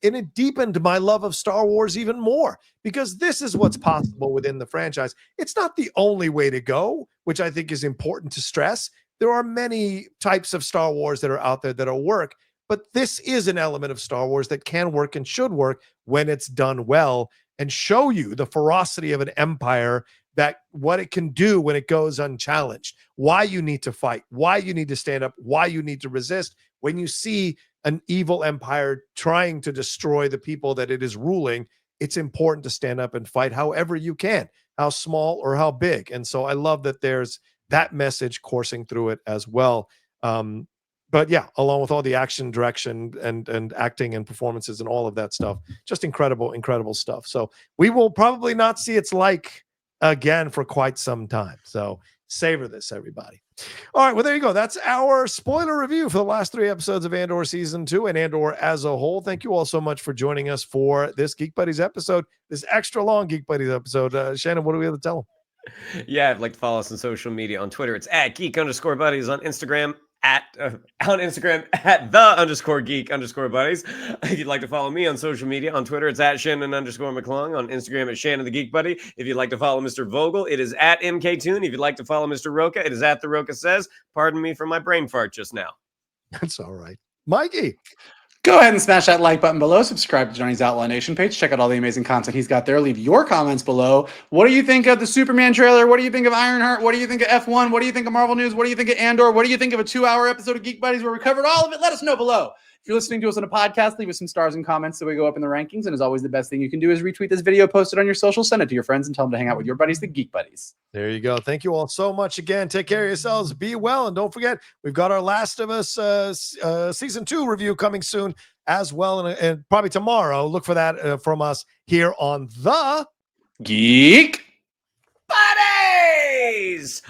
it deepened my love of Star Wars even more, because this is what's possible within the franchise. It's not the only way to go, which I think is important to stress. There are many types of Star Wars that are out there that'll work, but this is an element of Star Wars that can work and should work when it's done well, and show you the ferocity of an empire, that what it can do when it goes unchallenged, why you need to fight, why you need to stand up, why you need to resist when you see an evil empire trying to destroy the people that it is ruling. It's important to stand up and fight however you can, how small or how big. And so I love that there's that message coursing through it as well. But yeah, along with all the action, direction, and acting and performances and all of that stuff, just incredible stuff. So we will probably not see its like again for quite some time. So savor this, everybody. All right, well, there you go. That's our spoiler review for the last 3 episodes of Andor Season 2 and Andor as a whole. Thank you all so much for joining us for this Geek Buddies episode, this extra long Geek Buddies episode. Shannon, what do we have to tell them? Yeah, if you'd like to follow us on social media, on Twitter, it's at geek_buddies, on Instagram, at the_geek_buddies. If you'd like to follow me on social media, on Twitter, it's at Shannon_McClung, on Instagram, it's Shannon the Geek Buddy. If you'd like to follow Mr. Vogel, it is at MKToon. If you'd like to follow Mr. Rocha, it is at The Rocha Says. Pardon me for my brain fart just now. That's all right. Mikey. Go ahead and smash that like button below. Subscribe to Johnny's Outlaw Nation page. Check out all the amazing content he's got there. Leave your comments below. What do you think of the Superman trailer? What do you think of Ironheart? What do you think of F1? What do you think of Marvel News? What do you think of Andor? What do you think of a 2-hour episode of Geek Buddies where we covered all of it? Let us know below. If you're listening to us on a podcast, leave us some stars and comments so we go up in the rankings. And as always, the best thing you can do is retweet this video, post it on your social, send it to your friends, and tell them to hang out with your buddies, the Geek Buddies. There you go. Thank you all so much again. Take care of yourselves. Be well. And don't forget, we've got our Last of Us Season 2 review coming soon as well. And probably tomorrow. Look for that from us here on the Geek Buddies.